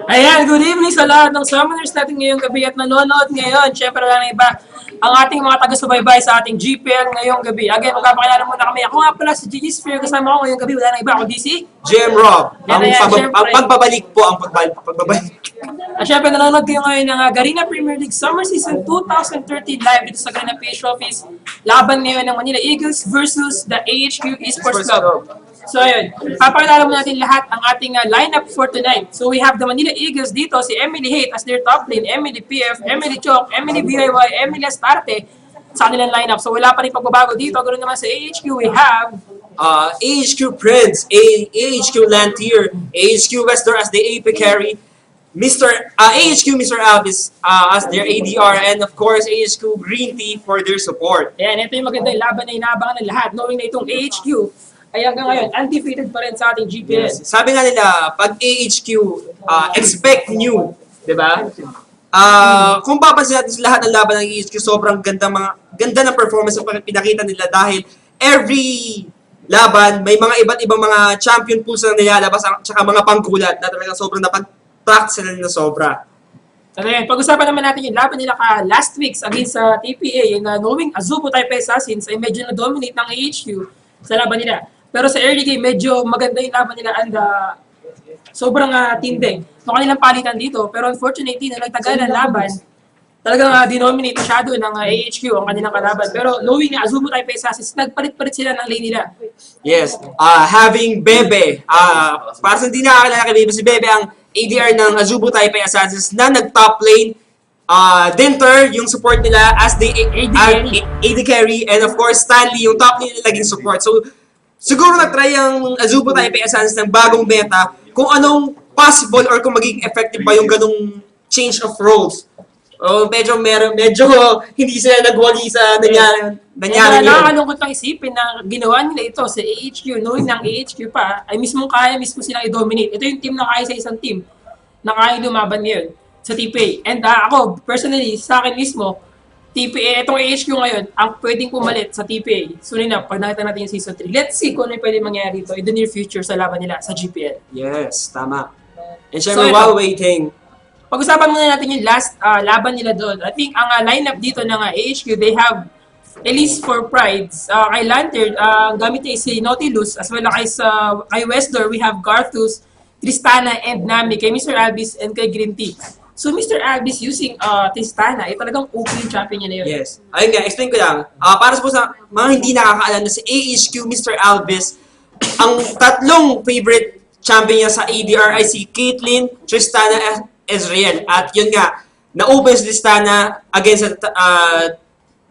Ayan, good evening sa lahat ng summoners natin ngayong gabi at nanonood ngayon. Siyempre lang iba ang ating mga taga-subaybay sa ating GPL ngayong gabi. Again, magpapakilala muna kami. Ako nga pala si Gigi Spear, kasama ko ngayong gabi. Wala na iba, ako DC. GM Rob, Yan, ang pagbabalik po, ang pagbabalik. At syempre, nanonood kayo ngayon ng Garina Premier League Summer Season 2013 live dito sa Garina PSA Office. Laban ngayon ng Manila Eagles versus the AHQ Esports Club. So ayun, papakilala mo natin lahat ang ating lineup for tonight. So we have the Manila Eagles dito, si Emily Hate as their top lane, Emily PF, Emily Chok, Emily BIY, Emily Astarte sa kanilang lineup. So wala pa rin pagbabago dito. Ganoon naman sa AHQ, we have AHQ Prince, AHQ Lantier, AHQ Wester as the AP carry, AHQ Mr. Alvis as their ADR, and of course AHQ Green Tea for their support. Ayan, ito yung magandang laban na inaabangan ng lahat, knowing na itong AHQ ay hanggang ngayon, undefeated pa rin sa ating GPL. Yes. Sabi nga nila, pag AHQ, expect new, di ba? Kung papansin natin sa lahat ng laban ng AHQ, sobrang ganda ng performance na pinakita nila dahil every laban, may mga iba't ibang mga champion pools na nilalabas at saka mga panggulat na talagang sobrang napag-practice sila na sobra. So, ayan, pag-usapan naman natin yung laban nila last week against sa TPA, yung knowing Azubo Taipei Assassins ay medyo na-dominate ng AHQ sa laban nila. Pero sa early game, medyo maganda yung laban nila and sobrang tinding. So kanilang palitan dito. Pero unfortunately, na nagtagal ng laban, talagang dinominate masyado ng AHQ ang kanilang kalaban. Pero knowing na Azubo Taipei Assassins, nagpalit-palit sila ng lane nila. Yes. Having Bebe, para sa hindi nakakilala kay Bebe, si Bebe ang ADR ng Azubo Taipei Assassins na nag-top lane. Dinter, yung support nila as the AD carry, and of course, Stanley, yung top lane nila naging support. So, siguro nag-try ang Azubo Taipei Assassins ng bagong meta kung anong possible or kung magiging effective ba yung ganong change of roles. Medyo hindi sila nagwagi sa nangyari yun. Nakakalungkot lang isipin na ginawa nila ito sa AHQ, knowing ng AHQ pa, ay mismo silang i-dominate. Ito yung team na kaya sa isang team na kaya lumaban ngayon sa TPA. And ako, personally, sa akin mismo, TPA, itong AHQ ngayon, ang pwedeng pumalit sa TPA. Soon enough, pag nakita natin yung Season 3, let's see kung ano yung pwedeng mangyari ito in the near future sa laban nila sa GPL. Yes, tama. And syempre, while waiting, pag-usapan muna natin yung last laban nila doon. I think ang lineup dito ng AHQ, they have Elise for Prides. Kay Lantern, gamit niya si Nautilus, as well as kay Westdoor, we have Garthus, Tristana, and Nami, kay Mr. Albis, and kay Green Tea. So, Mr. Albis using Tristana, ay talagang okay yung champion niya na yun. Yes. Ayun nga, explain ko lang. Para sa mga hindi nakakaalam na si AHQ, Mr. Albis, ang tatlong favorite champion niya sa ADR ay si Caitlyn, Tristana, Ezreal. At yun nga, na-open si Tristana against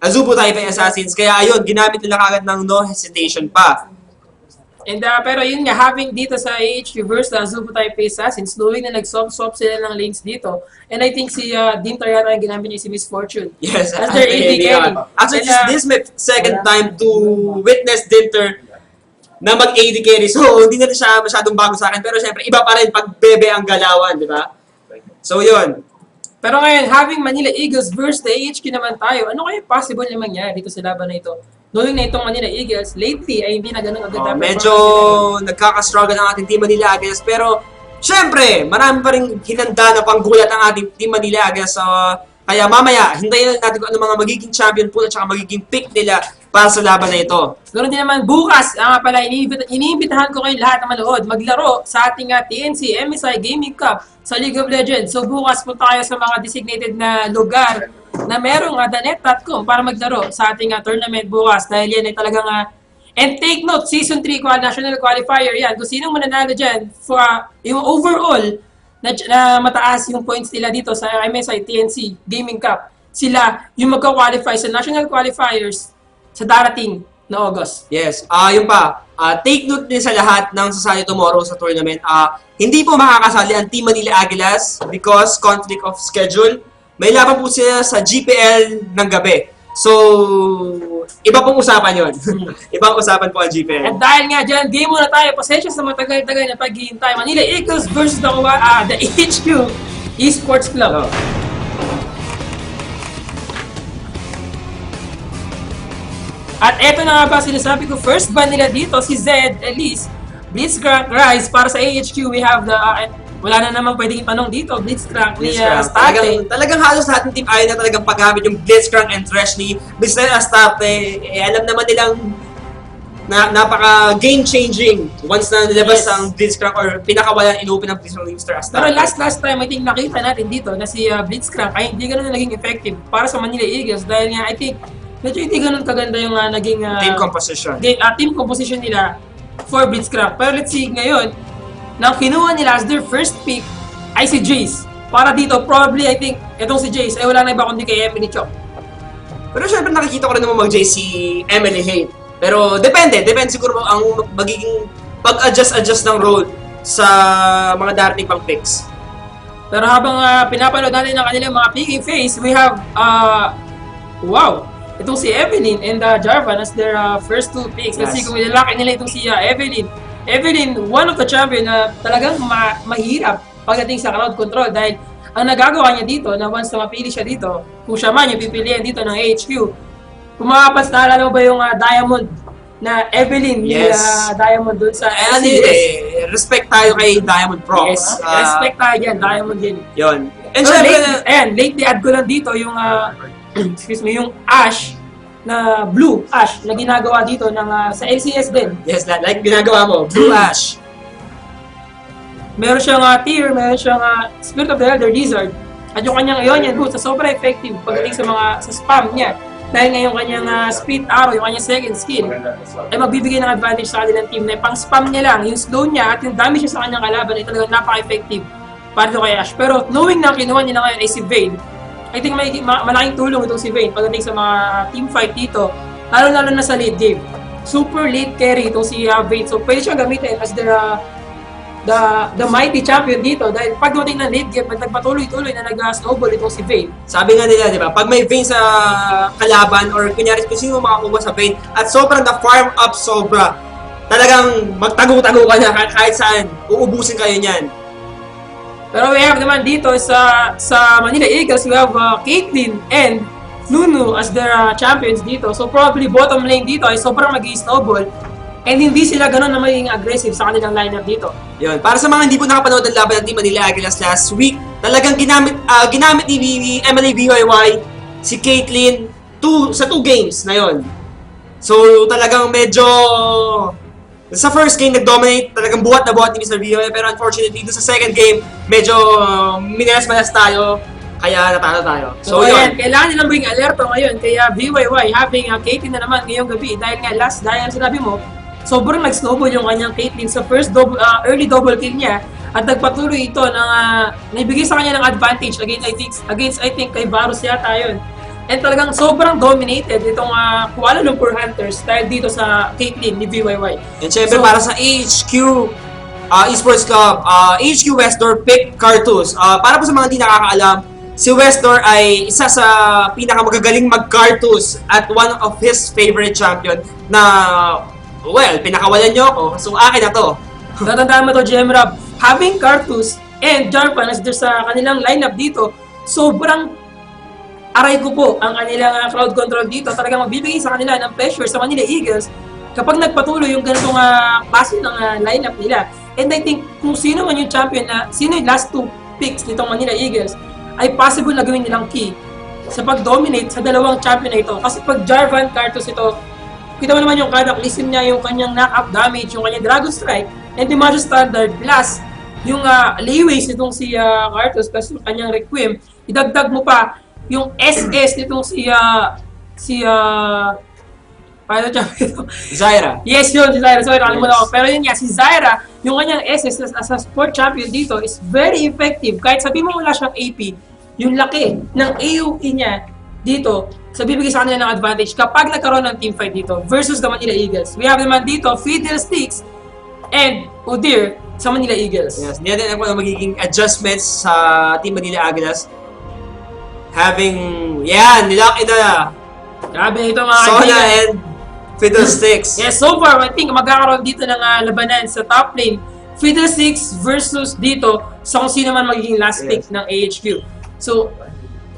Azubo Taipei Assassins. Kaya ayun, ginamit nila kagad ng no hesitation pa. And pero yun nga, having dito sa AHQ versus Azubo Taipei Assassins, knowing na nag-swap sila ng lanes dito. And I think si Dinter yata ang ginamit niya si Miss Fortune. Yes, as their AD carry. Actually, this is my second time to witness Dinter na mag-AD carry. So, hindi na siya masyadong bago sa akin. Pero syempre, iba pa rin pag Bebe ang galawan, di ba? So, yun. Pero ngayon, having Manila Eagles versus the AHQ naman tayo, ano kaya possible na mangyari dito sa laban na ito? Knowing na itong Manila Eagles, lately ay hindi na ganun agad. Medyo nagkaka-struggle ang ating Team Manila Eagles. Pero, syempre, marami pa rin hinanda na panggulat ang ating Team Manila Eagles. Kaya mamaya, hintayin natin kung ano mga magiging champion pool at saka magiging pick nila para sa laban na ito. Ganoon din naman bukas, pala iniimbitahan ko kayong lahat na manood maglaro sa ating TNC MSI Gaming Cup sa League of Legends. So bukas punta kayo sa mga designated na lugar na merong danet.com para maglaro sa ating tournament bukas dahil yan ay talagang and take note, Season 3 National Qualifier yan. Kung sinong mananalo dyan for yung overall na mataas yung points nila dito sa MSI TNC Gaming Cup, sila yung magka-qualify sa national qualifiers sa darating na August. Yes, yun pa. Take note din sa lahat ng sasali tomorrow sa tournament. Hindi po makakasali ang Team Manila Eagles because conflict of schedule. May laban po sila sa GPL ng gabi. So, iba pong usapan yun. Ibang usapan po ang GPL. At dahil nga dyan, game muna tayo. Pasensya sa matagal-tagal na paghihintay. Manila Eagles versus the HQ Esports Club. At eto na nga ba sinasabi ko, first ban nila dito, si Zed, Elise, Blitzcrank, Rise. Para sa AHQ, we have the Wala na naman pwedeng itanong dito. Blitzcrank ni Blitzcrank. Astarte. Talagang halos lahat ng team ayaw na talagang paggamit yung Blitzcrank and Thresh ni Mr. Astarte. Alam naman nilang napaka game-changing once na nilabas ang Blitzcrank or pinakawalan in-open ang Blitzcrank ni Mr. Astarte. Pero last time, I think nakita natin dito na si Blitzcrank ay hindi ganun na naging effective para sa Manila Eagles dahil nga I think medyo hindi ganun kaganda yung naging team composition. Team composition nila for Blitzcrank. Pero let's see ngayon, nang kinuha nila as their first pick ay si Jace. Para dito, probably I think itong si Jace ay wala na iba kundi kay Emily Chok. Pero syempre nakikita ko rin naman mag-J si Emily Haight. Pero depende siguro ang magiging pag-adjust ng role sa mga darating pang picks. Pero habang pinapanood natin ang kanilang mga picking phase, we have wow! Itong si Evelyn and Jarvan as their first two picks. Let's see kung ilalaki nila itong si Evelyn. Evelyn, one of the champion na talagang mahirap pagdating sa crowd control dahil ang nagagawa niya dito na once na mapili siya dito, kung siya man yung pipilian dito ng HQ, kung makapas naalala mo ba yung Diamond na Evelyn ni Diamond dun sa LCS? Respect tayo kay Diamond Prox. Yes, respect tayo dyan, Diamond din. Yun. And syempre, lately add ko lang dito yung excuse me, yung Ash na blue Ash na ginagawa dito ng sa LCS din. Yes, like ginagawa mo, Blue Ash. Meron siyang tier, meron siyang Spirit of the Elder Lizard. At yung kanyang Ionian Boots, sobrang effective pagdating sa spam niya. Dahil nga yung kanyang Speed Arrow, yung kanyang second skill, ay magbibigay ng advantage sa kanilang team na pang spam niya lang, yung slow niya at yung damage niya sa kanyang kalaban ay talagang napaka-effective para doon kay Ash. Pero knowing na kinuha niya na ngayon ay si Vayne, I think malaking tulong itong si Vayne pagdating sa mga team fight dito, lalo-lalo na sa late game. Super late carry itong si Vayne. So pwede siyang gamitin as their the mighty champion dito dahil pagdating ng late game, nagpatuloy-tuloy na nag-snowball itong si Vayne. Sabi nga nila, di ba, pag may Vayne sa kalaban or kunyari kung sino makakuha sa Vayne at sobrang na-farm up sobra, talagang magtago-tago ka na kahit saan, uubusin kayo niyan. Pero we have naman dito sa Manila Eagles, we have Caitlyn and Nunu as their champions dito. So probably bottom lane dito ay sobrang mag-i-snowball and hindi sila ganun na magiging aggressive sa kanilang lineup dito. Yun. Para sa mga hindi po nakapanood ng laban ng Team Manila Eagles last week, talagang ginamit ni Emily BYY si Caitlyn sa 2 games na yon. So talagang medyo sa first game, nag-dominate, talagang buhat na buhat ni Mr. BYY, pero unfortunately, dito sa second game, medyo minalas-malas tayo, kaya natalo tayo. So yun, kailangan nilang maging alerto ngayon, kaya BYY having Caitlyn na naman ngayong gabi, dahil nga last, dahil sinabi mo, sobrang nag-snowball yung kanyang Caitlyn sa first early double kill niya, at nagpatuloy ito ng naibigay sa kanya ng advantage against I think kay Varus yata yun. And talagang sobrang dominated itong Kuala Lumpur Hunters dahil dito sa Caitlyn ni BYY. And syempre para sa HQ Esports Club, HQ Westor pick Cartus. Para po sa mga hindi nakakaalam, si Westor ay isa sa pinakamagagaling mag-Cartus at one of his favorite champion na, well, pinakawalan nyo ako, so akin na to. Tatandaan mo to, Gemrab, having Cartus and Jarvan as sa kanilang lineup dito, sobrang aray ko po ang kanilang crowd control dito. Talagang magbibigay sa kanila ng pressure sa Manila Eagles kapag nagpatuloy yung ganitong klase ng lineup nila. And I think kung sino man yung champion sino yung last 2 picks nitong Manila Eagles, ay possible na gawin nilang key sa pag-dominate sa dalawang champion na ito. Kasi pag Jarvan, Cartus ito, kita mo naman yung cataclysm niya, yung kanyang knock-up damage, yung kanyang Dragon Strike, and the Magic Standard, plus yung Leeways nitong si Cartus, plus yung kanyang Requiem, idagdag mo pa yung SS nitong paano siya? Zyra. Yes, yun, si Zyra. Sorry, nakalimutan ako. Pero yun nga, si Zyra, yung kanyang SS as a sport champion dito is very effective. Kahit sabi mo wala siyang AP, yung laki ng AOE niya dito, sa bibigay sa kanila ng advantage kapag nagkaroon ng team fight dito versus the Manila Eagles. We have naman dito, Fiddlesticks and Udir sa Manila Eagles. Yes, hindi natin ako na magiging adjustments sa Team Manila Eagles. Nilaki na Grabe ito mga Sona kaibigan. and Fiddlesticks. Yes, so far, I think magkakaroon dito ng labanan sa top lane. Fiddlesticks versus dito sa kung sino man magiging last pick ng AHQ. So,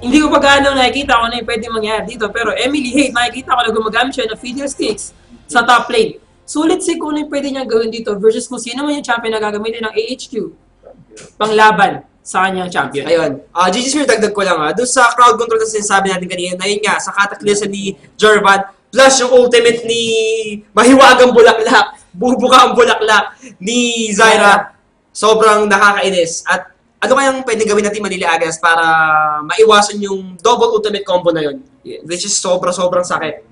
hindi ko pa gaano nakikita kung ano yung pwede mangyari dito. Pero Emily Haight, nakikita ko na gumagamit siya ng Fiddlesticks sa top lane. So, let's see kung ano yung pwede niyang gawin dito versus kung sino man yung champion na gagamitin ng AHQ. panglaban sa kanyang champion. Ayun. GG Sphere, dagdag ko lang doon sa crowd control na sinasabi natin kanina, na yun nga, sa cataclysm ni Jorvan, plus yung ultimate ni Mahiwagang Bulaklak, bubuka ang bulaklak ni Zyra, sobrang nakakainis. At ano kayang pwedeng gawin natin Manila Eagles para maiwasan yung double ultimate combo na yun? Which is sobrang sakit.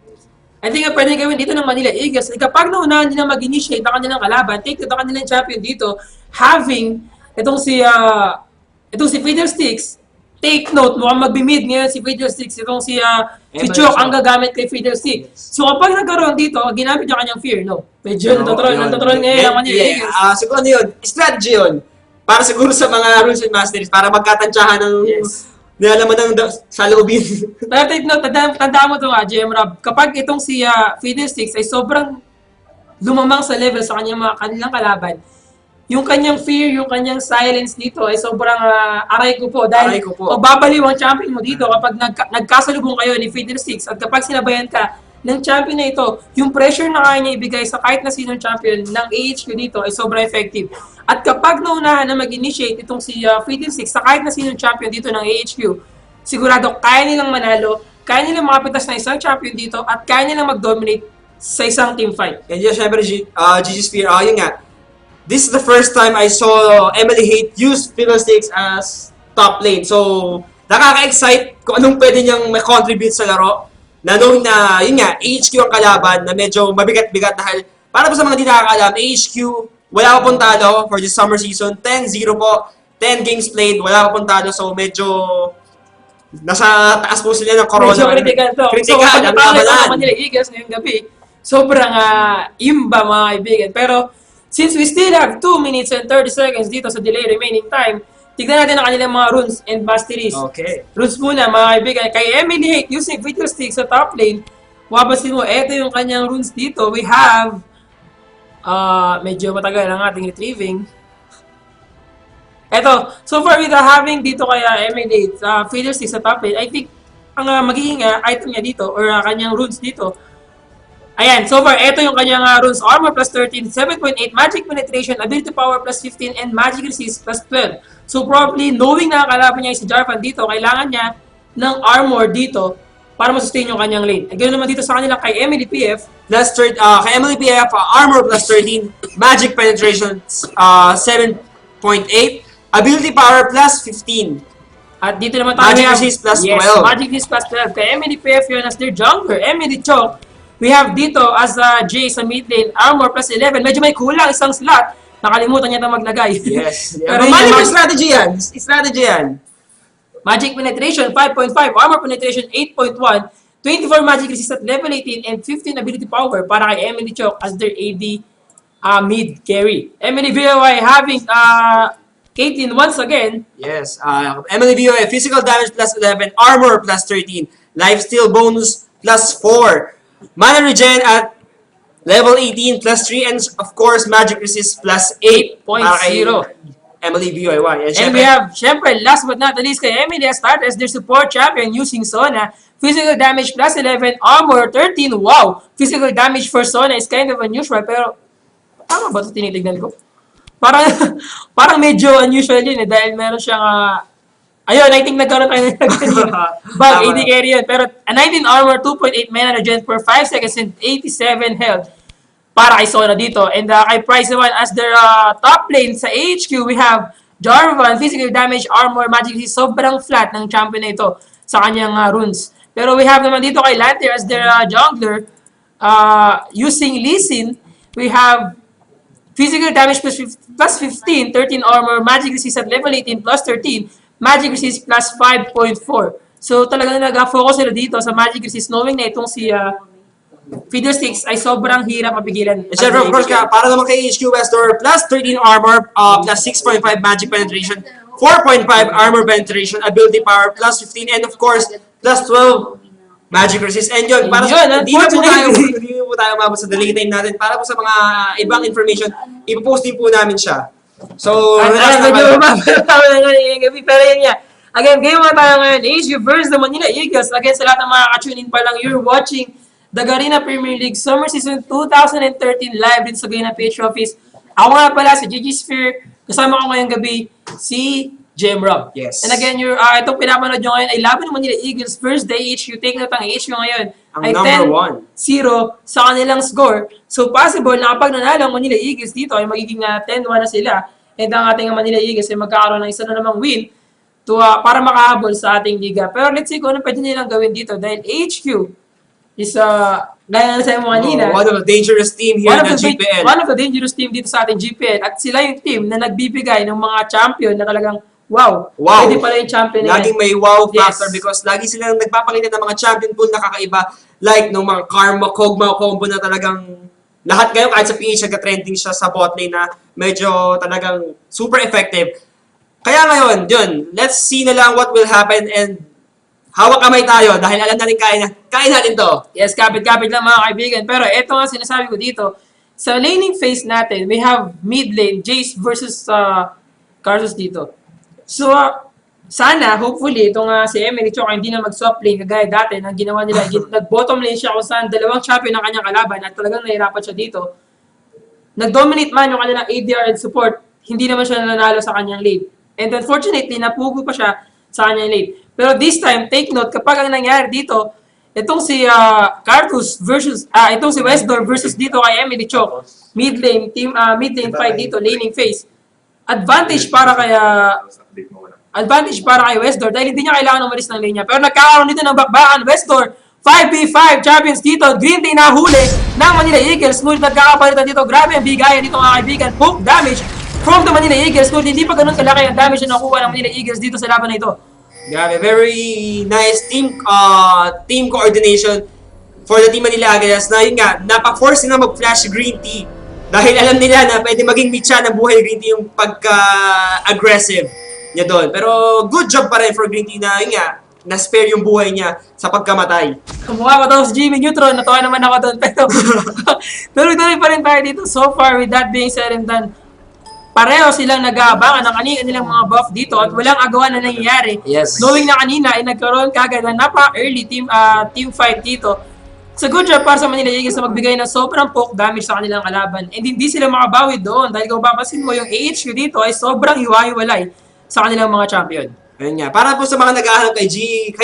I think ang pwede gawin dito ng Manila Eagles, kapag naunahan nila mag-initiate ang kanilang kalaban, take to the kanilang champion dito, having itong si Fiddlesticks, take note, mukhang mag-mid ngayon si Fiddlesticks, itong si Chok ang gagamit kay Fiddlesticks. So kapag nagkaroon dito, ginamit yung kanyang fear, no? Medyo natural ngayon ang Manila Eagles. Siguro ano yun, strategy yun. Para siguro sa mga rules and masters, para magkatansyahan ng nilalaman ng saloobin. Pero take note, tandaan mo ito nga, GM Rob, kapag itong si Fiddlesticks ay sobrang lumamang sa level sa kanilang kalaban, yung kanyang fear, yung kanyang silence dito ay sobrang aray ko po. Dahil babaliw ang champion mo dito kapag nagkasalubong kayo ni Fiddlesticks at kapag sinabayan ka ng champion na ito, yung pressure na kaya niya ibigay sa kahit na sinong champion ng AHQ dito ay sobrang effective. At kapag naunahan na mag-initiate itong si Fiddlesticks sa kahit na sinong champion dito ng AHQ, sigurado kaya nilang manalo, kaya nilang makapitas na isang champion dito at kaya nilang mag-dominate sa isang team fight. And yun, syempre, GG Sphere, yun nga, this is the first time I saw Emily Hate use Fiddlesticks as top lane. So, nakaka-excite kung anong pwede niyang ma-contribute sa laro. Na knowing na, yun nga, HQ ang kalaban na medyo mabigat-bigat dahil para po sa mga di nakakaalam, HQ, wala pa pong talo for this summer season. 10-0 po, 10 games played, wala pa pong talo. So, medyo nasa taas po sila ng corona. Medyo critical to. So, kapag natalo ng Manila Eagles ngayong gabi, sobrang imba mga kaibigan. Pero, since we still have 2 minutes and 30 seconds dito sa delay remaining time, tignan natin ang kanilang mga runes and masteries. Okay. Runes muna, mga kaibigan. Kay Emily Hate using Fiddlesticks sa top lane, mapapansin mo, eto yung kanyang runes dito. We have, medyo matagal ang ating retrieving. Eto, so far with having dito kaya Emily Hate, Fiddlesticks sa top lane, I think, ang magiging item niya dito, or kanyang runes dito, ayan, so far, ito yung kanyang runes. Armor plus 13, 7.8, Magic Penetration, Ability Power plus 15, and Magic Resist plus 12. So probably, knowing na kalaban niya si Jarvan dito, kailangan niya ng armor dito para masustain yung kanyang lane. E ganoon naman dito sa kanila kay Emily PF. Kay Emily PF, Armor plus 13, Magic Penetration 7.8, Ability Power plus 15. At dito naman tayo Magic Resist plus 12. Yes, Magic Resist plus 12. Kay Emily PF yun as their jungler. Emily Chok, we have dito as Jay sa mid lane, Armor plus 11. Medyo may kulang isang slot. Nakalimutan niya na maglagay. Yes. Pero Mali mo strategy yan. Strategy yan. Magic Penetration 5.5, Armor Penetration 8.1, 24 Magic Resist at level 18, and 15 Ability Power para kay Emily Chok as their AD mid carry. Emily VOI having Caitlyn once again. Yes. Emily VOI, Physical Damage plus 11, Armor plus 13, Lifesteal Bonus plus 4, Mana Regen at level 18 plus 3, and of course, Magic Resist plus 8. 8.0. Emily VOI. And we have, syempre, last but not the least, kay Emily start as their support champion using Sona. Physical damage plus 11, armor 13. Wow! Physical damage for Sona is kind of unusual, pero tama ba ito tinitignan ko? Parang medyo unusual yun dahil meron siyang, ayun, I think nagkaroon tayo ng bug, AD carry yun. Pero 19 armor, 2.8 mana regen per 5 seconds and 87 health para kay Sona dito. And kay Price naman as their top lane sa HQ, we have Jarvan, physical damage, armor, magic resist. Sobrang flat ng champion na ito sa kanyang runes. Pero we have naman dito kay Lantir as their jungler using Lee Sin. We have physical damage plus 15, 13 armor, magic resist at level 18 plus 13, magic resist plus 5.4. So talagang nag-focus sila dito sa magic resist knowing na itong si Fiddlesticks ay sobrang hirap mapigilan. Siyempre, of course, para naman kay HQ Westor, plus 13 armor, plus 6.5 magic penetration, 4.5 armor penetration, ability power, plus 15, and of course, plus 12 magic resist. And yun, para sa, hindi po tayo mabot sa delay time natin. Para po sa mga ibang information, ipopost din po namin siya. So, medyo pero yun nga. Again, game mga tayo ngayon, HQ versus the Manila Eagles. Again, sa lahat ng mga ka-tune in pa lang, you're watching the Garena Premier League Summer Season 2013 live din sa Garena PH Office. Ako nga pala si GG Sphere. Kasama ko ngayong gabi si Jem Rob. Yes. And again, itong pinapanood nyo ngayon ay laban ng Manila Eagles first day HQ. Take note ang HQ ngayon Ang ay number 10-0 sa kanilang score. So possible na kapag nanalo ang Manila Eagles dito ay magiging 10-1 na sila. And ang ating Manila Eagles ay magkakaroon ng isa na namang win para makahabol sa ating liga. Pero let's see kung ano pwede nilang gawin dito dahil HQ is gaya na sabi mo kanina, one of the dangerous team here in the GPL. One of the dangerous team dito sa ating GPL. At sila yung team na nagbibigay ng mga champion na talagang wow. Pwede pala yung champion na laging may wow factor because lagi silang nagpapakita ng mga champion pool na kakaiba. Like nung mga Karma, Kogma, combo na talagang lahat ngayon kahit sa PH nagka-trending siya sa bot lane na medyo talagang super effective. Kaya ngayon, yun, let's see na lang what will happen and hawak kamay tayo dahil alam natin kain natin to. Yes, kapit-kapit lang mga kaibigan. Pero ito nga sinasabi ko dito, sa laning phase natin, we have mid lane, Jace versus Carlos dito. So, sana, hopefully, itong si Emily Choka hindi na mag-swap lane kagaya dati na ginawa nila. Nag-bottom lane siya kung saan dalawang champion ng kanyang kalaban at talagang nahirapan siya dito. Nag-dominate man yung kanilang ADR and support, hindi naman siya nanalo sa kanyang lane. And unfortunately, napugo pa siya sa kanyang lane. Pero this time, take note, kapag ang nangyari dito, itong si Cartus versus, itong si Westdoor versus dito kay Emily Chok, mid lane fight dito, laning phase. Advantage para kay Westdoor dahil hindi niya kailangan umalis ng lane niya. Pero nagkakaroon dito ng bakbakan. Westdoor, 5v5 champions dito. Green Day na huli ng Manila Eagles. Ngunit nagkakapalitan dito. Grabe ang bigayan dito mga kaibigan. Poke damage from the Manila Eagles. Ngunit hindi pa ganun kalaki ang damage na nakuha ng Manila Eagles dito sa laban na ito. Grabe, very nice team coordination for the team Manila Eagles na yun nga, napaforce nila mag-flash green tea dahil alam nila na pwede maging mitya ng buhay green tea yung pagka-aggressive niya doon. Pero good job pa rin for green tea na yun nga, na-spare yung buhay niya sa pagkamatay. Kumukha ko daw si Jimmy Neutron, natawa naman ako doon. Pero tuloy-tuloy pa rin tayo dito. So far, with that being said and done, pareho silang nag-aabangan ng kanilang mga buff dito at walang agawan na nangyayari. Yes. Knowing na kanina ay nagkaroon kagad na napaka-early team fight dito. It's a good job para sa Manila Eagles na magbigay ng sobrang poke damage sa kanilang kalaban. And hindi sila makabawi doon dahil kung papasin mo yung AHQ dito ay sobrang hiwa-hiwalay sa kanilang mga champion. Ayun nga, para po sa mga nag-aaral kay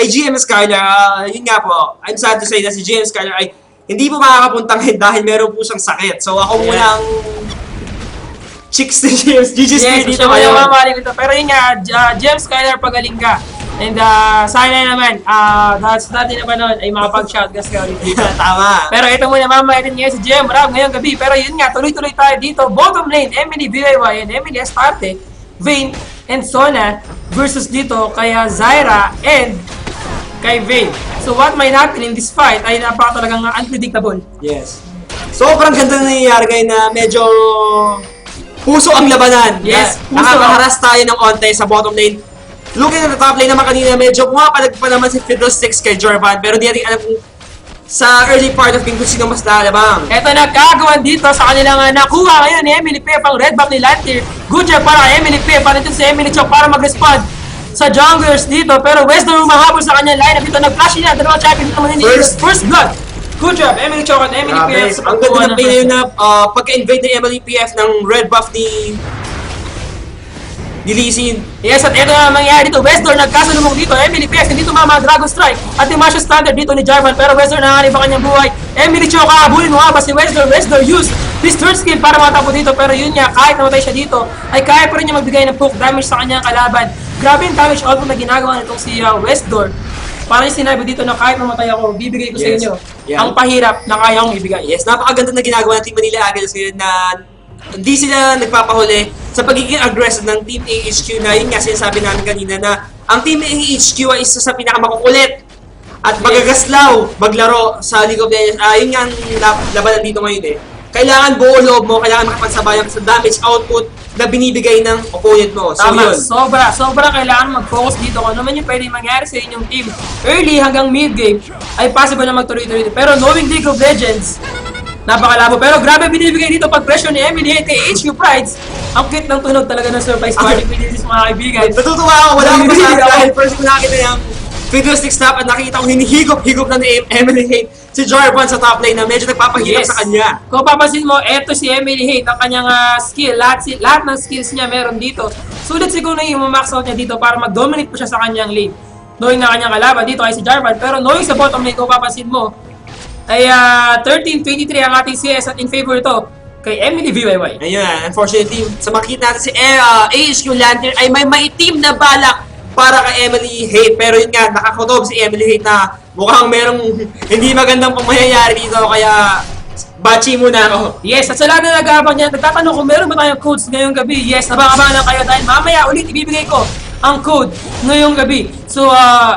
GM Skylar, yun nga po, I'm sad to say na si GM Skylar ay hindi po makakapunta ngayon dahil meron po siyang sakit. So ako muna ang chicks ni GG Speed dito ngayon. Pero yun nga, James Skylar, pagaling ka. And sana naman, that's natin na pa noon ay makapag-shout gas ka ulit dito. Tama. Pero ito muna, mamamayatin niya si GM Rob ngayong gabi. Pero yun nga, tuloy-tuloy tayo dito. Bottom lane, Emily BYY and Emily Astarte, Vayne and Sona versus dito kaya Zyra and kay Vayne. So what might happen in this fight ay talagang unpredictable. Yes. Sobrang ganda na nangyayari ngayon na medyo puso ang labanan. Yes, puso. Nakakaharas tayo ng onte sa bottom lane. Looking at the top lane naman kanina, medyo pumapalag pa naman si Fiddlesticks kay Jorvan. Pero di natin alam kung sa early part of game kung sino mas lalabang. Ito nagkagawan dito sa kanilang nakuha ngayon ni Emily P. ang red back ni Lantier. Good job para Emily P. Para dito si Emily Chok para mag-respond sa junglers dito. Pero Western umahabol sa kanyang lineup dito. Nag-flash niya. Dalawang champion dito naman ni First blood. Good job, Emily Chok at Emily PF. Ang ganda ng play na yun na pagka-invade ni Emily PF ng red buff ni Lee Sin. Yes, at ito na mangyayari dito. Westdoor nagkasalubong dito. Emily PF hindi tumama ang Dragon Strike. At yung Masha Standard dito ni Jarvan. Pero Westdoor nanganib ang kanyang buhay. Emily Chok habulin mo ba si Westdoor. Westdoor use this third skill para matapo dito. Pero yun niya, kahit namatay siya dito, ay kaya pa rin niya magbigay ng poke damage sa kanyang kalaban. Grabe yung damage output na ginagawa nitong si Westdoor. Parang sinabi dito na kahit mamatay ako, bibigay ko sa inyo. Yeah. Ang pahirap na kaya kong ibigay. Yes, napakaganda na ginagawa ng Team Manila Eagles ngayon na hindi sila nagpapahuli sa pagiging aggressive ng Team AHQ na yun nga sinasabi namin kanina na ang Team AHQ ay isa sa pinakamakukulit at magagaslaw maglaro sa League of Legends. Yun nga ang labanan dito ngayon eh. Kailangan buo loob mo, kailangan makapagsabayan sa damage output na binibigay ng opponent mo. So Tama, yun. sobra kailangan mag-focus dito kung ano man yung pwede mangyari sa inyong team. Early hanggang mid-game ay possible na magtuloy-tuloy dito. Pero knowing League of Legends, napakalabo. Pero grabe binibigay dito pag pressure ni Emily kay HQ Prides. Ang cute ng tunog talaga ng surprise party with this mga kaibigan. Natutuwa ako, wala akong masabi dahil first ko nakita yung fiddlestick snap at nakita kong hinihigop-higop na ni Emily Hate si Jarvan sa top lane na medyo nagpapahirap sa kanya. Kung papansin mo, eto si Emily Hate, ang kanyang skill, lahat ng skills niya meron dito. Sulit siguro na yung max out niya dito para mag-dominate po siya sa kanyang lane. Knowing na kanyang kalaban dito ay si Jarvan, pero knowing sa bottom lane, kung papansin mo, ay 13-23 ang ating CS at in favor ito kay Emily VYY. Ayun, unfortunately, sa makikita natin si AHQ Lantern ay may maitim na balak para kay Emily Hate. Pero yun nga, nakakotob si Emily Hate na mukhang merong hindi magandang pangyayari dito. Kaya, bachi muna ako. Yes, at sa lahat na nag-aabang niya, nagtatanong kung meron ba tayong codes ngayong gabi. Yes, abang-abangan lang kayo dahil mamaya ulit ibibigay ko ang code ngayong gabi. So,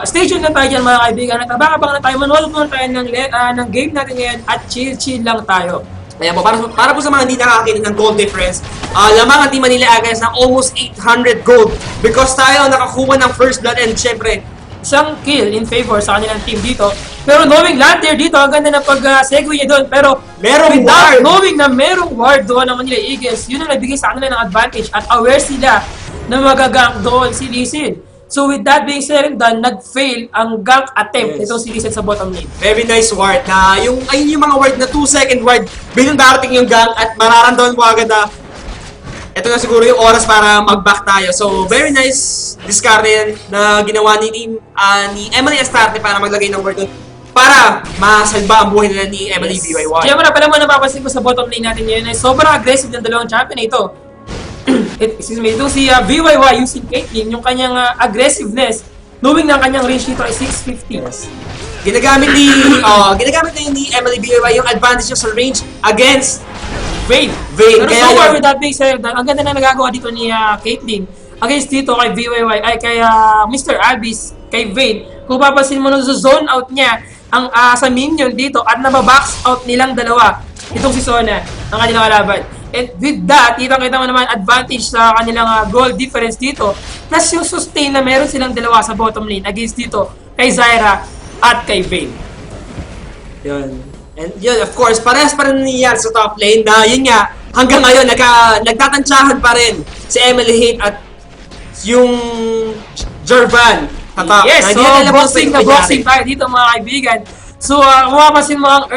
stay tuned lang tayo dyan mga kaibigan. At abang-abangan na tayo, manuwalot muna tayo ng game natin ngayon at chill-chill lang tayo. Ayan po, para po sa mga hindi nakakakinig ng gold difference, lamang ang Team Manila Eagles ng almost 800 gold because tayo nakakuha ng first blood and syempre, isang kill in favor sa kanilang team dito. Pero knowing Lantern dito, ang ganda ng pag-segue niya doon. Pero merong ward! Knowing na merong ward doon ng Manila Eagles, yun ang nabigay sa kanila ng advantage at aware sila na magagank doon si Lee Sin. So with that being said and done, nag-fail ang gank attempt nitong si Lee Sin sa bottom lane. Very nice ward na ayun yung mga ward na 2-second ward bilang darating yung gank at mararamdaman mo agad na ito na siguro yung oras para mag-back tayo. So very nice discard na ginawa ni Emily Astarte para maglagay ng ward doon para masalba ang buhay nila ni Emily VYY. Kaya pala mo napapansin ko sa bottom lane natin ngayon ay sobrang aggressive ng dalawang champion na ito. Excuse me, itong si VYY using Caitlyn, yung kanyang aggressiveness, knowing na ang kanyang range dito ay 650. Yes. Ginagamit ni Emily VYY yung advantage niya sa range against Vayne. Pero so far with that being said, ang ganda na nagagawa dito ni Caitlyn against dito kay VYY ay kay Mr. Albis, kay Vayne. Kung papansin mo, zone out niya ang sa minion dito at nababox out nilang dalawa itong si Sona, ang kanilang kalaban. And with that, kita mo naman advantage sa kanilang goal difference dito. Plus yung sustain na meron silang dalawa sa bottom lane against dito kay Zyra at kay Vayne. Yun. And yun, of course, parehas pa rin niyan sa top lane na yun nga, hanggang ngayon, nagtatansyahan pa rin si Emily Hate at yung Jarvan. Yes, so boxing tayo dito mga kaibigan. So, kung mapapansin mo ang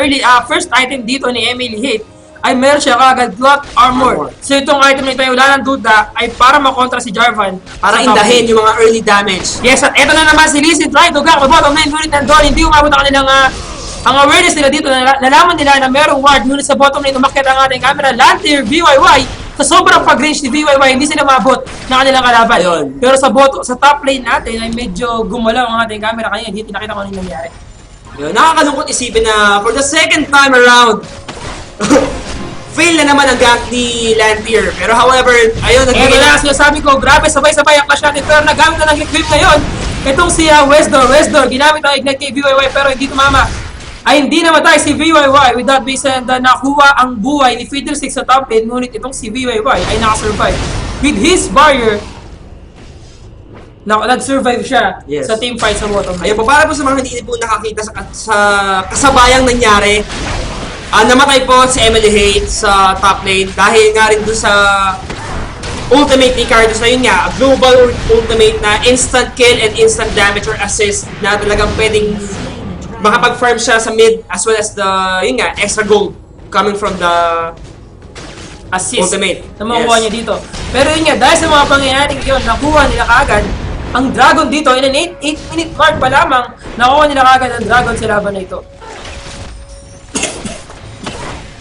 first item dito ni Emily Hate, ay meron siya kagad cloth armor. So itong item na ito ay wala ng duda ay para makontra si Jarvan. Para indahin yung mga early damage. Yes, at eto na naman si Lee Sin trying to gag the bottom lane. Ngunit nandun, hindi umabot ang kanilang ang awareness nila dito. Nalaman nila na merong ward. Ngunit sa bottom lane, umakyat ang ating camera. Lantern, VYY. Sa sobrang pag-range ni VYY, hindi sila mabot na kanilang kalaban. Ayun. Pero sa top lane natin ay medyo gumalaw ang ating camera. Kaya hindi nakita ko ano yung nangyari. Yun, nakakalungkot isipin na for the second time around, fail na naman ang gank ni Lantier. Pero however, ayun, nagbigay na. Sinasabi ko, grabe, sabay-sabay ang clash natin. Pero nagamit na ng clip ngayon. Itong si Westdoor, ginamit ang ignite kay VYY pero hindi tumama. Ay hindi namatay si VYY. With that being said, nakuha ang buhay ni Fiddlestick sa top lane. Ngunit itong si VYY ay nakasurvive. With his barrier, nag-survive siya sa team fight sa bottom. Ayun po, para po sa mga hindi po nakakita sa kasabayang nangyari, namatay po si Emily Hate sa top lane dahil nga rin doon sa ultimate ni Cardos na yun nga, global ultimate na instant kill and instant damage or assist na talagang pwedeng makapag-farm siya sa mid as well as the, yun nga, extra gold coming from the assist ultimate na makuha niya dito. Pero yun nga, dahil sa mga pangyayaring yun, nakuha nila kaagad ang dragon dito in an 8-minute mark pa lamang, nakuha nila kaagad ang dragon sa laban na ito.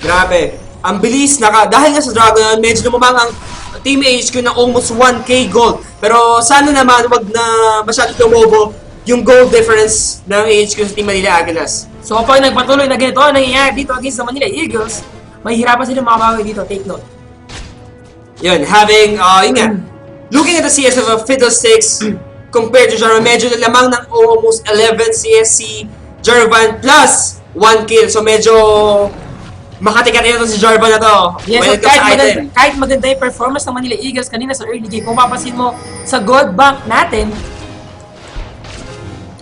Grabe. Ang bilis dahil nga sa Dragon, medyo lumamang ang Team HQ ng almost 1k gold. Pero sana naman wag na masyadong tumobo yung gold difference ng HQ sa Team Manila Eagles. So kapag nagpatuloy na ganito ang nangyayari dito against sa Manila Eagles, mahihirapan sila makabawi dito. Take note. Yun, yun nga, looking at the CS of a Fiddlesticks compared to Jarvan, medyo lamang ng almost 11 CSC Jarvan plus 1 kill. So medyo makatikat ito si Jarvan na to. Yes, so kahit maganda yung performance ng Manila Eagles kanina sa early game, kung mapapansin mo sa gold bank natin,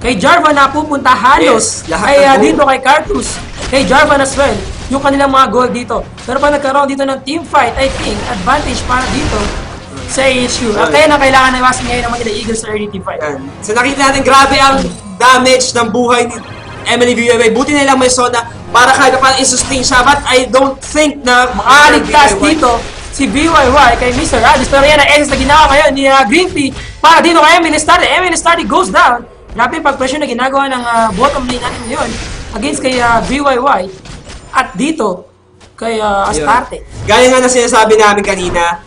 kay Jarvan na pupunta halos, ay dito kay Cartus, kay Jarvan as well, yung kanilang mga gold dito. Pero pag nagkaroon dito ng team fight, I think, advantage para dito sa ASU. At kaya na kailangan na iwasin ngayon ng Manila Eagles sa early team fight. So nakita natin, grabe ang damage ng buhay ni Emily VYY. Buti na lang may Sona para kahit pa i-sustain siya. But I don't think na Makaligtas dito si BYY kay Mr. Radis. Pero yan ang essence na ginawa ngayon ni Green Tea para dito kay Emily Stardy. Emily Stardy goes down. Grabe yung pag-pressure na ginagawa ng bottom lane natin ngayon against kay BYY. At dito kay Astarte. Gaya nga na sinasabi namin kanina,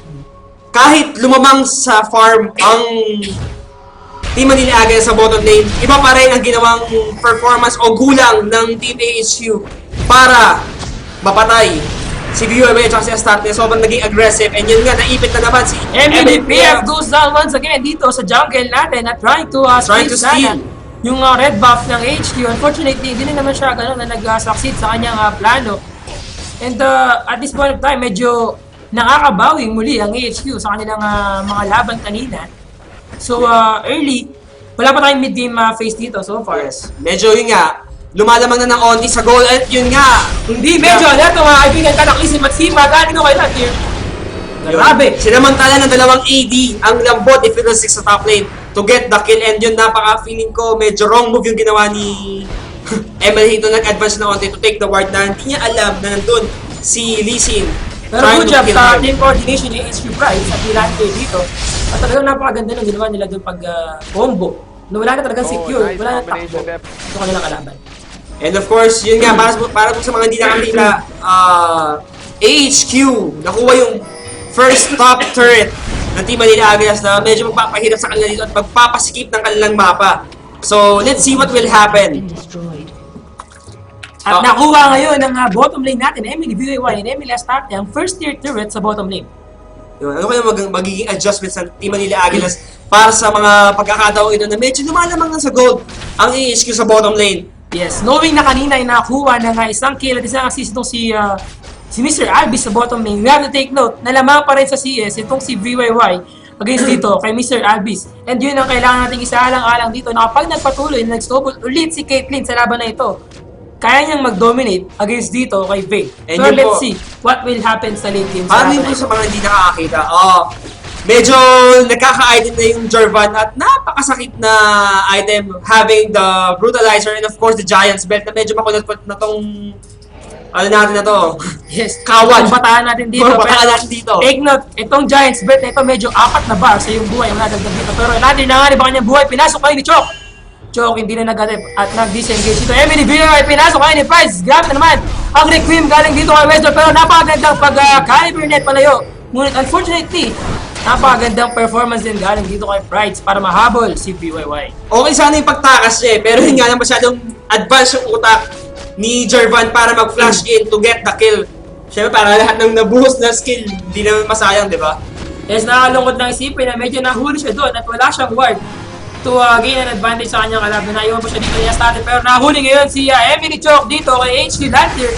kahit lumamang sa farm ang Team Manila Eagles sa bottom lane, iba pa rin ang ginawang performance o gulang ng Team AHQ para mapatay si BYY at si Astarte. Sobrang naging aggressive, and yun nga, naipit na naman si MVPF goes down once again dito sa jungle natin at trying to steal yung red buff ng HQ. Unfortunately, hindi naman siya ganun na nag-succeed sa kanyang plano. And at this point of time, medyo nakakabawing muli ang AHQ sa kanilang mga laban kanina. So, early, wala pa tayong mid-game phase dito so far. Yes. Medyo yun nga, lumalamang na ng onti sa goal, at yun nga, Hindi, medyo ito mga kaibigan, kalaklisin at sipag. Galing ko kayo natin. Grabe. Sinamantala ng dalawang AD ang lambot ni Fiddlesticks sa top lane to get the kill, and yun napaka-feeling ko medyo wrong move yung ginawa ni Emily Hito. Nag-advance na onti to take the ward na hindi niya alam na nandun si Lee Sin. Pero good job sa team coordination ni HQ Price at Milante dito. At talagang napakaganda ng ginawa nila doon pag combo. No, wala na talagang secure, wala na takbo. Ito kanilang kalaban. And of course, yun nga, para po sa mga hindi nakakita, AHQ, nakuha yung first top turret ng Team Manila Eagles na medyo magpapahirap sa kanila dito at magpapasikip ng kanilang mapa. So, let's see what will happen. At nakuha ngayon ng bottom lane natin, Emily VYY and Emily Astarte, ang first tier turret sa bottom lane. Yun, ano kaya magiging adjustments ng Team Manila Eagles para sa mga pagkakataong ito na medyo lumalamang na sa gold ang AHQ sa bottom lane? Yes, knowing na kanina ay nakakuha ng isang kill at isang assist itong si Mr. Albis sa bottom lane, we have to take note na lamang pa rin sa CS itong si VYY against dito kay Mr. Albis. And yun ang kailangan nating isaalang-alang dito na kapag nagpatuloy na nag-snowball ulit si Caitlyn sa laban na ito, kaya niyang mag-dominate against dito kay Vay. So let's see what will happen sa late game. Paano yun po sa mga hindi nakakakita? Medyo nagkaka-item na yung Jarvan at napakasakit na item having the Brutalizer and of course the Giant's Belt na medyo makunat na tong ano natin na to. Yes, Kawad. Bataan natin dito. Bataan natin dito. Take note, itong Giant's Belt na ito medyo 4 na bar sa yung buhay ang nadagdag dito. Pero natin na nga ba kanyang buhay, pinasok kayo ni Chok. Chok hindi na nag-attempt at nag-disengage dito. Emily VYY, pinasok kayo ni Price. Grabe na naman ang Requiem galing dito kay Western, pero napakagandang pag-caliber net palayo. Ngunit unfortunately, napakagandang performance din galing dito kay Price para mahabol si VYY. Okay sana yung pagtakas niya pero hindi nga lang masyadong advance yung utak ni Jarvan para mag-flash in to get the kill. Siyempre para lahat ng nabuhos na skill, hindi naman masayang, di ba? Yes, nakakalungkot na isipin na medyo nahuli siya doon at wala siyang ward to gain an advantage sa kanyang kalaban. Naiwan pa siya dito ni Astarte, pero nahuli ngayon si Emily Chok dito kay HQ Lantier.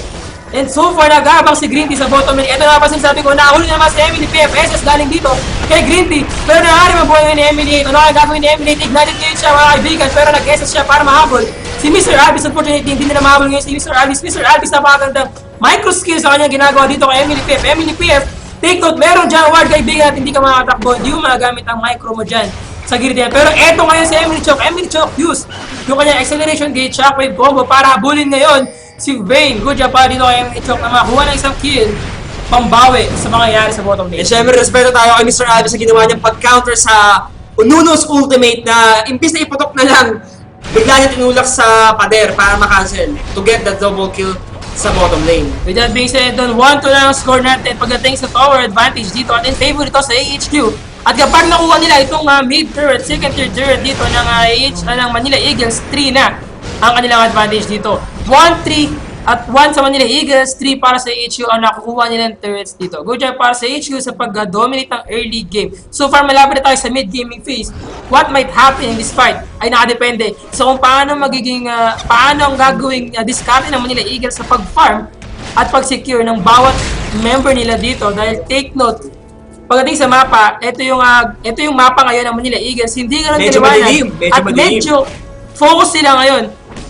And so far, nag-aabang si Green Tea sa bottom lane. Ito nga pa sinasabi ko, nahuli naman si Emily PFSS galing dito kay Green Tea. Pero nangyari mabuhay ni Emily. Ito na kaya gagawin ni Emily. Ignited ngayon siya mga kaibigan, pero nag-SS siya para mahabol si Mr. Albis. Unfortunately, hindi na mahabol ngayon si Mr. Albis. Mr. Albis napakagandang micro skill sa kanyang ginagawa dito kay Emily PF. Emily PF, take note, meron dyan ward kaibigan at hindi ka makatakbo. Hindi mo magagamit ang micro mo dyan sa gilid yan. Pero eto ngayon si Emily Chok. Emily Chok use yung kanyang acceleration gate shockwave combo para habulin ngayon si Vayne. Good job pa dito kay Emily Chok na makakuha ng isang kill pambawi sa mga nangyari sa bottom lane. And syempre, respeto tayo kay Mr. Albis sa ginawa niyang pag-counter sa Ununo's ultimate na imbis na iputok na lang, bigla niya tinulak sa pader para makancel to get the double kill sa bottom lane. With that being said, doon 1-2 na ang score natin pagdating sa tower advantage dito at in favor ito sa AHQ. At kapag nakuha nila itong mid turret, second tier turret dito ng Manila Eagles, 3 na ang kanilang advantage dito. 1-3 at 1 sa Manila Eagles, 3 para sa HQ ang nakukuha nila ng turrets dito. Good job para sa HQ sa pag-dominate ng early game. So far, malapit na tayo sa mid-gaming phase. What might happen in this fight ay nakadepende sa kung paano ang gagawing discarte ng Manila Eagles sa pag-farm at pag-secure ng bawat member nila dito. Dahil take note, pagdating sa mapa, ito yung mapa ngayon ng Manila Eagles. Hindi ganun kaliwanag at medyo focus sila ngayon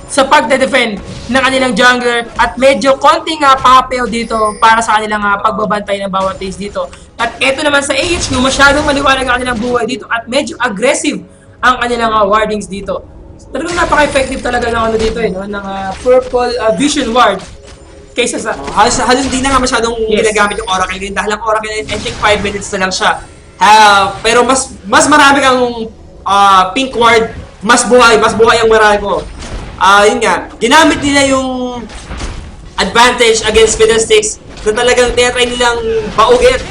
sa pagde-defend ng kanilang jungler at medyo konting papel dito para sa kanilang pagbabantay ng bawat base dito. At ito naman sa AHQ, masyadong maliwanag ang kanilang buhay dito at medyo aggressive ang kanilang wardings dito. Talagang napaka-effective talaga ng ano dito no? Ng Purple Vision Ward kaysa sa... Halos hindi na nga masyadong ginagamit yung Oracle ngayon dahil ang Oracle I think 5 minutes na lang siya. Pero mas marami kang pink ward, mas buhay ang marami ko. Yun nga, ginamit nila yung advantage against Fiddlesticks na talagang tinatry nilang baugin at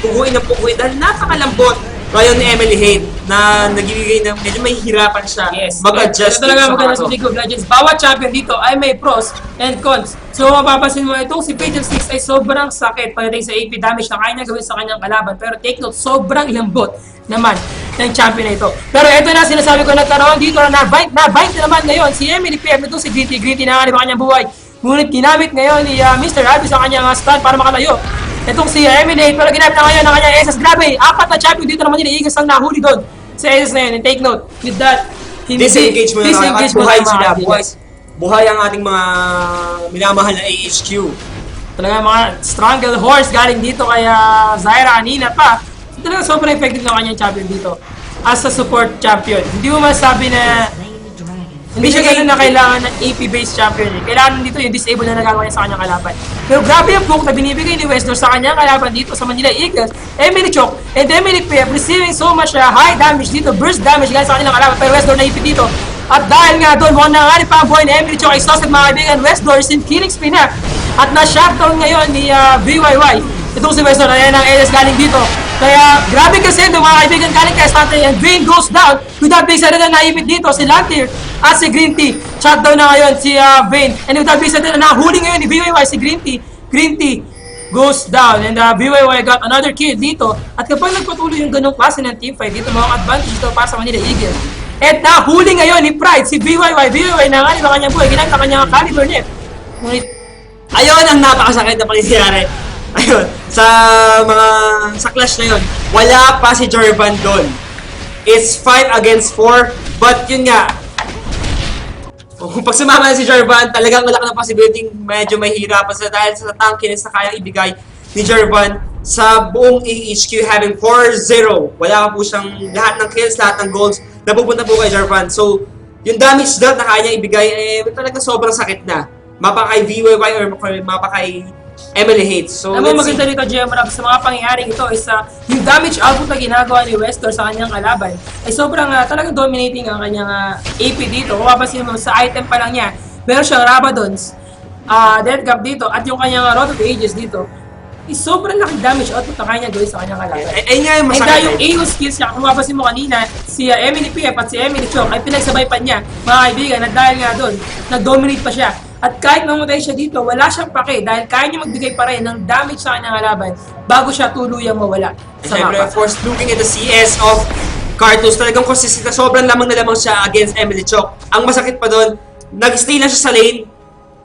puguin dahil napakalambot kaya ni Emily Hate na nagbibigay ng medyo may hirapan siya mag-adjust. Ito talaga maganda sa League of Legends. Bawat champion dito ay may pros and cons. So mapapansin mo itong si Fiddlesticks ay sobrang sakit pagdating sa AP damage na kaya niya gawin sa kanyang kalaban. Pero take note, sobrang lambot naman ng champion na ito. Pero ito na sinasabi ko nagkaroon dito na nabind na naman ngayon si Emily PM ito si Gritty na nga ba kanyang buhay. Ngunit ginamit ngayon ni Mr. Abby sa kanyang stun para makalayo. Itong si Emily, pero ginamit na ngayon ng kanyang SS. Grabe, 4 na champion dito naman Manila Eagles ang nahuli doon sa SS na yun. And take note, with that, disengage mo na at buhay ang ating mga minamahal na AHQ. Talaga mga strangle horse galing dito kaya Zyra kanina pa. Talaga sobrang effective ng kanyang champion dito as a support champion. Hindi mo masabi na hindi siya ganun na kailangan ng AP-based champion. Kailangan dito yung disable na nagagawa niya sa kanyang kalaban. Pero grabe yung book na binibigay ni Westnor sa kanyang kalaban dito sa Manila Eagles. Emily Chok and Emily Pep receiving so much high damage dito, burst damage galing sa kanilang kalaban. Pero Westnor naipit dito. At dahil nga doon, mukhang nanganganib pa ang buhay ni Emily Chok ay sosag mga kaibigan. Westnor is in killing spree na. At na-shutdown ngayon ni BYY. Itong si Westnor, ayan ang LS galing dito. Kaya grabe kasi ito mga kaibigan galing kay Stante and Vayne goes down. With that being said na naipit dito si Lantier at si Green Tea. Shutdown na ngayon si Vayne. And with that being said na nahuli ngayon ni BYY si Green Tea. Green Tea goes down and BYY got another kill dito. At kapag nagpatuloy yung ganong klase ng teamfight dito, mga advantage dito para sa Manila Eagles. At nahuli ngayon ni Pride si BYY. BYY na nga ba kanyang buhay. Ginamit na kanyang caliber net. Ngunit ayun ang napakasakit na pangyayari. Ayun, sa clash na yun, wala pa si Jarvan doon. It's 5 against 4, but yun nga, kung pag sumama na si Jarvan, talagang malaki na possibility medyo may hirapan sa dahil sa tankiness na kayang ibigay ni Jarvan sa buong AHQ having 4-0. Wala pa po siyang lahat ng kills, lahat ng goals na pupunta po kay Jarvan. So, yung damage dealt na kaya niya ibigay, talagang sobrang sakit na. Mapa kay VYY or mapa kay Emily Hates. So, alam mo maganda dito, GM Rap, sa mga pangyayaring ito is yung damage output na ginagawa ni Westor sa kanyang kalaban ay sobrang talagang dominating ang kanyang AP dito. Kung mapapansin mo sa item pa lang niya, meron siyang Rabadons, Death Gap dito, at yung kanyang Road of Ages dito, is sobrang laking damage output na kanya gawin sa kanyang kalaban. Ay nga yung masakit. And yung AO skills niya, kung mapapansin mo kanina, si Emily PF at si Emily Chok ay pinagsabay pa niya, mga kaibigan, at dahil nga doon, nag-dominate pa siya. At kahit mamatay siya dito, wala siyang pake dahil kaya niya magbigay pa rin ng damage sa kanyang kalaban bago siya tuluyang mawala sa Siyempre, mapa. of course, looking at the CS of Cartus, talagang consistent na sobrang lamang na lamang siya against Emily Chok. Ang masakit pa doon, nag-stay lang siya sa lane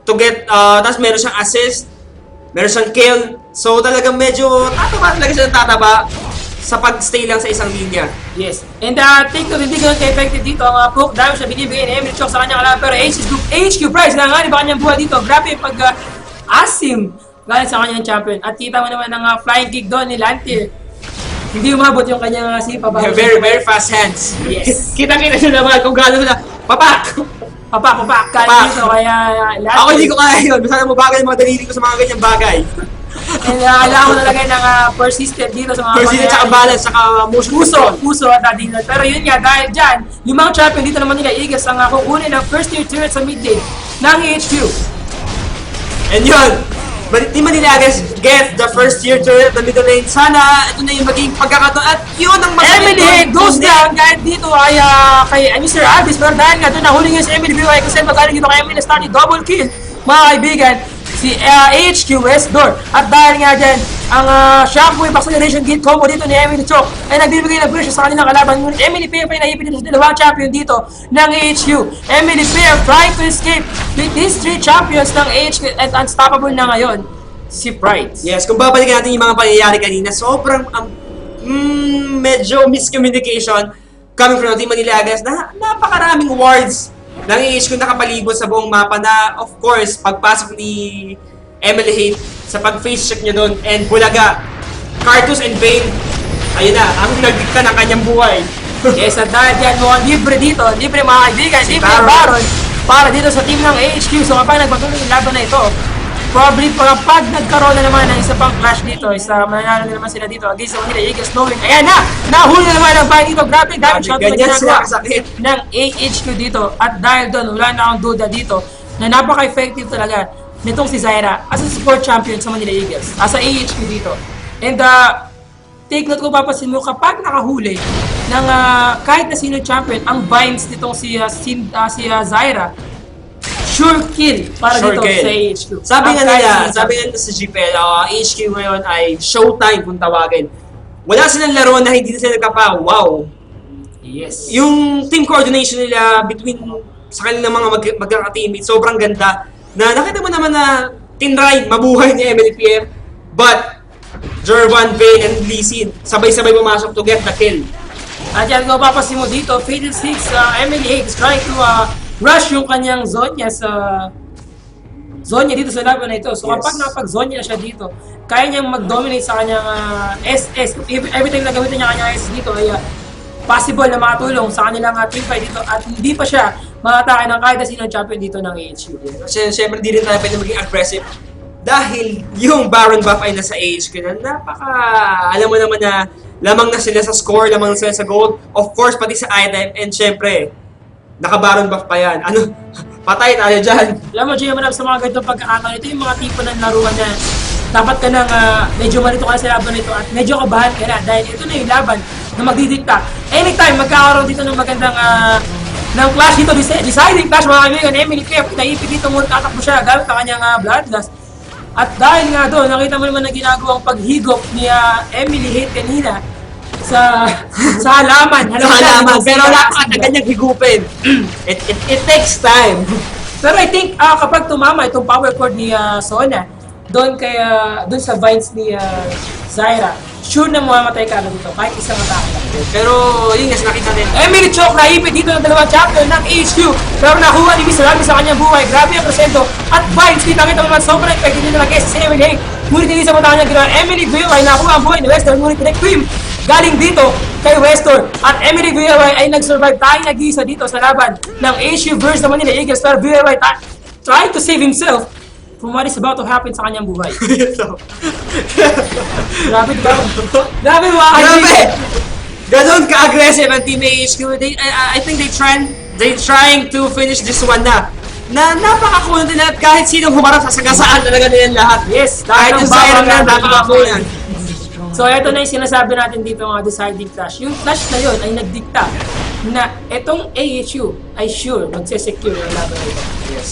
to get, tapos meron siyang assist, meron siyang kill. So talagang medyo tataba talaga siya ng tataba sa pag-stay lang sa isang linya. Yes. And take note, hindi ganun ka-effective dito ang poke damage na binibigay ni Emily Chok sa kanyang kalaban. Pero HQ Prize na nga, di ba kanyang buhay dito? Grabe yung pag-asim galing sa kanyang champion. At kita mo naman ng flying kick doon ni Lantier. Hindi umabot yung kanyang sipa. Very, very fast hands. Yes. Kita-kita siya naman kung gano'n na, papak! Papak, kaya dito, kaya Lantier. Ako hindi ko kaya yun. Masaya mo bagay yung mga daliri ko sa mga ganyang bagay. And kailangan ko nalagay ng persistent dito sa mga persistent, tsaka balance, tsaka motion puso at adinal. Pero yun nga, dahil dyan, yung mga champion dito naman nila Eagles ang kukunin ng first tier turret sa mid lane ng HQ. And yun, Team Manila Eagles get the first tier turret at the middle lane. Sana ito na yung maging pagkakataon at yun ang masakit. Emily goes down kahit dito ay kay Mr. Abyss. Pero dahil nga doon nahuli nga si Emily BY kasi magaling dito kay Emily Starry double kill. Mga kaibigan, si HQ West Door. At dahil nga dyan, ang Shockwave Acceleration Gate combo dito ni Emily Chok ay nagbibigay ng pressure sa kanilang kalaban. Ngunit Emily Pia ay naipit dito sa dalawang champion dito ng HQ. Emily Pia trying to escape with these 3 champions ng HQ at unstoppable na ngayon, si Pride. Yes, kung babalikan natin yung mga pangyayari kanina, sobrang medyo miscommunication coming from Team Manila Eagles na napakaraming wards ng HQ nakapalibot sa buong mapa na, of course, pagpasok ni Emily Hate sa pag-face check niya doon and Bulaga, Cartus and Vayne, ayun na, ang nagdikta ng kanyang buhay. Yes, at dahil yan mukhang libre dito, libre mga kaibigan, libre Baron. ang Baron para dito sa team ng AHQ. So kapag nagpatuloy yung laban na ito, probably pag nagkaroon na naman ng isa pang clash dito, mananalo na naman sila dito against sa Manila Eagles, knowing, ayan na, nahuli na naman ang fight dito, grabe damage shot na ganyan sila ginagawa kasakit. ng AHQ dito. At dahil doon, wala na akong duda dito na napaka-effective talaga nitong si Zaira as a support champion sa Manila Eagles, as a AHQ dito. And take note ko, papasin mo, kapag nakahuli ng kahit na sino champion, ang binds nitong si Zaira, sure kill para Sure dito kill. sa AHQ. Sabi nga Ang nila, kahit sabi nga nila sa GPL, HQ ngayon ay showtime kung tawagin. Wala silang laro na hindi na sila nagkapa-wow. Yes. Yung team coordination nila between sa kanilang mga magkaka-teammates, sobrang ganda. Na nakita mo naman na tinry, mabuhay ni Emily Pierre, but Jervan, Vale, and Lee Sin, sabay-sabay pumasok to get the kill. At yan, kung papasin mo dito, Fatal 6, Emily Higgs trying to rush yung kanyang zone niya dito sa laban na ito. So Yes. kapag nakapag-zone niya na siya dito, kaya niyang mag-dominate sa kanyang SS. Every time na gamitin niya kanyang SS dito ay possible na makatulong sa kanilang team fight dito at hindi pa siya makatake ng kahit na sino champion dito ng AHQ. Kasi syempre di rin tayo pwede maging aggressive dahil yung Baron buff ay nasa HQ na alam mo naman na lamang na sila sa score, lamang na sila sa gold, of course pati sa item, and syempre naka-Baron buff pa yan. Ano? Patay tayo dyan. Alam mo, Jay, manap sa mga ganitong pagkakataon, ito yung mga tipo ng laruan na dapat ka nang medyo malito ka sa laban nito at medyo kabahan ka na dahil ito na yung laban na magdidikta. Anytime magkakaroon dito ng magandang ng clash dito, deciding clash mga kaibigan, Emily Pep, naipit dito muna tatakbo siya gamit ang kanyang bloodlust. At dahil nga doon, nakita mo naman na ginagawang paghigop ni Emily Hate kanina sa halaman. Sa halaman, pero napakatagal niyang higupin. It takes time. Pero I think kapag tumama itong power chord ni Sona, doon sa vines ni Zaira, sure na mamamatay ka na dito kahit isang atake lang. Pero yun nga, nakita natin. Emily Chok naipit dito ng dalawang champion ng HQ pero nakuha ni Miss Rami sa kanyang buhay. Grabe ang presento at vines dito nakita mo naman sobrang effective nito ng si Emily Hay. Ngunit hindi sa mata niya ginawa. Emily Villaway nakuha ang buhay ni Wester ngunit pinag-cream galing dito kay Wester at Emily Villaway ay nag-survive tayong nag-iisa dito sa laban ng HQ versus the Manila Eagles pero Villaway trying to save himself from what is about to happen sa kanyang buhay. Grabe ba? Grabe mga kaibigan. Ganon ka-aggressive ang Team AHQ. I think they trying to finish this one na napaka-cool din at kahit sinong humarap sasagasaan talaga nilang lahat. Yes, Kahit yung Siren na napaka-cool yan. So ito na yung sinasabi natin dito mga deciding clash. Yung clash na yun ay nagdikta na itong AHU ay sure magsesecure yung laban nito. Yes.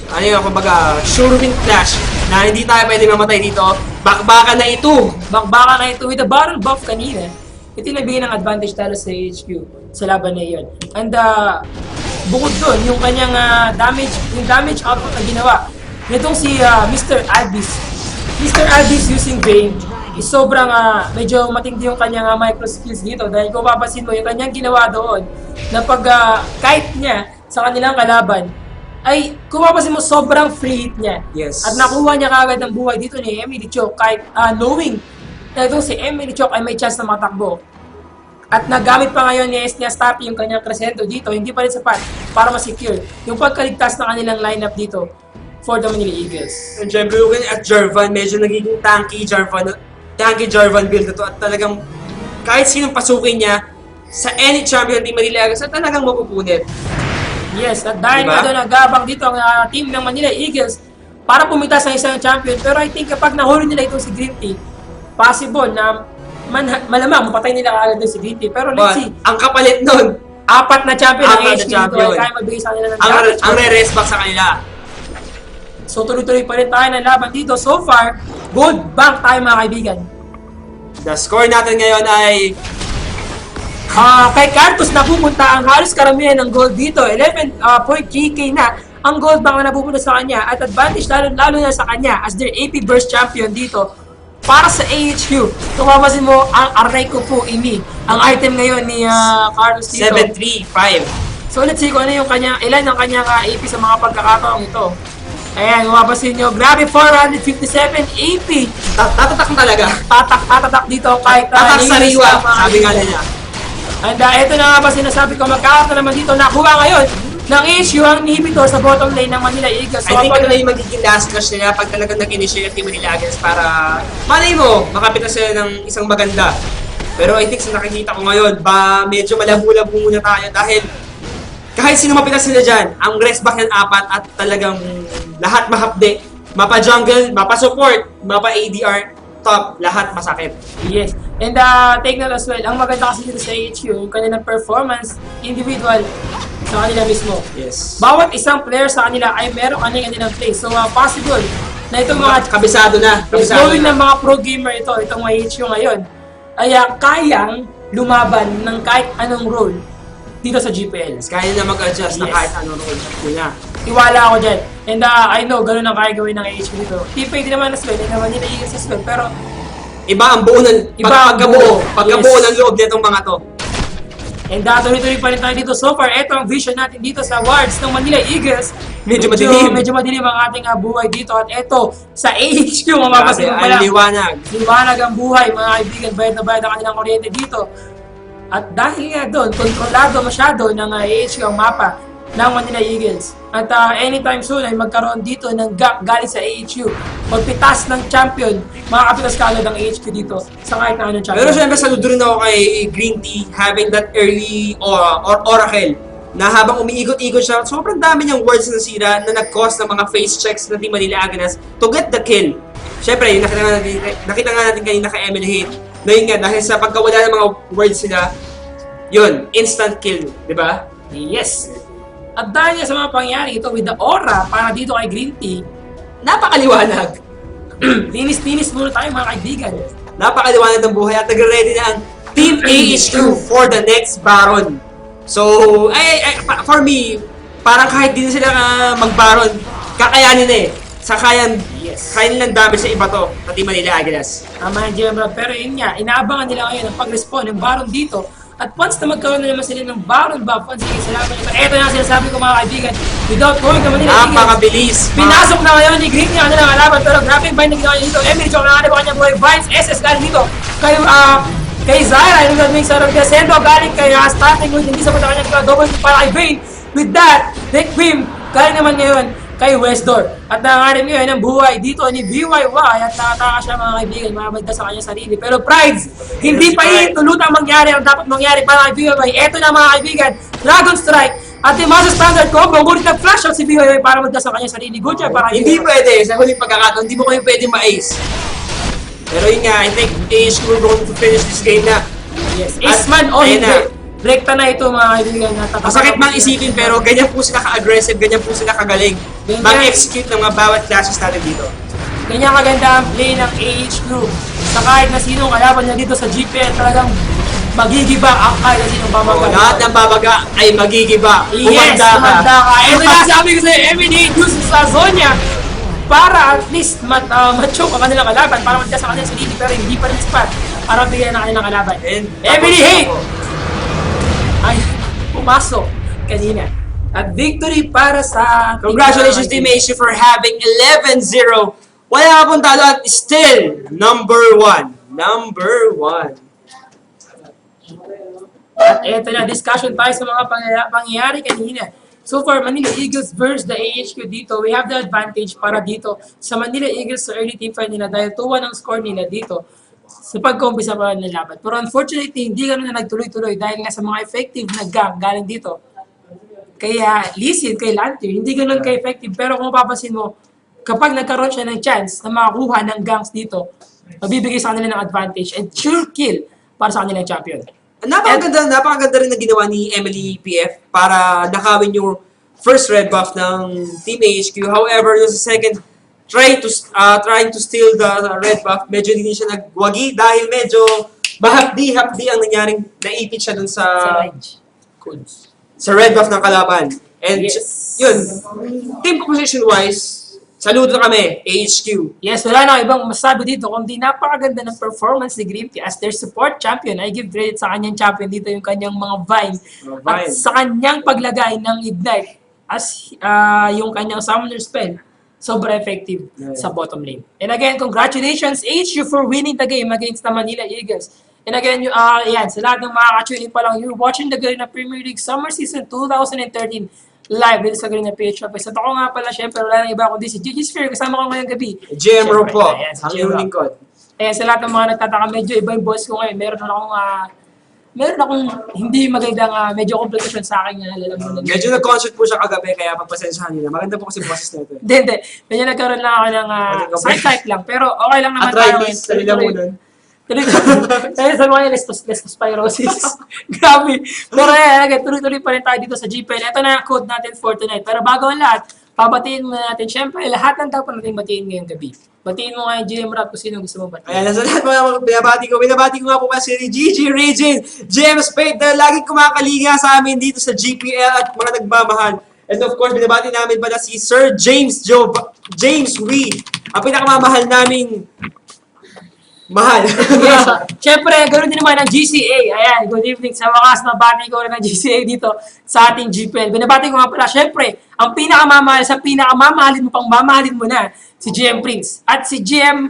Ano yung kumbaga, sure win clash na hindi tayo pwede mamatay dito. Bakbakan na ito. Bakbaka na ito with the battle buff kanina. Ito yung nagbigay ng advantage talo sa HQ sa laban na yun. And bukod doon, yung kanyang damage output na ginawa nitong si Mr. Albis. Mr. Albis using Bane is sobrang medyo matindi yung kanyang micro skills dito dahil kung papasin mo yung kanyang ginawa doon na pag kite niya sa kanilang kalaban ay kung papasin mo sobrang free hit niya. Yes. At nakuha niya kagad ng buhay dito ni Emily Chok kahit knowing na itong si Emily Chok ay may chance na matakbo. At nagamit pa ngayon ni Esnia Stapi yung kanyang crescendo dito, hindi pa rin sapat para ma-secure yung pagkaligtas na kanilang lineup dito for the Manila Eagles. And syempre, looking at Jarvan, medyo nagiging tanky Jarvan build na to at talagang kahit sinong pasukin niya sa any champion team Manila Eagles at talagang mapupunit. Yes, at dahil Diba? nga doon nagabang dito ang team ng Manila Eagles para pumitas ng isang champion. Pero I think kapag nahuli nila itong si Green Tea, possible na malamang mapatay nila kaagad doon si Green Tea. Pero let's see, Ang kapalit nun, apat na champion ng Apat na HQ dito champion. ay kaya magbigay sa kanila ng champion. ang re-rest back sa kanila. So tuloy-tuloy pa rin tayo ng laban dito. So far, gold bank tayo mga kaibigan. The score natin ngayon ay Kay Cartus napupunta ang halos karamihan ng gold dito. 11.3k na ang gold bank na napupunta sa kanya at advantage lalo na sa kanya as their AP Burst champion dito para sa AHQ. Kung mapasin mo, ang array ko po ini ang item ngayon ni Carlos dito. 7-3-5. So let's see kung ano yung ilan ang kanyang AP sa mga pagkakataong ito. Ayan, mapasin nyo, grabe 457 AP. Tatatak na talaga. Tatak dito kahit Tatak linis sariwa, na mga sabi nga kaibigan. niya. And ito na nga ba sinasabi ko, magkakaroon na naman dito, nakuha ngayon ng issue ang inhibitor sa bottom lane ng Manila Eagles. So, I think ito na yung magiging last clash nila pag talagang nag-initiate yung Manila Eagles para malay mo, makapitas sila ng isang maganda. Pero I think sa nakikita ko ngayon, medyo malabo-labo muna tayo dahil kahit sino mapitas sila dyan, ang rest back ng 4 at talagang lahat mahapde. Mapa jungle, mapa support, mapa ADR, top, lahat masakit. Yes. And take note as well, ang maganda kasi dito sa HQ, yung kanilang performance, individual, sa kanila mismo. Yes. Bawat isang player sa kanila ay meron kanilang play. So, possible na itong mga Kabisado na. going ng mga pro gamer itong mga HQ ngayon, ay kayang lumaban ng kahit anong role dito sa GPL. Kaya na mag-adjust na Yes. kahit anong role nila. Tiwala ako dyan. And I know, ganun ang kaya gawin ng HQ dito. Pwede naman as well, and naman nila Eagles as well. Pero, Iba ang buo ng pagkabuo Yes. ng loob nitong mga to. and tuloy-tuloy pa rin tayo dito. So far, ito ang vision natin dito sa wards ng Manila Eagles. Medyo madilim. Medyo madilim ang ating buhay dito. At ito, sa HQ, mapapasin mo Ang pala. liwanag. Liwanag ang buhay, mga kaibigan. Bayad na bayad ang kanilang kuryente dito. At dahil nga doon, kontrolado masyado ng HQ ang mapa ng Manila Eagles. At anytime soon ay magkaroon dito ng gap galing sa AHU. Pagpitas ng champion, makakapitas ka agad ang AHQ dito sa kahit na anong champion. Pero syempre saludo rin ako kay Green Tea having that early or oracle na habang umiikot-ikot siya, sobrang dami niyang words na nasira na nag-cause ng mga face checks ng Team Manila Eagles to get the kill. Syempre, yung nakita nga natin kanina kay Emily Hate na yun nga, dahil sa pagkawala ng mga words sila, yun, instant kill, di ba? Yes! At dahil nga sa mga pangyayari ito with the aura para dito kay Green Tea, Napakaliwanag. linis-linis muna tayo mga kaibigan. Napakaliwanag ng buhay at nagre-ready na ang Team AHQ for the next Baron. So, for me, parang kahit di na sila mag-Baron, kakayanin na eh. Kaya nilang damage sa iba to, sa Team Manila Eagles. Tama yan, Jim Rob. Pero yun nga, inaabangan nila ngayon ang pag-respawn ng Baron dito. At once na magkaroon na naman sila ng Baron buff, once again, salamat nito. Ito na ang sinasabi ko mga kaibigan. Without going to Manila Eagles, Napakabilis. pinasok na ngayon ni Green yung kanilang kalaban. Pero grabe yung bind na ginawa niya dito. Emily Chong nanganib ang kanyang buhay. Vines, SS galing dito. Kay Zyra, yung gagawin sa Rogdesendo, galing kay starting with hindi sa punta kanyang double para kay Vayne. With that, Nick Bim, galing naman ngayon kay Westdoor. At nanganib ngayon ang buhay dito ni BYY at nakataka siya mga kaibigan, mamagda sa kanyang sarili. Pero Prides, hindi pa yun tulutang mangyari ang dapat mangyari para kay BYY. Eto na mga kaibigan, Dragon Strike at yung Master Standard Combo, ngunit nag-flash out si BYY para magda sa kanyang sarili. Good job para kay Hindi BYY. pwede, sa huling pagkakataon, hindi mo kayo pwede ma-ace. Pero yun nga, I think AHQ will going to finish this game na. Yes, Ace-man o ayun hindi. na. Rekta na ito mga kaibigan. Masakit mang isipin pero ganyan po sila ka-aggressive, ganyan po sila kagaling mag-execute ng mga bawat classes natin dito. Ganyan kaganda ang play ng AHQ. Sa kahit na sinong kalaban niya dito sa GPL, talagang magigiba ang kahit na sinong babaga. Lahat ng babaga ay magigiba. Yes, humanda ka. Ito na sabi ko sa'yo, Emily use sa Zonya para at least ma-choke ang kanilang kalaban, para magda sa kanilang sarili, pero hindi pa rin spot para bigyan ng kanilang kalaban. Emily Hate ay pumasok kanina. At victory para sa... Congratulations Team AHQ for having 11-0. Wala ka pong talo at still number 1. Number 1. At eto na, discussion tayo sa mga pangyayari kanina. So far, Manila Eagles versus the AHQ dito, we have the advantage para dito sa Manila Eagles sa early team fight nila dahil 2-1 ang score nila dito sa pagkumpisa pa ng laban. Pero unfortunately, hindi ganun na nagtuloy-tuloy dahil nga sa mga effective na gang galing dito. Kaya Lisin, kay Lantir, hindi ganun ka-effective. Pero kung mapapansin mo, kapag nagkaroon siya ng chance na makakuha ng gangs dito, mabibigay sa kanila ng advantage and sure kill para sa kanilang champion. Napakaganda rin na ginawa ni Emily PF para nakawin yung first red buff ng Team AHQ. However, yung sa second, trying to steal the red buff, medyo hindi siya nagwagi dahil medyo mahapdi-hapdi ang nangyaring naipit siya dun sa red buff ng kalaban. And yun, team composition-wise, saludo kami, AHQ. Yes, wala na ibang masabi dito kundi napakaganda ng performance ni Green Tea as their support champion. I give credit sa kanyang champion dito yung kanyang mga Vine at sa kanyang paglagay ng Ignite as yung kanyang Summoner spell. Sobrang effective sa bottom lane. And again, congratulations HU for winning the game against the Manila Eagles. And again, yan, sa lahat ng makaka-tune in pa lang, you're watching the Garena Premier League Summer Season 2013 live dito sa Garena PH Office. At ako nga pala, syempre, wala nang iba kundi si Gigi Sphere. Kasama ko ngayong gabi. GMRO Syempre, po, ayan, si ang GMRO. iyong lingkod. Ayan, sa lahat ng mga nagtataka, medyo iba yung boss ko ngayon. Meron akong hindi magandang medyo komplikasyon sa akin. Alam mo na. Medyo nag-concert po siya kagabi, kaya pagpasensyahan nila. Maganda po kasi boses nito. Hindi. Medyo nagkaroon lang ako ng side lang. Pero okay lang naman tayo. Arthritis, sa nilamunan. Kaya sa mga leptospirosis. Grabe. Pero tuloy-tuloy pa rin tayo dito sa GPL. Ito na ang code natin for tonight. Pero bago ang lahat, pabatiin muna natin. Siyempre, lahat ng dapat natin batiin ngayong gabi. Batiin mo nga yung GM Rap kung sino gusto mo batiin. Ayan, nasa lahat mga binabati ko nga po pa si Gigi, Regine, James Spade na laging kumakalinga sa amin dito sa GPL at mga nagmamahal. And of course, binabati namin pala si Sir James Reed, ang pinakamamahal naming mahal. Yes. Siyempre, ganoon din naman ang GCA. Ayan, good evening. Sa wakas, nabati ko rin ang GCA dito sa ating GPL. Binabati ko nga pala, siyempre, ang pinakamamahal sa pinakamamahalin mo pang mamahalin mo na, si GM Prince at si GM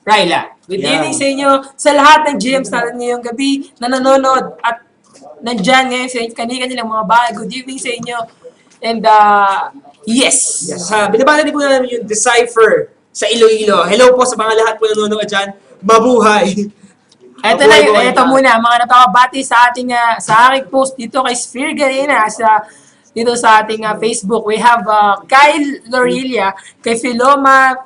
Ryla. Good evening sa inyo, sa lahat ng GMs natin ngayong gabi na nanonood at nandyan ngayon sa kanilang mga bahay. Good evening sa inyo. And, yes. Binabati din po namin yung Decipher sa Iloilo. Hello po sa mga lahat po nanonood dyan. Mabuhay! Ito muna, mga napakabati sa ating sa aking post dito kay Sphere Garena dito sa ating Facebook. We have Kyle Lorilia, kay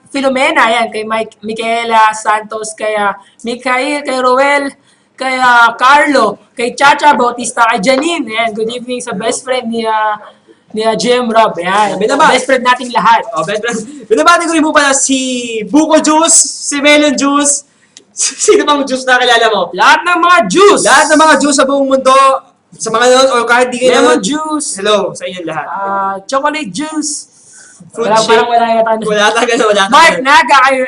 Filomena, yan, kay Micaela Santos, kay Mikhail, kay Roel, kay Carlo, kay Chacha Bautista, kay Janine. Yan, good evening sa best friend ni Jim Rob. Yan, best friend nating lahat. Binabati ko rin po pala si Buko Juice, si Melon Juice. Sino bang juice na kilala mo? Lahat ng mga juice! Lahat ng mga juice sa buong mundo. Sa mga noon or kahit di kayo Lemon juice. Hello sa inyong lahat. Chocolate juice. Fruit shake. Wala yata. Wala. Mark Naga, kay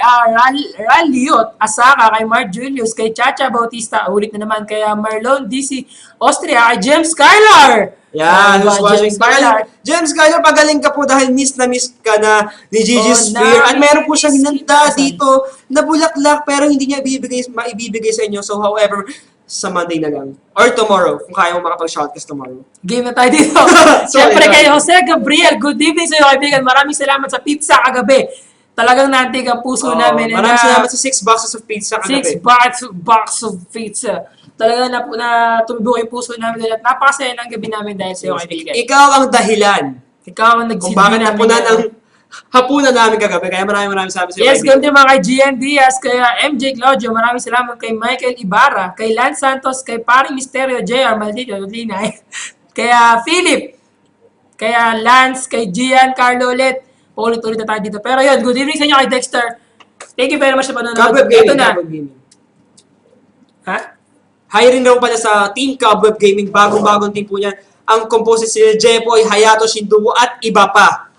Raliot Asaka, kay Mark Julius, kay Chacha Bautista, ulit na naman, kay Marlon DC Austria, kay James Skylar. Yan, who's watching? James Skylar. James Skylar, pagaling ka po dahil miss ka na ni Gigi Sphere. At meron po siyang hinanda dito na bulaklak pero hindi niya maibibigay sa inyo. So however, sa Monday na lang. Or tomorrow, kung kaya mo makapag-shoutcast tomorrow. Game na tayo dito. Siyempre kay Jose Gabriel, good evening sa iyo kaibigan. Maraming salamat sa pizza kagabi. Talagang nantig ang puso namin. Maraming salamat sa 6 boxes of pizza kagabi. 6 box of pizza. Talaga na tumibo yung puso namin at napakasaya ng gabi namin dahil sa iyo kaibigan. Ikaw ang dahilan. Ikaw ang kung bakit napunan ang hapunan namin kagabi. Kaya maraming salamat sa iyo. Yes, ganun din mga kay Gian Diaz, kay MJ Claudio, maraming salamat kay Michael Ibarra, kay Lance Santos, kay Paring Misterio, JR, maldito, Lina, kay Philip, kay Lance, kay Gian, Carlo ulit, ulit-ulit na tayo dito. Pero yun, good evening sa inyo kay Dexter. Thank you very much sa panonood. Cobweb Gaming. Ha? Hiring raw pala sa Team Cobweb Gaming, bagong-bagong team po niyan. Ang composite sila Jepoy, Hayato, Shinduwo, at iba pa.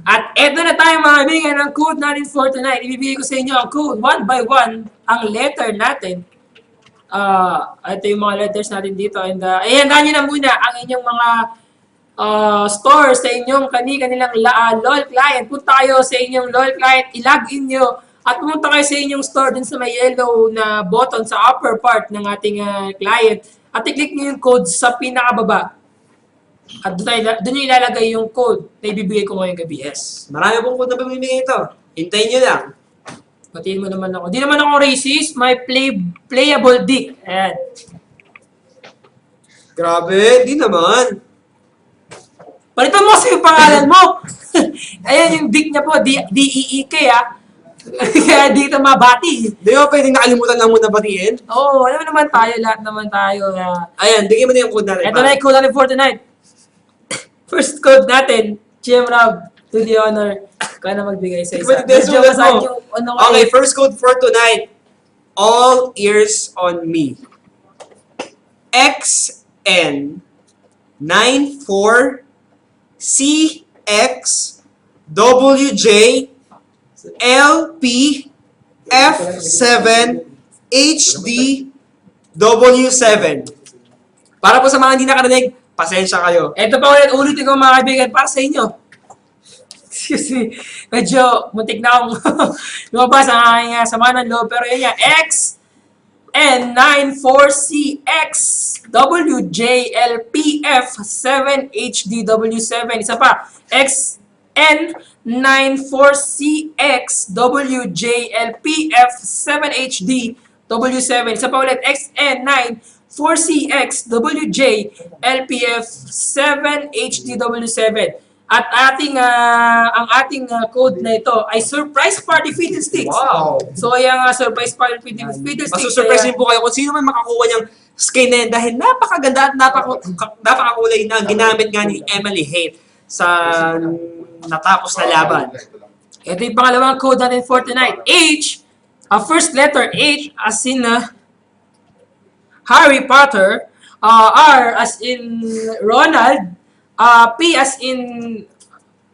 At eto na tayo mga kaibigan, ang code natin for tonight. Ibibigay ko sa inyo ang code, one by one, ang letter natin. Ito yung mga letters natin dito. And ihandaan nyo na muna ang inyong mga stores sa inyong kanilang LOL client. Punta kayo sa inyong LOL client, i-login nyo, at pumunta kayo sa inyong store dun sa may yellow na button sa upper part ng ating client. At i-click nyo yung code sa pinakababa. At doon nyo ilalagay yung code na ibibigay ko ngayong gabi. Yes. Marami pong code na pamimigay ito. Hintayin nyo lang. Patiin mo naman ako. Di naman ako racist. May playable dick. Ayan. Grabe, di naman. Palitan mo kasi yung pangalan mo. Ayan yung dick niya po. D-E-E-K Kaya dito mabati. Di ba pwedeng nakalimutan lang muna batiin? Oo, alam naman tayo. Lahat naman tayo. Ayan, bigyan mo na yung code natin. Ito na yung code natin for tonight. First code natin, GM Rob, to the honor. Kaya na magbigay sa isa. Okay, first code for tonight. All ears on me. XN 94 CX WJ LP F7 HD W7. Para po sa mga hindi nakarinig, pasensya kayo. Ito pa ulit ko mga kaibigan para sa inyo. Excuse me. Medyo muntik na akong lumabas ang aking sama ng loob. Pero yun yan. XN94CX WJLPF7HDW7. Isa pa, XN94CX WJLPF7HDW7. Isa pa ulit, XN94CX WJLPF7HDW7. At ang ating code na ito ay Surprise Party Fiddlesticks. Wow! So, yung Surprise Party Fiddlesticks. Masusurprise din po kayo kung sino man makakuha niyang skin na yan dahil napakaganda at napakakulay na ginamit nga ni Emily Haight sa natapos na laban. Ito yung pangalawang code natin for tonight. H, first letter H as in Harry Potter, R as in Ronald, P as in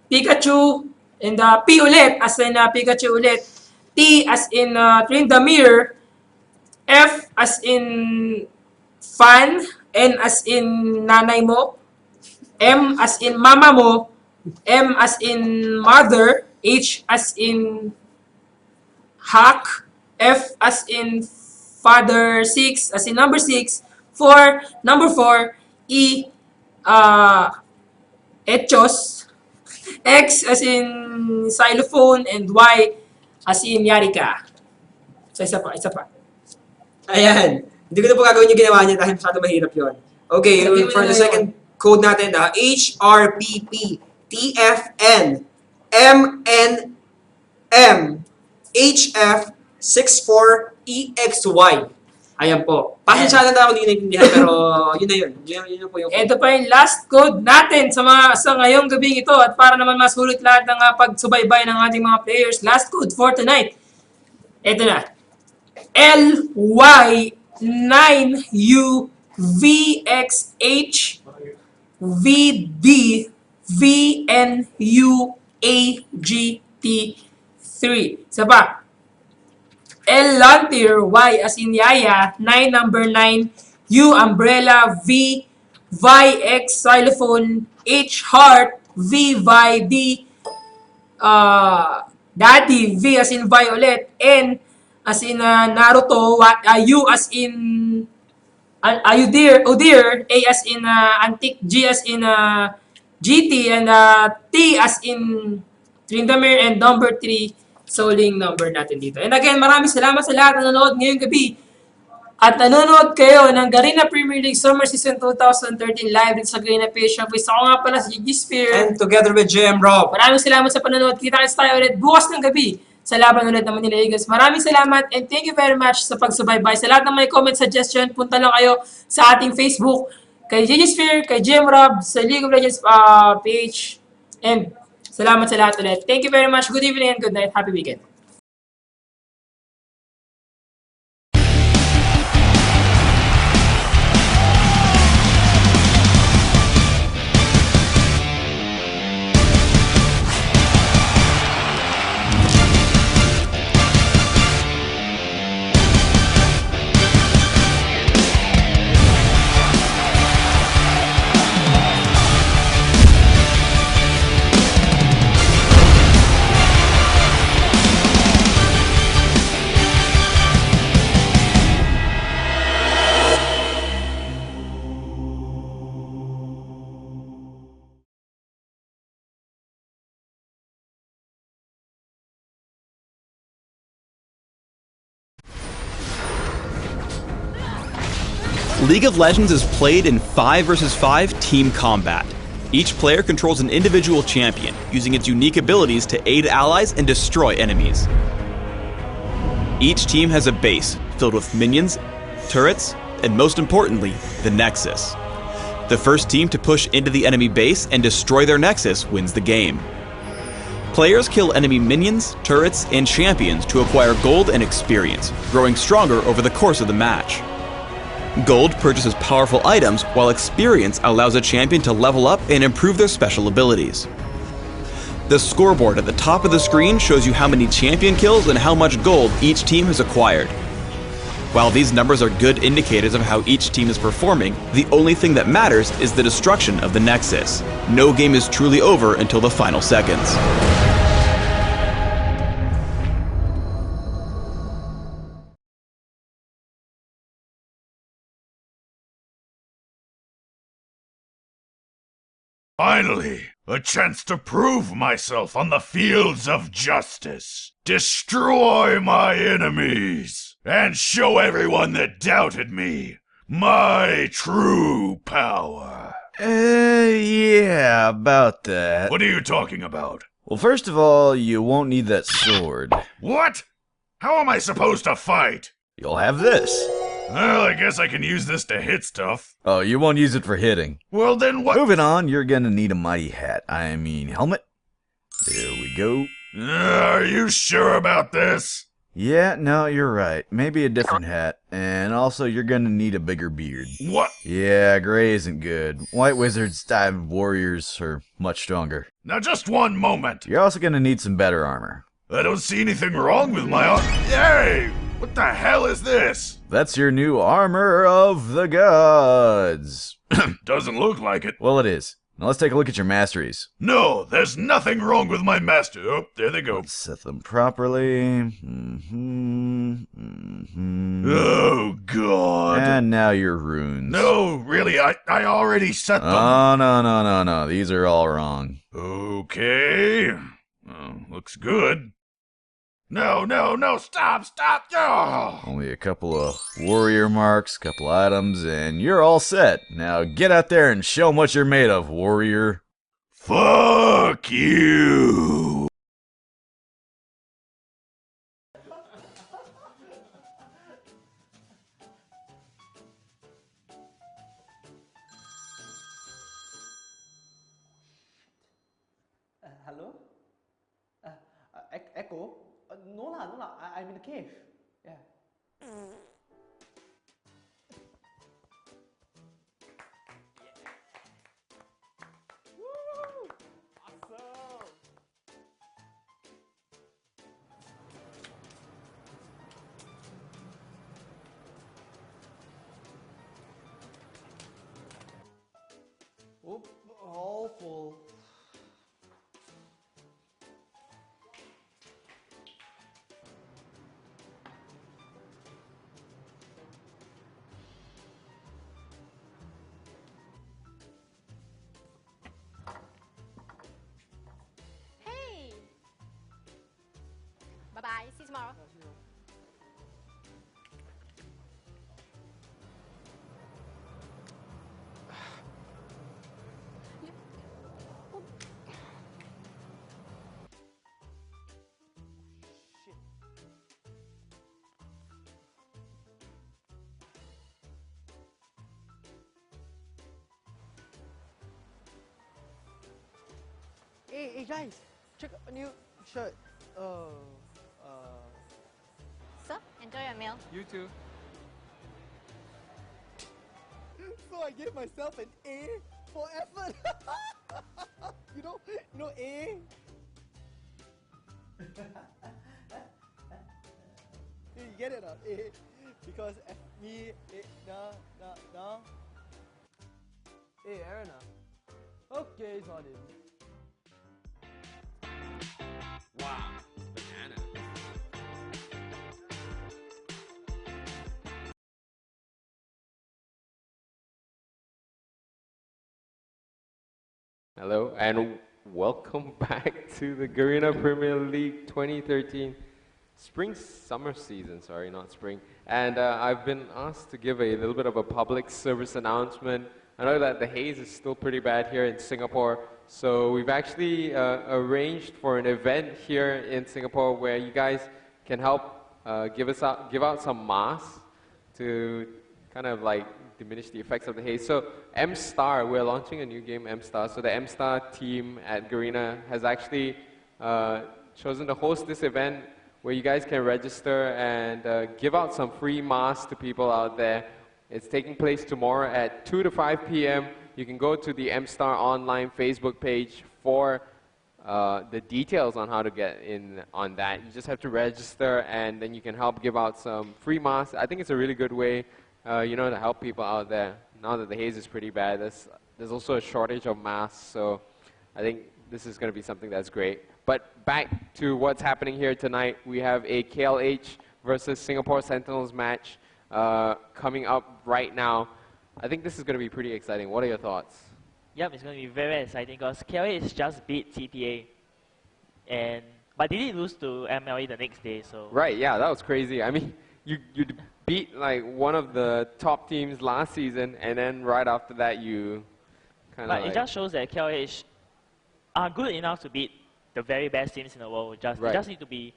Pikachu, and P ulit as in Pikachu ulit, T as in Tryndamere, F as in Fan, N as in nanay mo, M as in mama mo, M as in mother, H as in hack, F as in father, 6 as in number 6, 4, number 4, E, Echos, X as in xylophone, and Y as in Yarika. So, isa pa. Ayan. Hindi ko na po gagawin yung ginawa niya dahil masyado mahirap yun. Okay, for the second code natin, HRPP, TFN, MNM, HF64EXY. Ayan po. Pasensya na ako hindi naintindihan pero yun na yun. Yun po yung code. Ito pa yung last code natin sa ngayong gabing ito at para naman masulit lahat ng pagsubaybay ng ating mga players. Last code for tonight. Ito na. LY9UVXH VDVNUAGT3. Isa pa. L Lantir, Y as in Yaya, 9 number 9, U umbrella, V X xylophone, H heart, V D Daddy, V as in Violet, N as in Naruto, U as in Udir, A as in Antique, G as in GT, and T as in Tryndamere, and number 3, Soling number natin dito. And again, maraming salamat sa lahat na nanonood ngayong gabi. At nanonood kayo ng Garena Premier League Summer Season 2013 live din sa Garena Page Showcase. Ako nga pala si Gigi Sphere. And together with JM Rob. Maraming salamat sa panonood. Kita-kits tayo ulit bukas ng gabi sa laban ulit ng Manila Eagles. Maraming salamat and thank you very much sa pagsubaybay. Sa lahat ng may comment suggestion, punta lang kayo sa ating Facebook, kay Gigi Sphere, kay JM Rob, sa League of Legends page. And salamat sa lahat ulit. Thank you very much. Good evening and good night. Happy weekend. League of Legends is played in 5 vs 5 team combat. Each player controls an individual champion, using its unique abilities to aid allies and destroy enemies. Each team has a base filled with minions, turrets, and most importantly, the Nexus. The first team to push into the enemy base and destroy their Nexus wins the game. Players kill enemy minions, turrets, and champions to acquire gold and experience, growing stronger over the course of the match. Gold purchases powerful items, while experience allows a champion to level up and improve their special abilities. The scoreboard at the top of the screen shows you how many champion kills and how much gold each team has acquired. While these numbers are good indicators of how each team is performing, the only thing that matters is the destruction of the Nexus. No game is truly over until the final seconds. Finally, a chance to prove myself on the fields of justice. Destroy my enemies, and show everyone that doubted me my true power. Yeah, about that. What are you talking about? Well, first of all, you won't need that sword. What? How am I supposed to fight? You'll have this. Well, I guess I can use this to hit stuff. Oh, you won't use it for hitting. Well, then what? Moving on, you're gonna need a mighty hat. I mean, helmet. There we go. Are you sure about this? Yeah, no, you're right. Maybe a different hat. And also, you're gonna need a bigger beard. What? Yeah, gray isn't good. White wizards, dive warriors are much stronger. Now just one moment. You're also gonna need some better armor. I don't see anything wrong with my arm. Hey! What the hell is this? That's your new armor of the gods. Doesn't look like it. Well, it is. Now let's take a look at your masteries. No, there's nothing wrong with my master. Oh, there they go. Let's set them properly. Oh, God. And now your runes. No, really, I already set them. Oh, no. These are all wrong. Okay. Oh, looks good. No, stop. Oh. Only a couple of warrior marks, couple items, and you're all set. Now get out there and show 'em what you're made of, warrior. Fuck you. Hello? Echo? No lah. I'm in the cave. Yeah. Woo! Awesome! Oop, all full. Bye-bye. See you tomorrow. Hey guys, check a new shirt. So, enjoy your meal. You too. So I gave myself an A for effort. you know A. You get it, A, because me, no. Hey, Arena. Okay, sorry. Wow. Banana. Hello and welcome back to the Garena Premier League 2013 summer season, sorry, not spring. And I've been asked to give a little bit of a public service announcement. I know that the haze is still pretty bad here in Singapore, so we've actually arranged for an event here in Singapore where you guys can help give out some masks to kind of like diminish the effects of the haze. So M-Star, we're launching a new game, M-Star. So the M-Star team at Garena has actually chosen to host this event where you guys can register and give out some free masks to people out there. It's taking place tomorrow at 2 to 5 p.m. You can go to the M-Star online Facebook page for the details on how to get in on that. You just have to register and then you can help give out some free masks. I think it's a really good way to help people out there. Now that the haze is pretty bad, there's also a shortage of masks, so I think this is going to be something that's great. But back to what's happening here tonight, we have a KLH versus Singapore Sentinels match coming up right now. I think this is going to be pretty exciting. What are your thoughts? Yep, it's going to be very exciting because KLH just beat TPA, but they did lose to MLE the next day. So Right, yeah, that was crazy. I mean, you beat like one of the top teams last season, and then right after that you kind of But it just shows that KLH are good enough to beat the very best teams in the world. They just need to be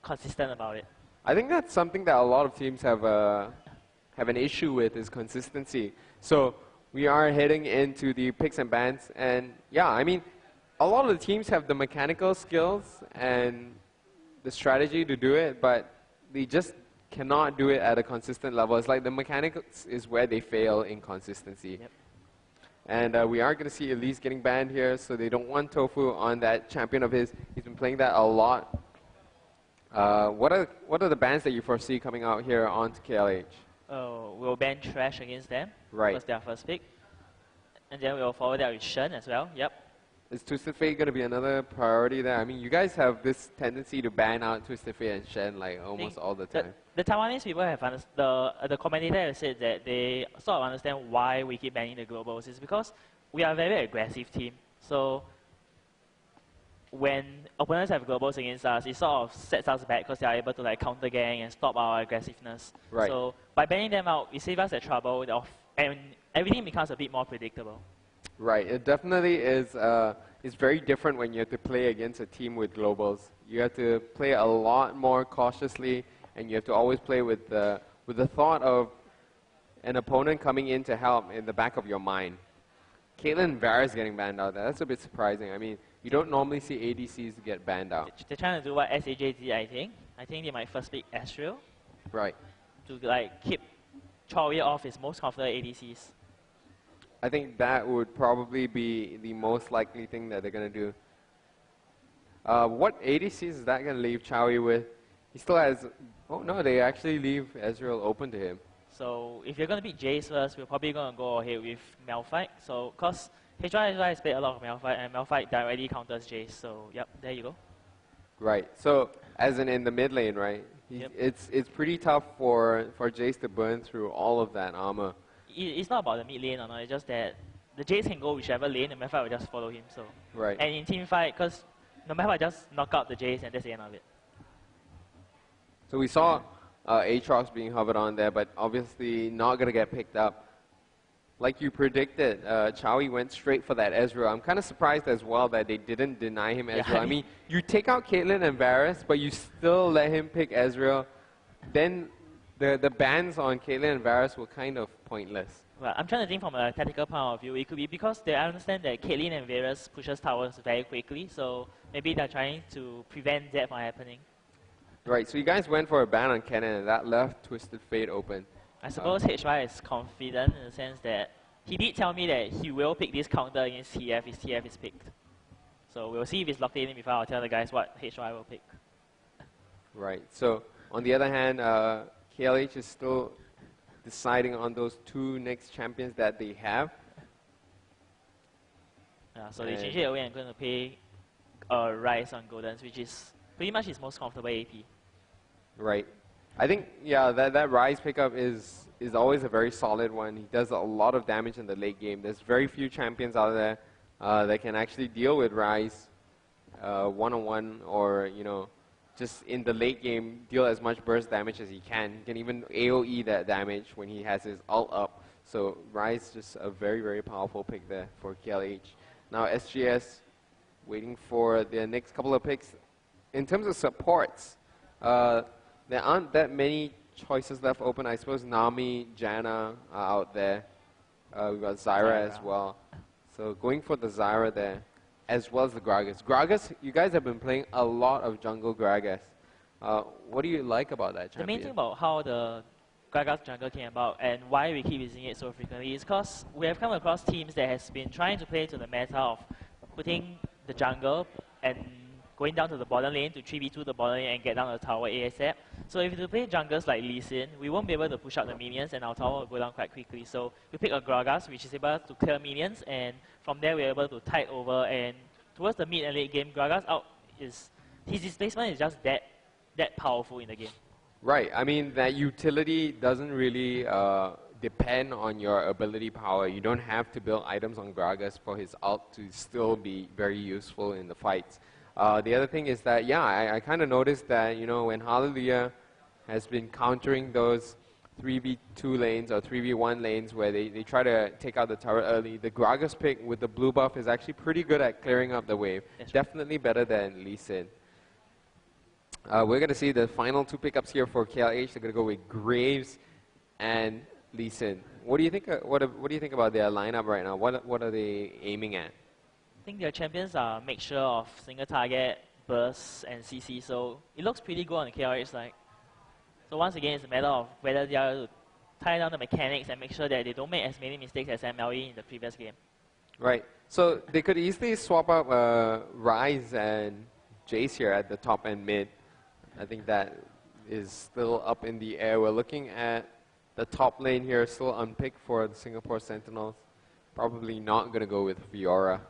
consistent about it. I think that's something that a lot of teams have an issue with, is consistency. So we are heading into the picks and bans, and yeah, I mean, a lot of the teams have the mechanical skills and the strategy to do it, but they just cannot do it at a consistent level. It's like the mechanics is where they fail in consistency. Yep. And we are going to see Elise getting banned here, so they don't want Tofu on that champion of his. He's been playing that a lot. What are the bans that you foresee coming out here onto KLH? We'll ban Trash against them. Right. That's their first pick. And then we'll follow that with Shen as well. Yep. Is Twisted Fate going to be another priority there? I mean, you guys have this tendency to ban out Twisted Fate and Shen like almost all the time. The Taiwanese people have the commentator has said that they sort of understand why we keep banning the globals. It's because we are a very aggressive team. So when opponents have globals against us, it sort of sets us back because they are able to like counter gang and stop our aggressiveness. Right. So by banning them out, it saves us the trouble and everything becomes a bit more predictable. Right. It definitely is. It's very different when you have to play against a team with globals. You have to play a lot more cautiously, and you have to always play with the thought of an opponent coming in to help in the back of your mind. Caitlyn and Varus getting banned out there. That's a bit surprising. I mean, you don't normally see ADCs get banned out. They're trying to do what SAJ did, I think. I think they might first pick Astral Right. to like keep Chorwei off his most comfortable ADCs. I think that would probably be the most likely thing that they're going to do. What ADCs is that going to leave Chowie with? He still has... Oh, no, they actually leave Ezreal open to him. So if you're going to beat Jace first, we're probably going to go ahead with Malphite. So, because HY has played a lot of Malphite, and Malphite directly counters Jace. So, yep, there you go. Right. So, as in the mid lane, right? Yep. It's pretty tough for Jace to burn through all of that armor. It's not about the mid lane or not, it's just that the Jace can go whichever lane, and Malphite will just follow him. So, Right. and in team fight, because no Malphite just knock out the Jace, and that's the end of it. So we saw Aatrox being hovered on there, but obviously not going to get picked up. Like you predicted, Chowie went straight for that Ezreal. I'm kind of surprised as well that they didn't deny him Ezreal. I mean, you take out Caitlyn and Varus, but you still let him pick Ezreal. Then the bans on Caitlyn and Varus were kind of pointless. Well, I'm trying to think from a tactical point of view. It could be because they understand that Caitlyn and Varus pushes towers very quickly, so maybe they're trying to prevent that from happening. Right, so you guys went for a ban on Kennen, and that left Twisted Fate open. I suppose HY is confident in the sense that he did tell me that he will pick this counter against TF if TF is picked. So we'll see if it's locked in before I'll tell the guys what HY will pick. Right, so on the other hand, KLH is still deciding on those two next champions that they have. So they changed it away and going to pay Rise on Goldens, which is pretty much his most comfortable AP. Right. I think, yeah, that Rise pickup is always a very solid one. He does a lot of damage in the late game. There's very few champions out there that can actually deal with Rise one-on-one or, you know, just in the late game, deal as much burst damage as he can. He can even AoE that damage when he has his ult up. So Rise just a very, very powerful pick there for KLH. Now SGS waiting for their next couple of picks. In terms of supports, there aren't that many choices left open. I suppose Nami, Janna are out there. We've got Zyra as well. So going for the Zyra there, as well as the Gragas. Gragas, you guys have been playing a lot of jungle Gragas. What do you like about that champion? The main thing about how the Gragas jungle came about and why we keep using it so frequently is because we have come across teams that has been trying to play to the meta of putting the jungle and going down to the bottom lane to 3v2 the bottom lane and get down the tower ASAP. So if you play junglers like Lee Sin, we won't be able to push out the minions and our tower will go down quite quickly. So we pick a Gragas which is able to clear minions, and from there we're able to tide over, and towards the mid and late game, Gragas out is, his displacement is just that powerful in the game. Right, I mean that utility doesn't really depend on your ability power. You don't have to build items on Gragas for his ult to still be very useful in the fights. The other thing is that, yeah, I kind of noticed that, you know, when Hallelujah has been countering those 3v2 lanes or 3v1 lanes where they try to take out the turret early, the Gragas pick with the blue buff is actually pretty good at clearing up the wave. Definitely better than Lee Sin. We're going to see the final two pickups here for KLH. They're going to go with Graves and Lee Sin. What do you think? What do you think about their lineup right now? What are they aiming at? I think their champions are a mixture of single target, burst, and CC, so it looks pretty good on the KLH side. So once again, it's a matter of whether they are to tie down the mechanics and make sure that they don't make as many mistakes as MLE in the previous game. Right. So they could easily swap up Rise and Jace here at the top and mid. I think that is still up in the air. We're looking at the top lane here, still unpicked for the Singapore Sentinels. Probably not going to go with Fiora.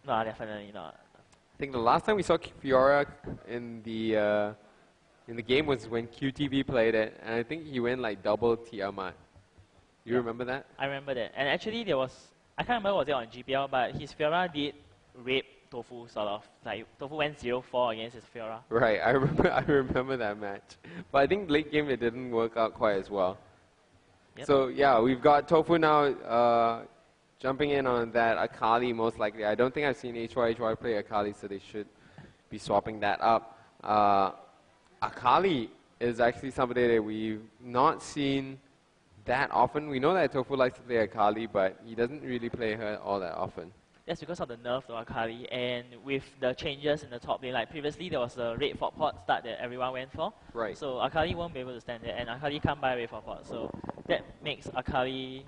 No, definitely not. I think the last time we saw Fiora in the game was when QTV played it, and I think he went like double Tiamat. You remember that? I remember that. And actually there was, I can't remember was it on GPL, but his Fiora did rape Tofu, sort of. Like, Tofu went 0-4 against his Fiora. Right, I remember that match. But I think late game it didn't work out quite as well. Yep. So yeah, we've got Tofu now jumping in on that Akali most likely. I don't think I've seen HY play Akali, so they should be swapping that up. Akali is actually somebody that we've not seen that often. We know that Tofu likes to play Akali, but he doesn't really play her all that often. That's because of the nerf to Akali, and with the changes in the top lane, like previously there was a red fort pot start that everyone went for. Right. So Akali won't be able to stand there, and Akali can't buy red fort pot. So that makes Akali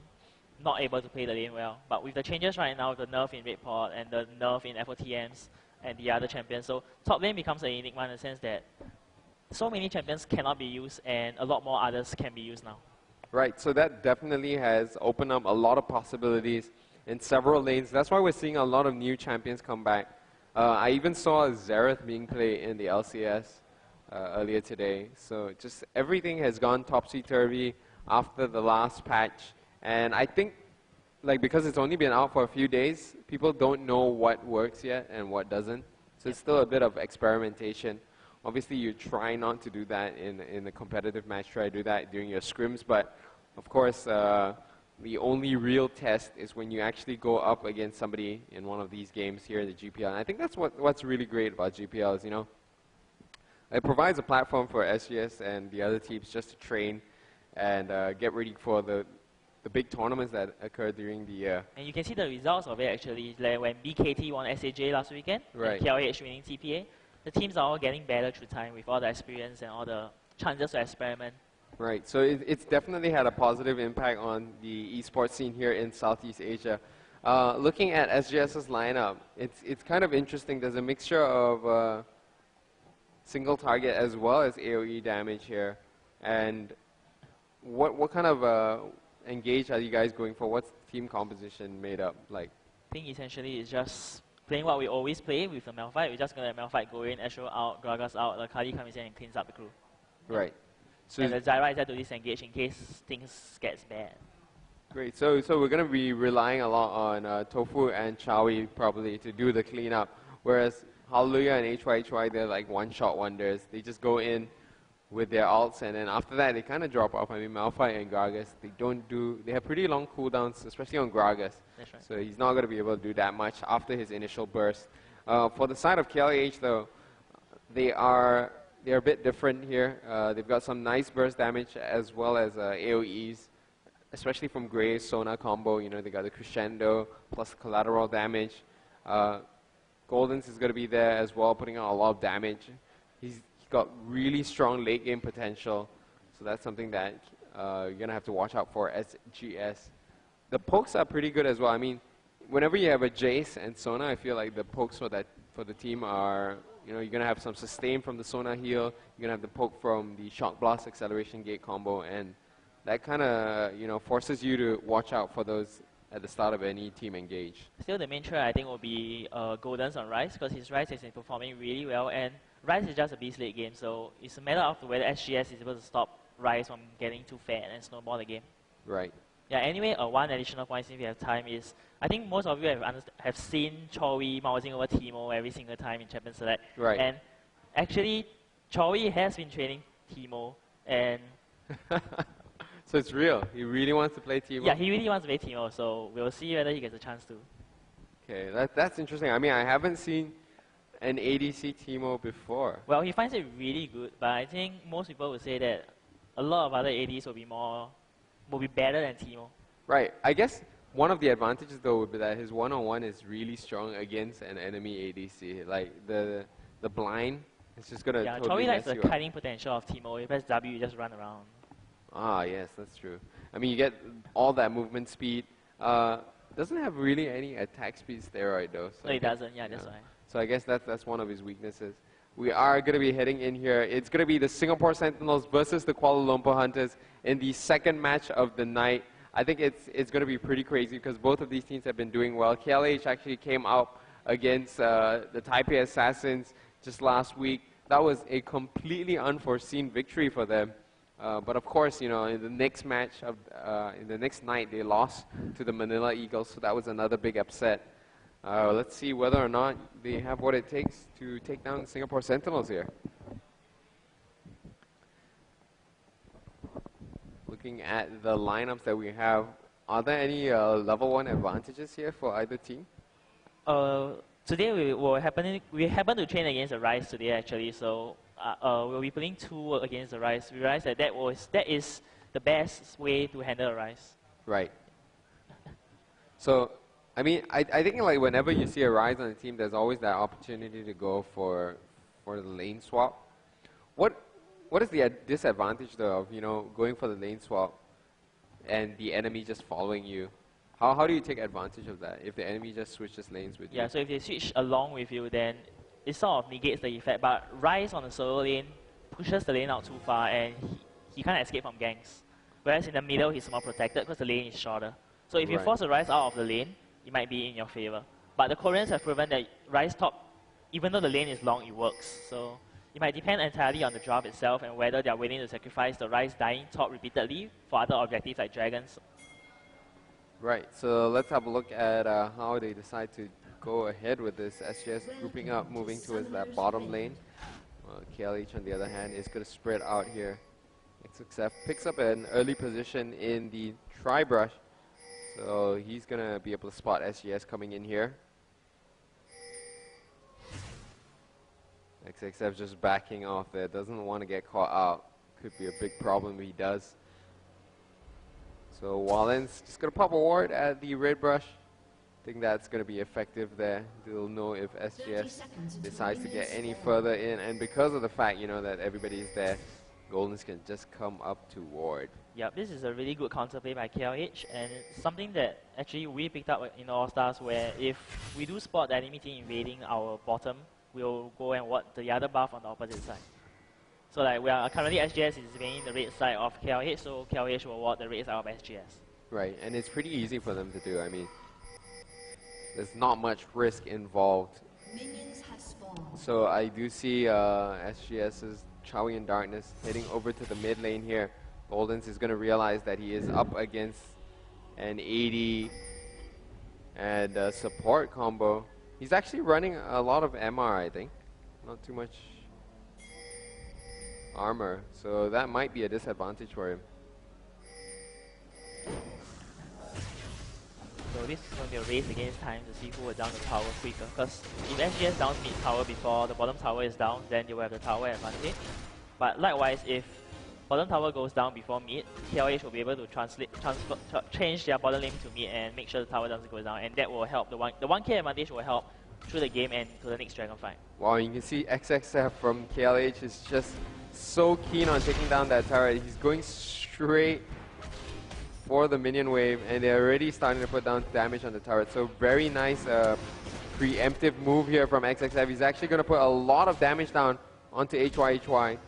not able to play the lane well. But with the changes right now, the nerf in red pot and the nerf in FOTMs and the other champions, so top lane becomes a unique one in the sense that so many champions cannot be used and a lot more others can be used now. Right, so that definitely has opened up a lot of possibilities in several lanes. That's why we're seeing a lot of new champions come back. I even saw Xerath being played in the LCS earlier today. So just everything has gone topsy-turvy after the last patch. And I think, like, because it's only been out for a few days, people don't know what works yet and what doesn't. So it's still a bit of experimentation. Obviously, you try not to do that in a competitive match. Try to do that during your scrims. But, of course, the only real test is when you actually go up against somebody in one of these games here in the GPL. And I think that's what's really great about GPL is, you know, it provides a platform for SGS and the other teams just to train and get ready for the big tournaments that occur during the year. And you can see the results of it actually, like when BKT won SAJ last weekend, Right. and KLH winning TPA. The teams are all getting better through time with all the experience and all the chances to experiment. Right, so it's definitely had a positive impact on the esports scene here in Southeast Asia. Looking at SGS's lineup, it's kind of interesting. There's a mixture of single target as well as AoE damage here. And what kind of engage are you guys going for? What's the team composition made up like? I think essentially it's just playing what we always play with the Malphite. We're just going to Malphite go in, Astro out, Gragas out, the Kali comes in and cleans up the crew. Right. So and the Zyra is there to disengage in case things gets bad. Great. So we're going to be relying a lot on Tofu and Chawi probably to do the cleanup, whereas Hallelujah and HY, they're like one-shot wonders. They just go in with their ults, and then after that, they kind of drop off. I mean, Malphite and Gragas, they have pretty long cooldowns, especially on Gragas. That's right. So he's not going to be able to do that much after his initial burst. For the side of KLH, though, they're a bit different here. They've got some nice burst damage as well as AoEs, especially from Graves Sona combo. You know, they got the crescendo plus collateral damage. Golden's is going to be there as well, putting out a lot of damage. He's got really strong late game potential, so that's something that you're going to have to watch out for SGS. The pokes are pretty good as well. I mean, whenever you have a Jace and Sona, I feel like the pokes for the team are, you know, you're going to have some sustain from the Sona heal, you're going to have the poke from the Shock Blast Acceleration Gate combo, and that kind of, you know, forces you to watch out for those at the start of any team engage. Still, the main try I think will be Golden's on Rise, because his Rise has been performing really well, and Rise is just a beast late game, so it's a matter of whether SGS is able to stop Rise from getting too fat and snowball the game. Right. Yeah, anyway, one additional point since we have time is, I think most of you have seen Choi mousing over Timo every single time in Champion Select. Right. And actually, Choi has been training Timo, and So it's real. He really wants to play Timo. yeah, he really wants to play Timo, so we'll see whether he gets a chance to. Okay, that's interesting. I mean, I haven't seen an ADC Timo before. Well, he finds it really good, but I think most people would say that a lot of other ADs will be better than Timo. Right. I guess one of the advantages though would be that his one-on-one is really strong against an enemy ADC. Like the blind is just gonna Yeah, totally Choi likes mess the you up. kiting potential of Timo. If you press W, you just run around. Ah, yes, that's true. I mean, you get all that movement speed. Doesn't have really any attack speed steroid though. So No, he doesn't. Yeah, that's why. So I guess that's one of his weaknesses. We are going to be heading in here. It's going to be the Singapore Sentinels versus the Kuala Lumpur Hunters in the second match of the night. I think it's going to be pretty crazy because both of these teams have been doing well. KLH actually came out against the Taipei Assassins just last week. That was a completely unforeseen victory for them. But of course, you know, in the next match in the next night, they lost to the Manila Eagles, so that was another big upset. Let's see whether or not they have what it takes to take down the Singapore Sentinels here. Looking at the lineups that we have, are there any level 1 advantages here for either team? Today we happen to train against the Rise today actually, so we'll be playing 2 against the Rise. We realized that is the best way to handle a Rise. Right. So, I mean, I think like whenever you see a Rise on a team, there's always that opportunity to go for the lane swap. What is the disadvantage though of, you know, going for the lane swap and the enemy just following you? How do you take advantage of that if the enemy just switches lanes with you? Yeah, so if they switch along with you, then it sort of negates the effect. But Rise on the solo lane pushes the lane out too far and he can't escape from ganks. Whereas in the middle, he's more protected because the lane is shorter. So if you Right. force a Rise out of the lane, it might be in your favor. But the Koreans have proven that Rise top, even though the lane is long, it works. So it might depend entirely on the job itself and whether they are willing to sacrifice the Rise dying top repeatedly for other objectives like dragons. Right, so let's have a look at how they decide to go ahead with this. SGS grouping up, moving towards that bottom lane. KLH, on the other hand, is going to spread out here. XXF picks up an early position in the tri-brush, so he's going to be able to spot SGS coming in here. XXF just backing off there, doesn't want to get caught out. Could be a big problem if he does. So Wallen's just going to pop a ward at the red brush. Think that's going to be effective there. They'll know if SGS decides to get any further in. And because of the fact, you know, that everybody is there, Goldens can just come up to ward. Yeah, this is a really good counterplay by KLH, and it's something that actually we picked up in All-Stars, where if we do spot the enemy team invading our bottom, we'll go and ward the other buff on the opposite side. So like we are currently SGS is invading the red side of KLH, so KLH will ward the red side of SGS. Right, and it's pretty easy for them to do. I mean, there's not much risk involved. So I do see SGS's Chowie in Darkness heading over to the mid lane here. Goldens is going to realize that he is up against an AD and a support combo. He's actually running a lot of MR, I think. Not too much armor, so that might be a disadvantage for him. So this is going to be a race against time to see who will down the tower quicker. Because if SGS downs mid tower before the bottom tower is down, then they will have the tower advantage. But likewise, if bottom tower goes down before mid, KLH will be able to change their bottom lane to mid and make sure the tower doesn't go down, and that will help. The 1k advantage will help through the game and to the next dragon fight. Wow, you can see XXF from KLH is just so keen on taking down that turret. He's going straight for the minion wave, and they're already starting to put down damage on the turret. So very nice preemptive move here from XXF. He's actually going to put a lot of damage down onto HYHY.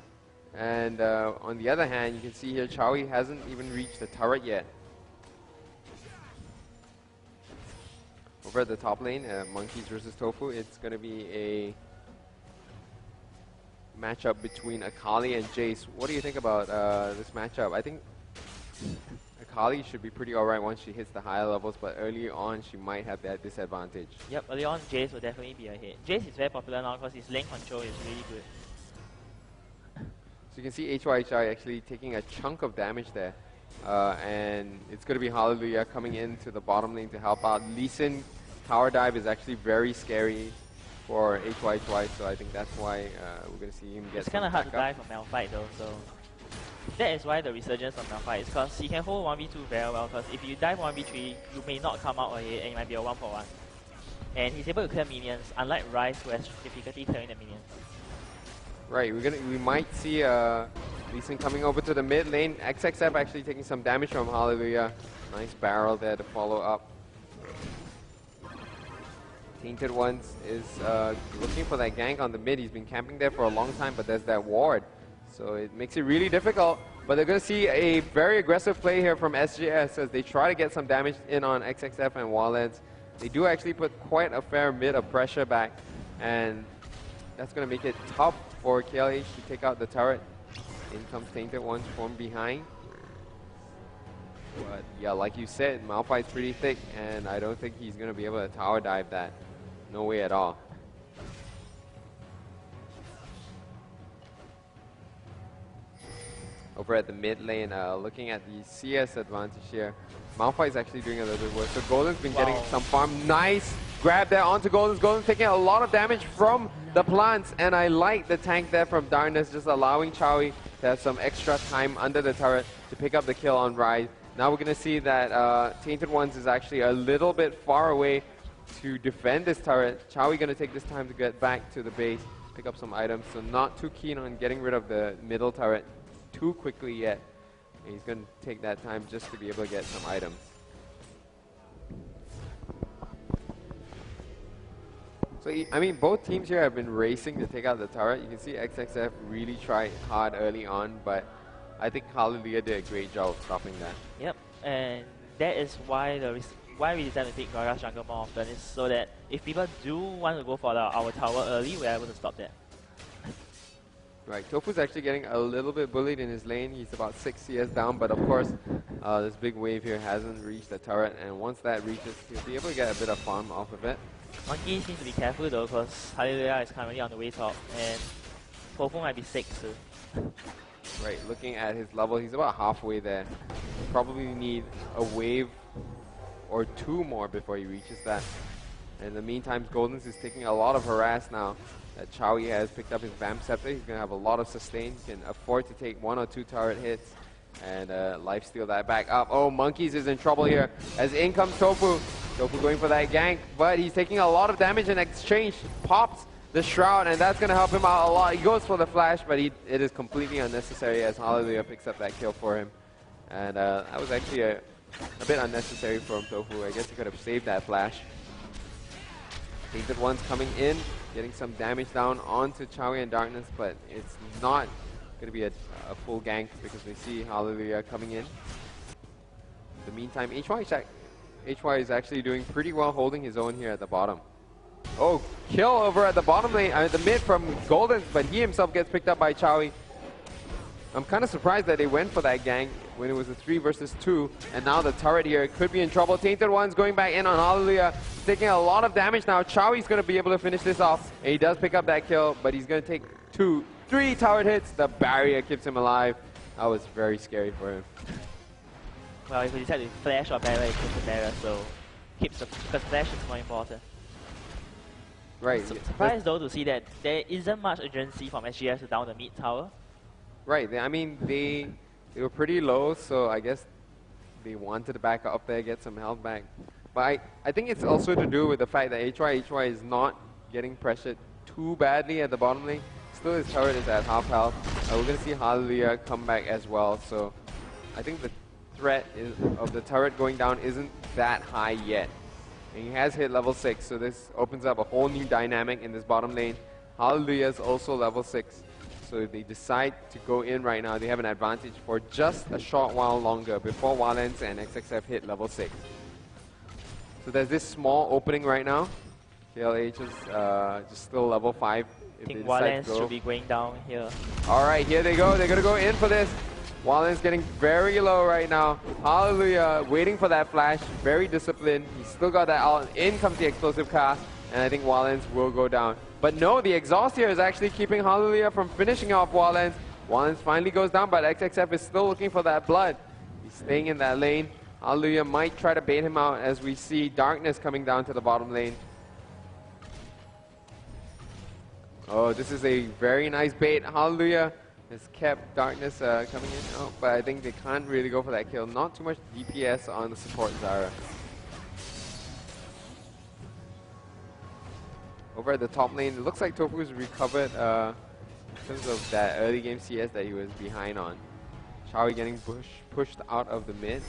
And on the other hand, you can see here Chowie hasn't even reached the turret yet. Over at the top lane, Monkeys versus Tofu, it's going to be a matchup between Akali and Jace. What do you think about this matchup? I think Kali should be pretty alright once she hits the higher levels, but early on she might have that disadvantage. Yep, early on Jace will definitely be ahead. Jace is very popular now because his lane control is really good. So you can see HYHI actually taking a chunk of damage there. And it's going to be Hallelujah coming into the bottom lane to help out. Lee Sin tower dive is actually very scary for HYHY, so I think that's why we're going to see him get It's kind of hard to backup. die from Malphite though, so that is why the resurgence of Malphite is because he can hold 1v2 very well, because if you dive 1v3, you may not come out ahead and it might be a 1-for-1. And he's able to clear minions, unlike Ryze who has difficulty clearing the minions. Right, we might see Lee Sin coming over to the mid lane. XXF actually taking some damage from Hallelujah. Nice barrel there to follow up. Tainted Ones is looking for that gank on the mid. He's been camping there for a long time, but there's that ward. So it makes it really difficult. But they're going to see a very aggressive play here from SGS as they try to get some damage in on XXF and Wallens. They do actually put quite a fair bit of pressure back, and that's going to make it tough for KLH to take out the turret. In comes Tainted Ones from behind. But yeah, like you said, Malphite's pretty thick, and I don't think he's going to be able to tower dive that. No way at all. Over at the mid lane, looking at the CS advantage here, Malphite's actually doing a little bit worse. So Golden's been getting some farm. Nice grab there onto Golden's. Golden's taking a lot of damage from the plants, and I like the tank there from Darkness, just allowing Chowie to have some extra time under the turret to pick up the kill on Ryze. Now we're going to see that Tainted Ones is actually a little bit far away to defend this turret. Chowie going to take this time to get back to the base, pick up some items, so not too keen on getting rid of the middle turret too quickly yet. And he's going to take that time just to be able to get some items. So, I mean, both teams here have been racing to take out the turret. You can see XXF really tried hard early on, but I think Hallelujah did a great job of stopping that. Yep, and that is why why we decided to pick Gragas jungle more often, is so that if people do want to go for our tower early, we're able to stop that. Right, Tofu's actually getting a little bit bullied in his lane. He's about 6 CS down, but of course, this big wave here hasn't reached the turret, and once that reaches, he'll be able to get a bit of farm off of it. Monkey seems to be careful though, because Hallelujah is currently on the way top, and Tofu might be 6 too. Right, looking at his level, he's about halfway there. Probably need a wave or 2 more before he reaches that. In the meantime, Goldens is taking a lot of harass now that Chowie has picked up his Vamp Scepter. He's going to have a lot of sustain. He can afford to take 1 or 2 turret hits and lifesteal that back up. Oh, Monkeys is in trouble here as in comes Tofu. Tofu going for that gank, but he's taking a lot of damage in exchange. Pops the Shroud, and that's going to help him out a lot. He goes for the flash, but it is completely unnecessary as Hallelujah picks up that kill for him. And that was actually a bit unnecessary from Tofu. I guess he could have saved that flash. Tainted Ones coming in, getting some damage down onto Chowie and Darkness, but it's not going to be a full gank because we see Hallelujah coming in. In the meantime, HY is actually doing pretty well holding his own here at the bottom. Oh, kill over at the bottom lane, the mid from Golden, but he himself gets picked up by Chowie. I'm kind of surprised that they went for that gank when it was a 3 versus 2, and now the turret here could be in trouble. Tainted One's going back in on Hallelujah, taking a lot of damage now. Chowie's going to be able to finish this off, and he does pick up that kill, but he's going to take 2, 3 turret hits. The barrier keeps him alive. That was very scary for him. Well, if we decide to flash or barrier, it keeps the barrier, so keeps the, because flash is more important. Right. Surprised though to see that there isn't much urgency from SGS to down the mid tower. Right, I mean, they were pretty low, so I guess they wanted to back up there, get some health back. But I think it's also to do with the fact that HY is not getting pressured too badly at the bottom lane. Still, his turret is at half health. We're going to see Hallelujah come back as well, so I think the threat of the turret going down isn't that high yet. And he has hit level 6, so this opens up a whole new dynamic in this bottom lane. Hallelujah is also level 6. So if they decide to go in right now, they have an advantage for just a short while longer before Wallens and XXF hit level 6. So there's this small opening right now. KLH is just still level 5. I think Wallens should be going down here. Alright, here they go. They're going to go in for this. Wallen's getting very low right now. Hallelujah, waiting for that flash, very disciplined. He's still got that out. In comes the explosive cast, and I think Wallens will go down. But no, the exhaust here is actually keeping Hallelujah from finishing off Wallens. Wallens finally goes down, but XXF is still looking for that blood. He's staying in that lane. Hallelujah might try to bait him out as we see Darkness coming down to the bottom lane. Oh, this is a very nice bait. Hallelujah has kept Darkness coming in. Oh, but I think they can't really go for that kill. Not too much DPS on the support Zara. Over at the top lane, it looks like Tofu's recovered in terms of that early game CS that he was behind on. Chawi getting pushed out of the mid.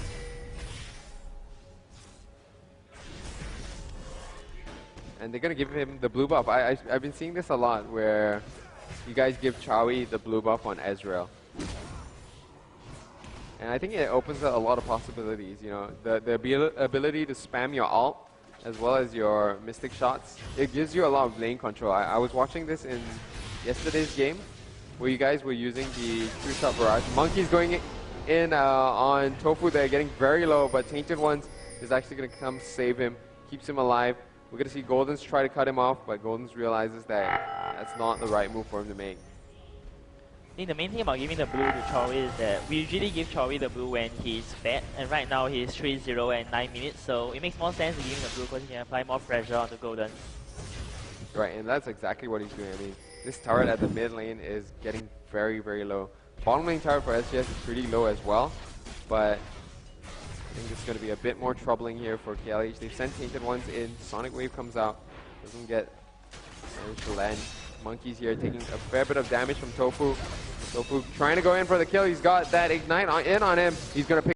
And they're going to give him the blue buff. I've been seeing this a lot where you guys give Chawi the blue buff on Ezreal. And I think it opens up a lot of possibilities. You know, the ability to spam your ult as well as your mystic shots. It gives you a lot of lane control. I was watching this in yesterday's game where you guys were using the two-shot barrage. Monkey's going in on Tofu. They're getting very low, but Tainted Ones is actually going to come save him, keeps him alive. We're going to see Golden's try to cut him off, but Golden's realizes that that's not the right move for him to make. I think the main thing about giving the blue to Chawi is that we usually give Chawi the blue when he's fed, and right now he's 3-0 and 9 minutes, so it makes more sense to give him the blue because he can apply more pressure onto Golden. Right, and that's exactly what he's doing. I mean, this turret at the mid lane is getting very, very low. Bottom lane turret for SGS is pretty low as well, but I think this is going to be a bit more troubling here for KLH. They've sent Tainted Ones in. Sonic Wave comes out. Doesn't get managed to land. Monkey's here taking a fair bit of damage from Tofu. Tofu trying to go in for the kill. He's got that Ignite in on him. He's going to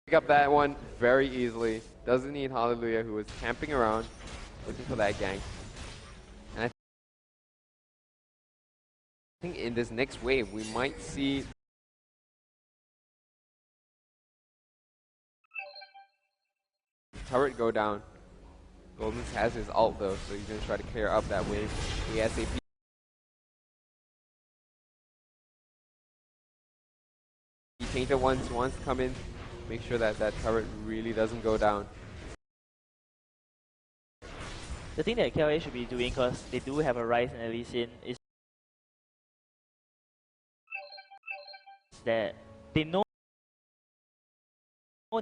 pick up that one very easily. Doesn't need Hallelujah, who is camping around looking for that gank. And I think in this next wave, we might see turret go down. Golden has his ult though, so he's going to try to clear up that wave. The SAP. Tainted Ones wants to come in, make sure that that turret really doesn't go down. The thing that KLA should be doing, because they do have a Rise and a Lee Sin, is that they know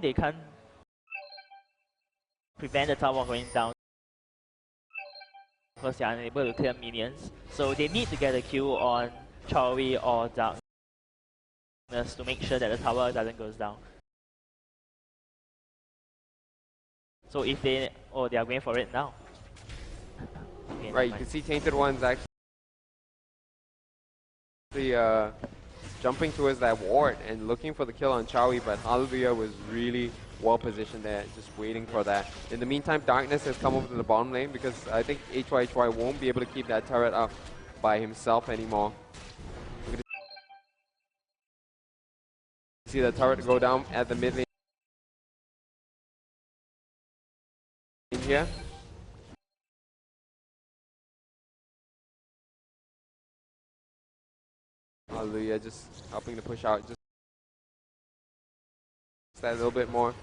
they can't prevent the tower going down because they are unable to clear minions. So they need to get a kill on Chawi or Darkness to make sure that the tower doesn't go down. So if they are going for it now. Okay, right, you can see Tainted Ones actually jumping towards that ward and looking for the kill on Chawi, but Hallelujah was really well positioned there, just waiting for that. In the meantime, Darkness has come over to the bottom lane because I think HYHY won't be able to keep that turret up by himself anymore. We're gonna see the turret go down at the mid lane here. Hallelujah, just helping to push out just that little bit more.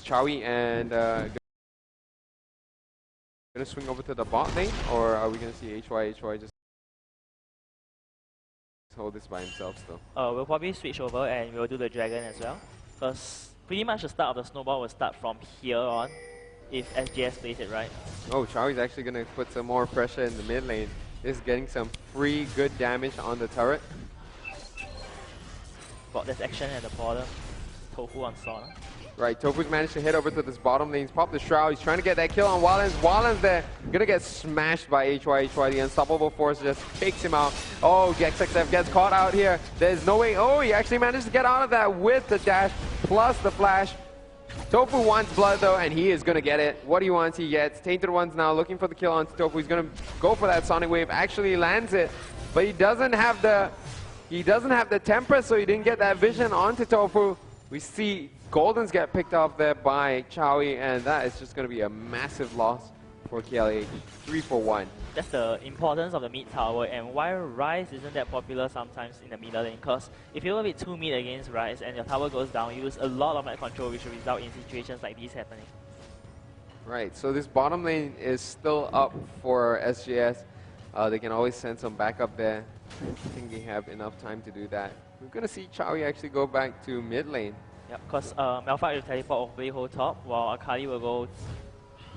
Chawi and gonna swing over to the bot lane, or are we gonna see HY just hold this by himself still? We'll probably switch over and we'll do the dragon as well, because pretty much the start of the snowball will start from here on if SGS plays it right. Oh, Chawi's actually gonna put some more pressure in the mid lane. This is getting some free good damage on the turret. Got this action at the border. Tofu on Sona. Right, Tofu's managed to head over to this bottom lane. He's popped the Shroud. He's trying to get that kill on Wallens. Wallens there. Gonna get smashed by HY. The Unstoppable Force just takes him out. Oh, XXF gets caught out here. There's no way. Oh, he actually managed to get out of that with the dash plus the flash. Tofu wants blood though, and he is gonna get it. What he wants, he gets. Tainted One's now looking for the kill on Tofu. He's gonna go for that Sonic Wave. Actually lands it, but he doesn't have the He doesn't have the temper, so he didn't get that vision onto Tofu. We see Goldens get picked off there by Chowie, and that is just going to be a massive loss for KLH. 3 for 1. That's the importance of the mid tower, and why Ryze isn't that popular sometimes in the middle lane, because if you will be 2 mid against Ryze and your tower goes down, you lose a lot of map control, which will result in situations like these happening. Right, so this bottom lane is still up for SGS. They can always send some backup there. I think they have enough time to do that. We're going to see Chowie actually go back to mid lane. Yep, because Malphite will teleport all the way whole top, while Akali will go...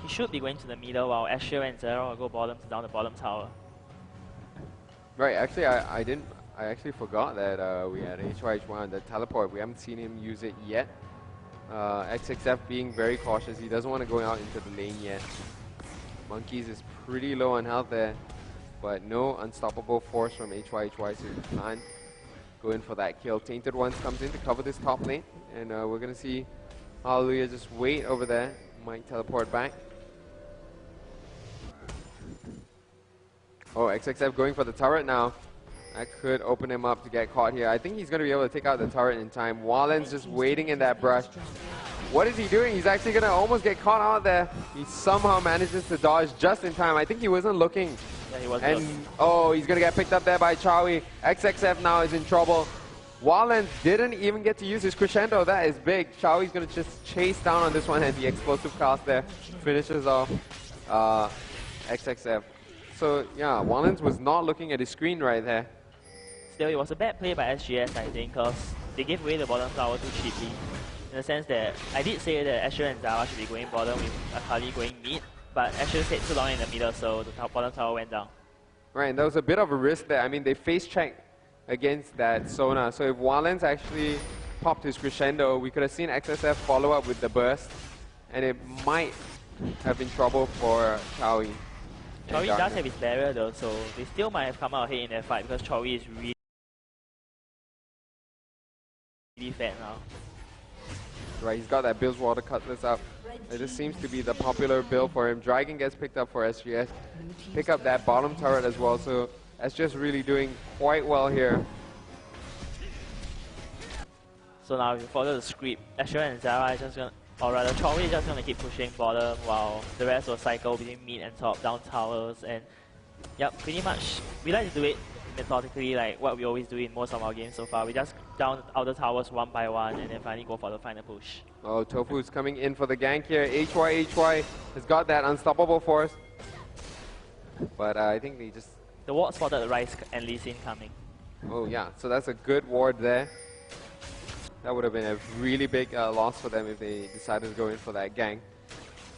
He should be going to the middle, while Asher and Zera will go bottom down the bottom tower. Right, actually I actually forgot that we had HYH1 on the teleport. We haven't seen him use it yet. XXF being very cautious. He doesn't want to go out into the lane yet. Monkeys is pretty low on health there, but no unstoppable force from HYHY, so he can't go in for that kill. Tainted Ones comes in to cover this top lane, and we're going to see Hallelujah just wait over there. Might teleport back. Oh, XXF going for the turret now. That could open him up to get caught here. I think he's going to be able to take out the turret in time. Wallen's just waiting in that brush. What is he doing? He's actually going to almost get caught out there. He somehow manages to dodge just in time. I think he wasn't looking. Yeah, he wasn't. And oh, he's going to get picked up there by Chowie. XXF now is in trouble. Wallen didn't even get to use his crescendo. That is big. Chowie's going to just chase down on this one, and the explosive cast there finishes off XXF. So yeah, Wallens was not looking at his screen right there. Still, it was a bad play by SGS, I think, because they gave away the bottom tower too cheaply. In the sense that I did say that Asher and Zara should be going bottom with Akali going mid, but Asher stayed too long in the middle, so the bottom tower went down. Right, and there was a bit of a risk there. I mean, they face checked against that Sona. So if Wallens actually popped his crescendo, we could have seen XSF follow up with the burst, and it might have been trouble for Chowie. Chowie does have his barrier though, so they still might have come out ahead in that fight because Chowie is really fat now. Right, he's got that Bill's Water Cutlass up. This seems to be the popular build for him. Dragon gets picked up for SGS. Pick up that bottom turret as well, so SGS really doing quite well here. So now if you follow the script, Asher and Zara are just gonna, or rather Chowie is just gonna keep pushing bottom while the rest will cycle between mid and top, down towers, and yep, pretty much we like to do it methodically like what we always do in most of our games so far. We just down outer towers one by one and then finally go for the final push. Oh, Tofu's coming in for the gank here. HY has got that unstoppable force. But I think they just... The ward spotted the Ryze and Lee Sin coming. Oh yeah, so that's a good ward there. That would have been a really big loss for them if they decided to go in for that gank.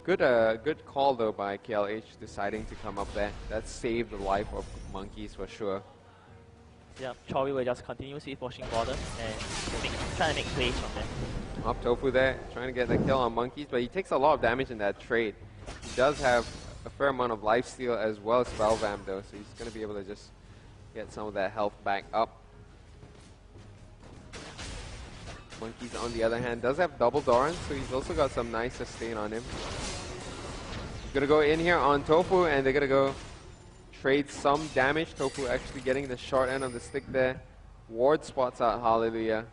Good call though by KLH deciding to come up there. That saved the life of Monkeys for sure. Yeah, Chowie will just continuously pushing bottom and trying to make plays from there. Up Tofu there, trying to get the kill on Monkeys, but he takes a lot of damage in that trade. He does have a fair amount of lifesteal as well as spell vamp though, so he's going to be able to just get some of that health back up. Monkeys on the other hand does have double Doran, so he's also got some nice sustain on him. He's going to go in here on Tofu and they're going to go trade some damage. Tofu actually getting the short end of the stick there. Ward spots out Hallelujah.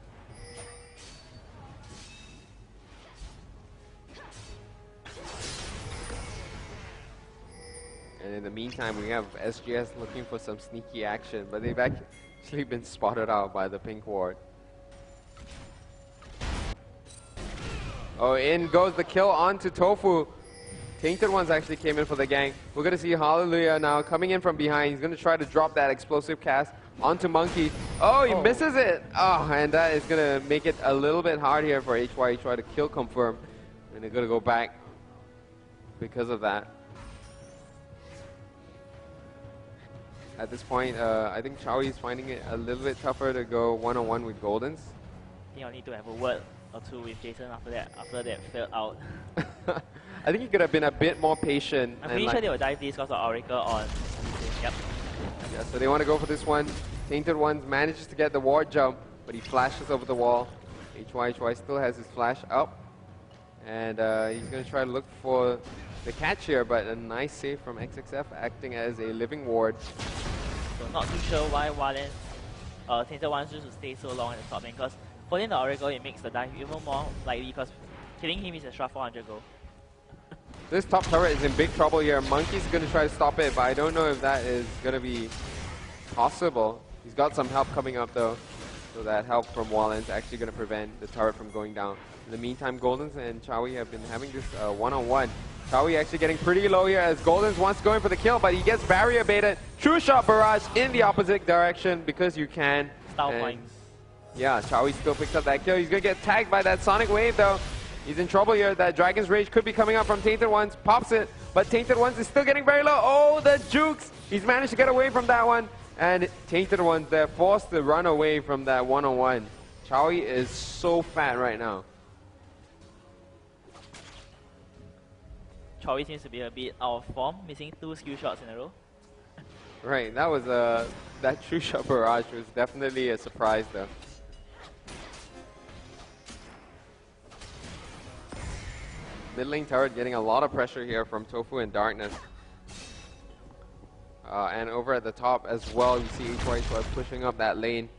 And in the meantime, we have SGS looking for some sneaky action, but they've actually been spotted out by the pink ward. Oh, in goes the kill onto Tofu. Tainted Ones actually came in for the gank. We're going to see Hallelujah now coming in from behind. He's going to try to drop that explosive cast onto Monkey. Oh, he misses it. Oh, and that is going to make it a little bit hard here for HY. Try to kill confirm. And they're going to go back because of that. At this point, I think Chowie is finding it a little bit tougher to go one-on-one with Goldens. I think I'll need to have a word or two with Jason after that failed out. I think he could have been a bit more patient. I'm pretty sure they will dive this because of Oracle on. Yep. Yeah, so they want to go for this one. Tainted Ones manages to get the ward jump, but he flashes over the wall. HY still has his flash up. And he's going to try to look for the catch here, but a nice save from XXF acting as a living ward. So not too sure why Tainted Ones just to stay so long at the top lane, because putting the Oracle, it makes the dive even more likely, because killing him is extra 400 gold. This top turret is in big trouble here. Monkey's going to try to stop it, but I don't know if that is going to be possible. He's got some help coming up though. So that help from Wallen's actually going to prevent the turret from going down. In the meantime, Goldens and Chowie have been having this one-on-one. Chowie actually getting pretty low here as Goldens wants going for the kill, but he gets barrier baited. True shot barrage in the opposite direction because you can. Style points. Yeah, Chowie still picks up that kill. He's going to get tagged by that Sonic Wave though. He's in trouble here. That Dragon's Rage could be coming up from Tainted Ones. Pops it, but Tainted Ones is still getting very low. Oh, the jukes! He's managed to get away from that one. And Tainted Ones, they're forced to run away from that one-on-one. Chowie is so fat right now. Chowie seems to be a bit out of form, missing 2 skill shots in a row. Right, that was that True Shot Barrage was definitely a surprise though. Mid lane turret getting a lot of pressure here from Tofu and Darkness. And over at the top as well, you see HYHY pushing up that lane.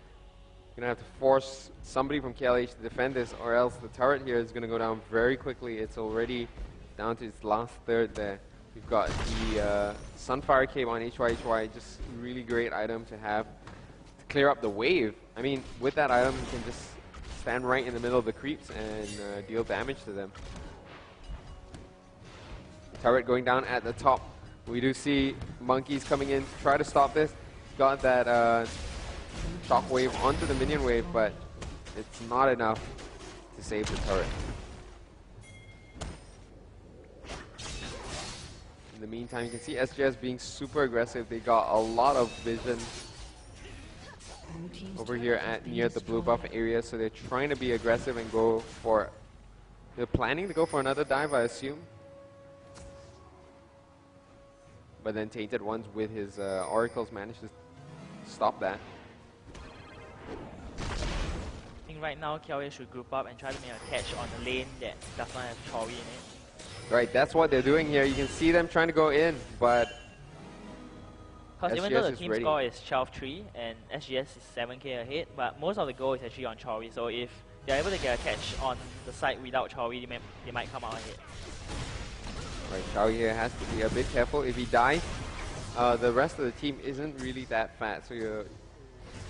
Gonna have to force somebody from KLH to defend this, or else the turret here is gonna go down very quickly. It's already down to its last third there. We've got the Sunfire Cape on HYHY, just really great item to have to clear up the wave. I mean, with that item, you can just stand right in the middle of the creeps and deal damage to them. Turret going down at the top. We do see Monkeys coming in to try to stop this. Got that shockwave onto the minion wave, but it's not enough to save the turret. In the meantime, you can see SGS being super aggressive. They got a lot of vision over here at near the blue buff area, so they're trying to be aggressive and go for... They're planning to go for another dive, I assume. But then Tainted Ones with his Oracles managed to stop that. I think right now KLA should group up and try to make a catch on the lane that does not have Chowie in it. Right, that's what they're doing here. You can see them trying to go in, but because even SGS though the is team ready. score is 12-3 and SGS is 7k ahead, but most of the goal is actually on Chowie. So if they're able to get a catch on the side without Chowie, they might come out ahead. Right, Chowie here has to be a bit careful. If he dies, the rest of the team isn't really that fat. So you're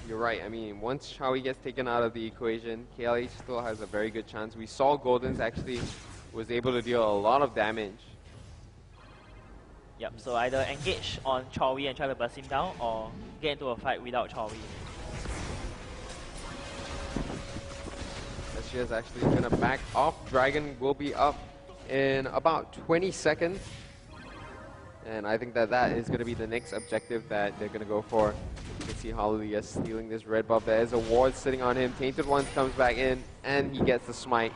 right. I mean, once Chowie gets taken out of the equation, KLH still has a very good chance. We saw Goldens actually was able to deal a lot of damage. Yep, so either engage on Chowie and try to burst him down, or get into a fight without Chowie. SGS is actually going to back off. Dragon will be up in about 20 seconds. And I think that that is going to be the next objective that they're going to go for. You can see Hallelujah stealing this red buff. There is a ward sitting on him. Tainted Ones comes back in, and he gets the smite.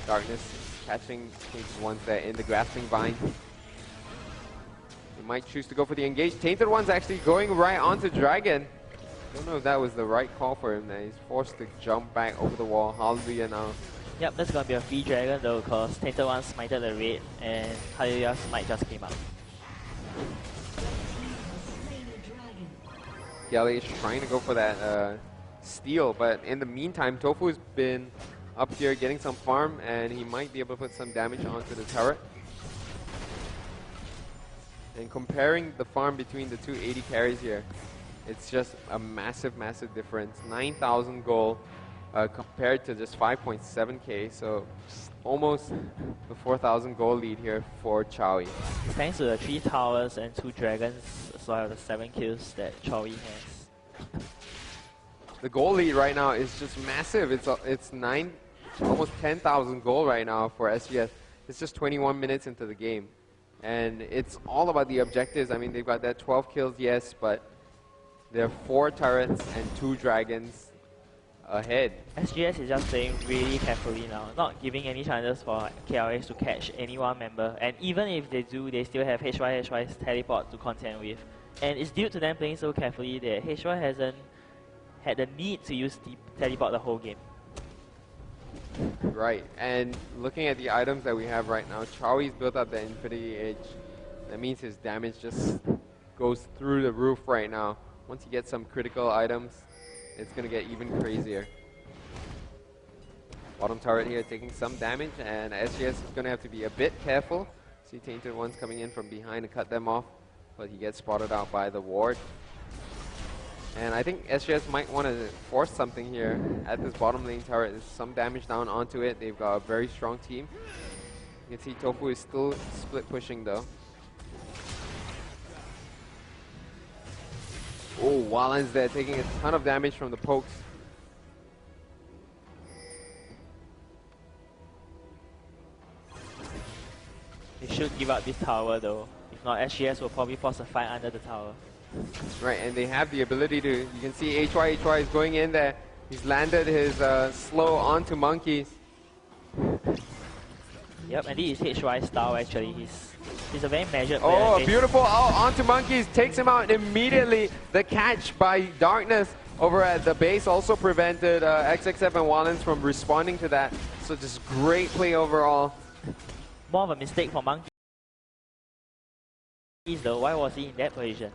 Darkness catching Tainted Ones there in the grasping vine. He might choose to go for the engage. Tainted Ones actually going right onto Dragon. Don't know if that was the right call for him there. He's forced to jump back over the wall. Hallelujah now. Yep, that's gonna be a free dragon though, because Tainted One smited the raid and Hallelujah's smite just came out. KLA is trying to go for that steal, but in the meantime, Tofu's been up here getting some farm, and he might be able to put some damage onto the turret. And comparing the farm between the two 80 carries here, it's just a massive, massive difference. 9,000 gold compared to just 5.7k, so almost the 4,000 gold lead here for Chowie. Thanks to the 3 towers and 2 dragons, as well as the 7 kills that Chowie has. The gold lead right now is just massive. It's almost 10,000 gold right now for SGS. It's just 21 minutes into the game. And it's all about the objectives. I mean, they've got that 12 kills, yes, but there are 4 turrets and 2 dragons ahead. SGS is just playing really carefully now, not giving any chances for KRX to catch any one member. And even if they do, they still have HY's teleport to contend with. And it's due to them playing so carefully that HY hasn't had the need to use the teleport the whole game. Right, and looking at the items that we have right now, Chowie's built up the Infinity Edge. That means his damage just goes through the roof right now. Once he gets some critical items, it's going to get even crazier. Bottom turret here taking some damage, and SGS is going to have to be a bit careful. See Tainted Ones coming in from behind to cut them off, but he gets spotted out by the ward. And I think SGS might want to force something here at this bottom lane turret. There's some damage down onto it. They've got a very strong team. You can see Tofu is still split pushing though. Oh, Wallen's there taking a ton of damage from the pokes. They should give up this tower though. If not, SGS will probably force a fight under the tower. Right, and they have the ability to, you can see HY is going in there. He's landed his slow onto Monkeys. Yep, and this is HY style actually. He's a very measured player. Oh, beautiful, onto Monkeys, takes him out immediately. The catch by Darkness over at the base also prevented XXF and Wallens from responding to that. So just great play overall. More of a mistake for Monkeys though. Why was he in that position?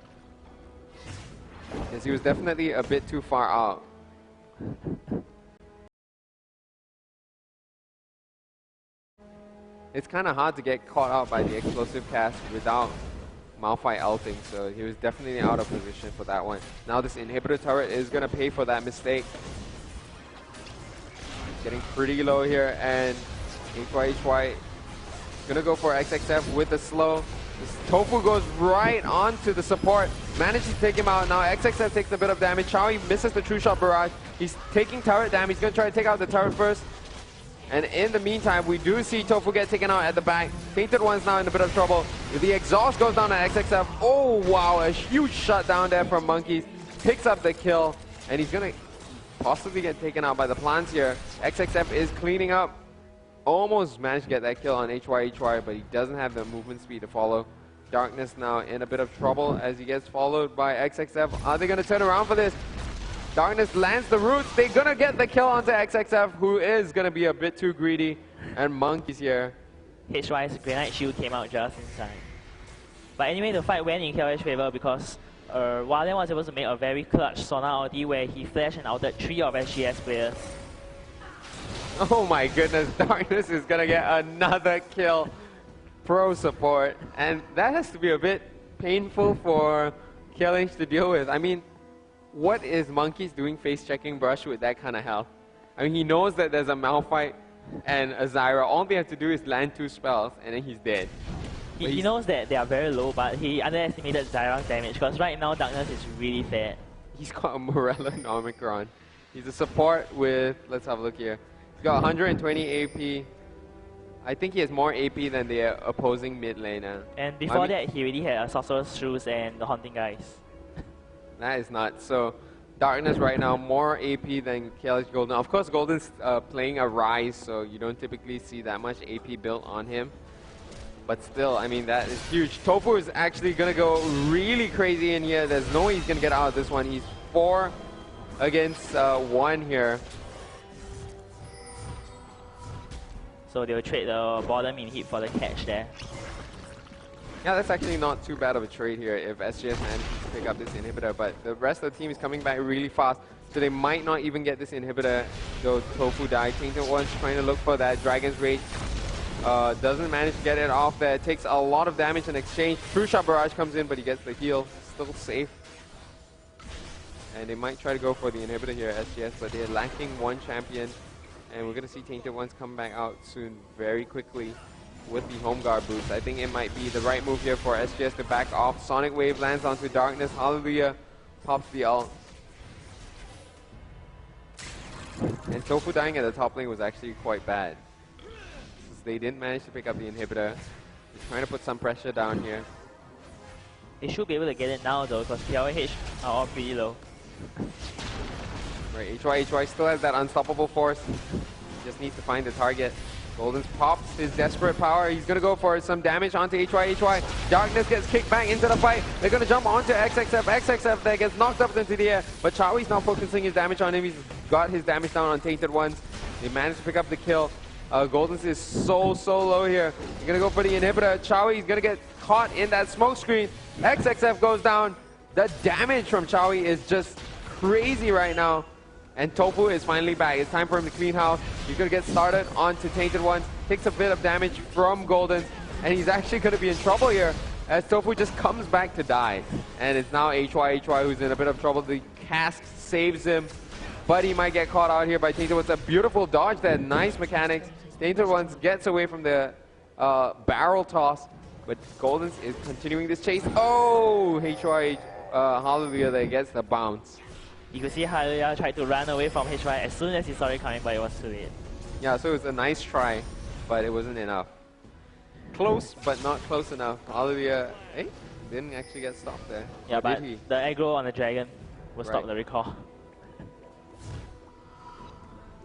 Yes, he was definitely a bit too far out. It's kind of hard to get caught out by the explosive cast without Malphite ulting, so he was definitely out of position for that one. Now this inhibitor turret is going to pay for that mistake. Getting pretty low here, and HY going to go for XXF with the slow. This Tofu goes right onto the support, manages to take him out. Now XXF takes a bit of damage. Chowie misses the true shot barrage. He's taking turret damage. He's going to try to take out the turret first. And in the meantime, we do see Tofu get taken out at the back. Tainted One's now in a bit of trouble. The exhaust goes down to XXF. Oh wow, a huge shutdown there from Monkeys. Picks up the kill, and he's going to possibly get taken out by the plants here. XXF is cleaning up. Almost managed to get that kill on HY, but he doesn't have the movement speed to follow. Darkness now in a bit of trouble as he gets followed by XXF. Are they going to turn around for this? Darkness lands the roots. They're going to get the kill onto XXF, who is going to be a bit too greedy. And Monkeys here. HY's Granite Shield came out just in time. But anyway, the fight went in KLH's favor because Wallen was able to make a very clutch Sona ulti where he flashed and outed 3 of SGS players. Oh my goodness, Darkness is going to get another kill. Pro support. And that has to be a bit painful for KLH to deal with. I mean, what is Monkeys doing face-checking Brush with that kind of health? I mean, he knows that there's a Malphite and a Zyra. All they have to do is land 2 spells, and then he's dead. He knows that they are very low, but he underestimated Zyra's damage, because right now Darkness is really fat. He's got a Morella and Omicron. He's a support with, let's have a look here. He's got 120 AP. I think he has more AP than the opposing mid laner. And before that, he already had a Sorcerer's Shoes and the Haunting Guys. That is nuts. So Darkness right now more AP than KLH Golden. Of course, Golden's playing a Rise, so you don't typically see that much AP built on him. But still, I mean, that is huge. Tofu is actually going to go really crazy in here. There's no way he's going to get out of this one. He's 4 against 1 here. So they'll trade the bottom in hit for the catch there. Yeah, that's actually not too bad of a trade here if SGS manages to pick up this inhibitor, but the rest of the team is coming back really fast, so they might not even get this inhibitor, though Tofu died. Tainted One's trying to look for that Dragon's Rage. Doesn't manage to get it off there. Takes a lot of damage in exchange. True Shot Barrage comes in, but he gets the heal. Still safe. And they might try to go for the inhibitor here, SGS, but they're lacking 1 champion. And we're going to see Tainted Ones come back out soon, very quickly, with the home guard boost. I think it might be the right move here for SGS to back off. Sonic Wave lands onto Darkness. Hallelujah pops the ult. And Tofu dying at the top lane was actually quite bad. Since they didn't manage to pick up the inhibitor. They're trying to put some pressure down here. They should be able to get it now though, because KLH are all pretty low. Right, HY still has that unstoppable force. Just needs to find the target. Golden's pops his desperate power. He's going to go for some damage onto HY. Darkness gets kicked back into the fight. They're going to jump onto XXF. XXF there gets knocked up into the air. But Chowie's now focusing his damage on him. He's got his damage down on Tainted Ones. They managed to pick up the kill. Golden's is so low here. They're going to go for the inhibitor. Chowie's going to get caught in that smoke screen. XXF goes down. The damage from Chowie is just crazy right now. And Tofu is finally back. It's time for him to clean house. He's going to get started onto Tainted Ones. Takes a bit of damage from Golden. And he's actually going to be in trouble here as Tofu just comes back to die. And it's now HY who's in a bit of trouble. The cask saves him, but he might get caught out here by Tainted Ones. A beautiful dodge there. Nice mechanics. Tainted Ones gets away from the barrel toss, but Golden is continuing this chase. Oh, HY Hallelujah there gets the bounce. You could see Hallelujah tried to run away from HY as soon as he saw it coming, but it was too late. Yeah, so it was a nice try, but it wasn't enough. Close, but not close enough. Hallelujah, didn't actually get stopped there. Yeah, or but did he? the aggro on the dragon will stop Right. the recall.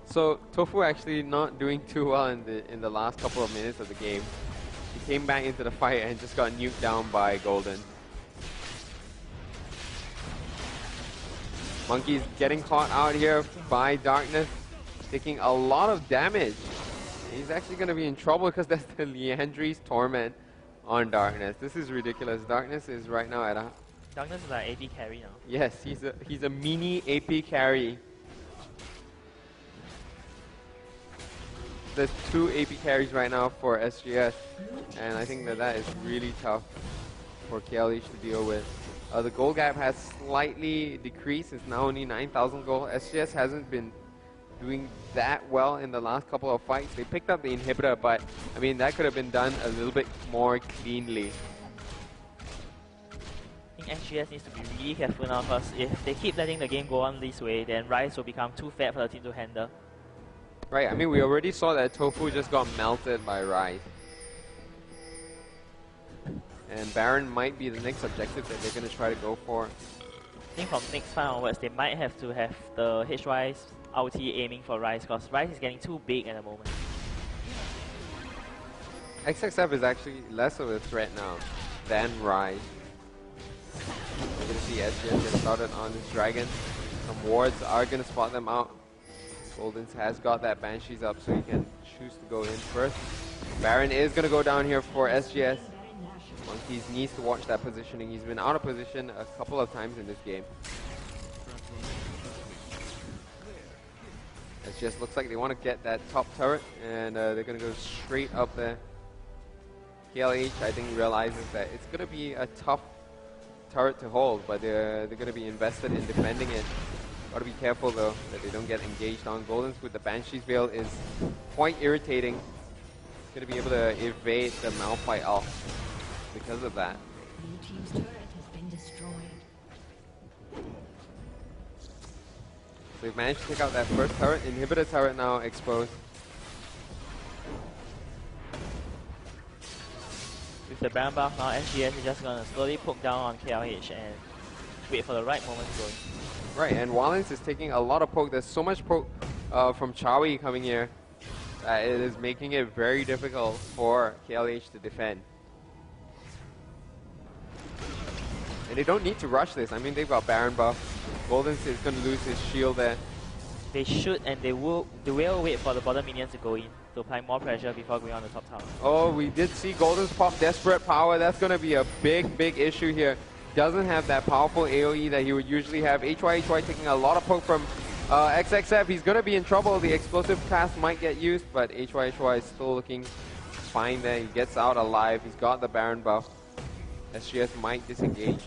So Tofu actually not doing too well in the last couple of minutes of the game. He came back into the fight and just got nuked down by Golden. Monkey's getting caught out here by Darkness, taking a lot of damage. He's actually going to be in trouble because that's the Leandri's Torment on Darkness. This is ridiculous. Darkness is right now at a... Darkness is like AP carry now. Yes, he's a mini AP carry. There's 2 AP carries right now for SGS, and I think that is really tough for KLH to deal with. The goal gap has slightly decreased. It's now only 9,000 gold. SGS hasn't been doing that well in the last couple of fights. They picked up the inhibitor, but I mean that could have been done a little bit more cleanly. I think SGS needs to be really careful now, because if they keep letting the game go on this way, then Rise will become too fat for the team to handle. Right, I mean we already saw that Tofu just got melted by Rise. And Baron might be the next objective that they're going to try to go for. I think from next fight onwards, they might have to have the HY's ulti aiming for Rise, because Rise is getting too big at the moment. XXF is actually less of a threat now than Rise. We're going to see SGS get started on this Dragon. Some wards are going to spot them out. Golden's has got that Banshees up, so he can choose to go in first. Baron is going to go down here for SGS. Monkeys needs to watch that positioning. He's been out of position a couple of times in this game. It just looks like they want to get that top turret, and they're going to go straight up there. KLH, I think, realizes that it's going to be a tough turret to hold, but they're going to be invested in defending it. Got to be careful, though, that they don't get engaged on. Golden's with the Banshee's Veil is quite irritating. Going to be able to evade the Malphite ult because of that. Blue team's turret has been destroyed. So they've managed to take out that first turret. Inhibitor turret now exposed. With the Baron buff now, SGS is just going to slowly poke down on KLH and wait for the right moment to go in. Right, and Wallens is taking a lot of poke. There's so much poke from Chawi coming here that it is making it very difficult for KLH to defend. And they don't need to rush this. I mean, they've got Baron buff. Golden is going to lose his shield there. They should, and they will wait for the bottom minions to go in to apply more pressure before going on the top tower. Oh, we did see Golden's pop Desperate Power. That's going to be a big issue here. Doesn't have that powerful AoE that he would usually have. HY taking a lot of poke from XXF. He's going to be in trouble. The explosive cast might get used, but HY is still looking fine there. He gets out alive. He's got the Baron buff. SGS might disengage.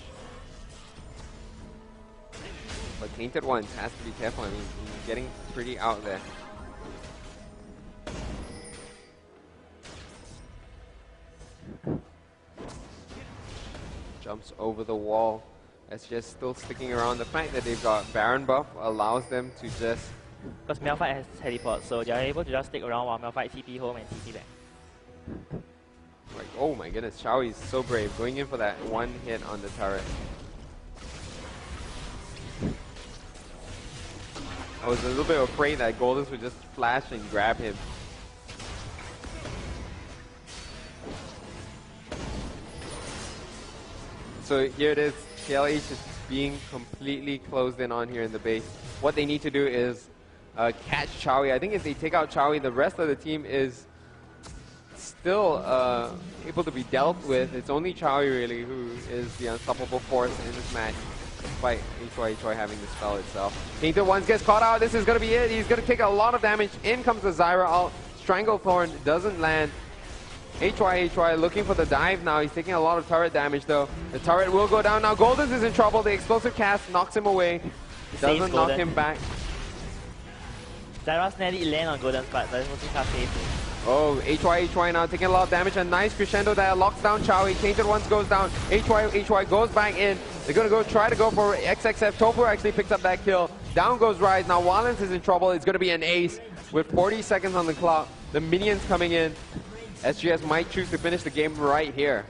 But Tainted Ones has to be careful. I mean, he's getting pretty out there. Jumps over the wall. SGS still sticking around. The fact that they've got Baron buff allows them to just... Because Malphite has teleport, so they are able to just stick around while Malphite TP home and TP back. Like, oh my goodness, Xiao is so brave, going in for that one hit on the turret. I was a little bit afraid that Goldens would just flash and grab him. So here it is, KLH is being completely closed in on here in the base. What they need to do is catch Chawi. I think if they take out Chawi, the rest of the team is still able to be dealt with. It's only Chawi really who is the unstoppable force in this match. despite HY having the spell itself. Painted once gets caught out. This is going to be it. He's going to take a lot of damage. In comes the Zyra out. Stranglethorn doesn't land. HY looking for the dive now. He's taking a lot of turret damage though. The turret will go down now. Goldens is in trouble. The explosive cast knocks him away. Doesn't knock him back. Zyra's nearly land on Golden's, but the explosive cast saves him. Oh, HY now taking a lot of damage. A nice crescendo there. Locks down Chowie. Tainted once goes down. HY goes back in. They're going to try to go for XXF. Tofu actually picks up that kill. Down goes Rise. Now Wallens is in trouble. It's going to be an ace with 40 seconds on the clock. The minions coming in. SGS might choose to finish the game right here.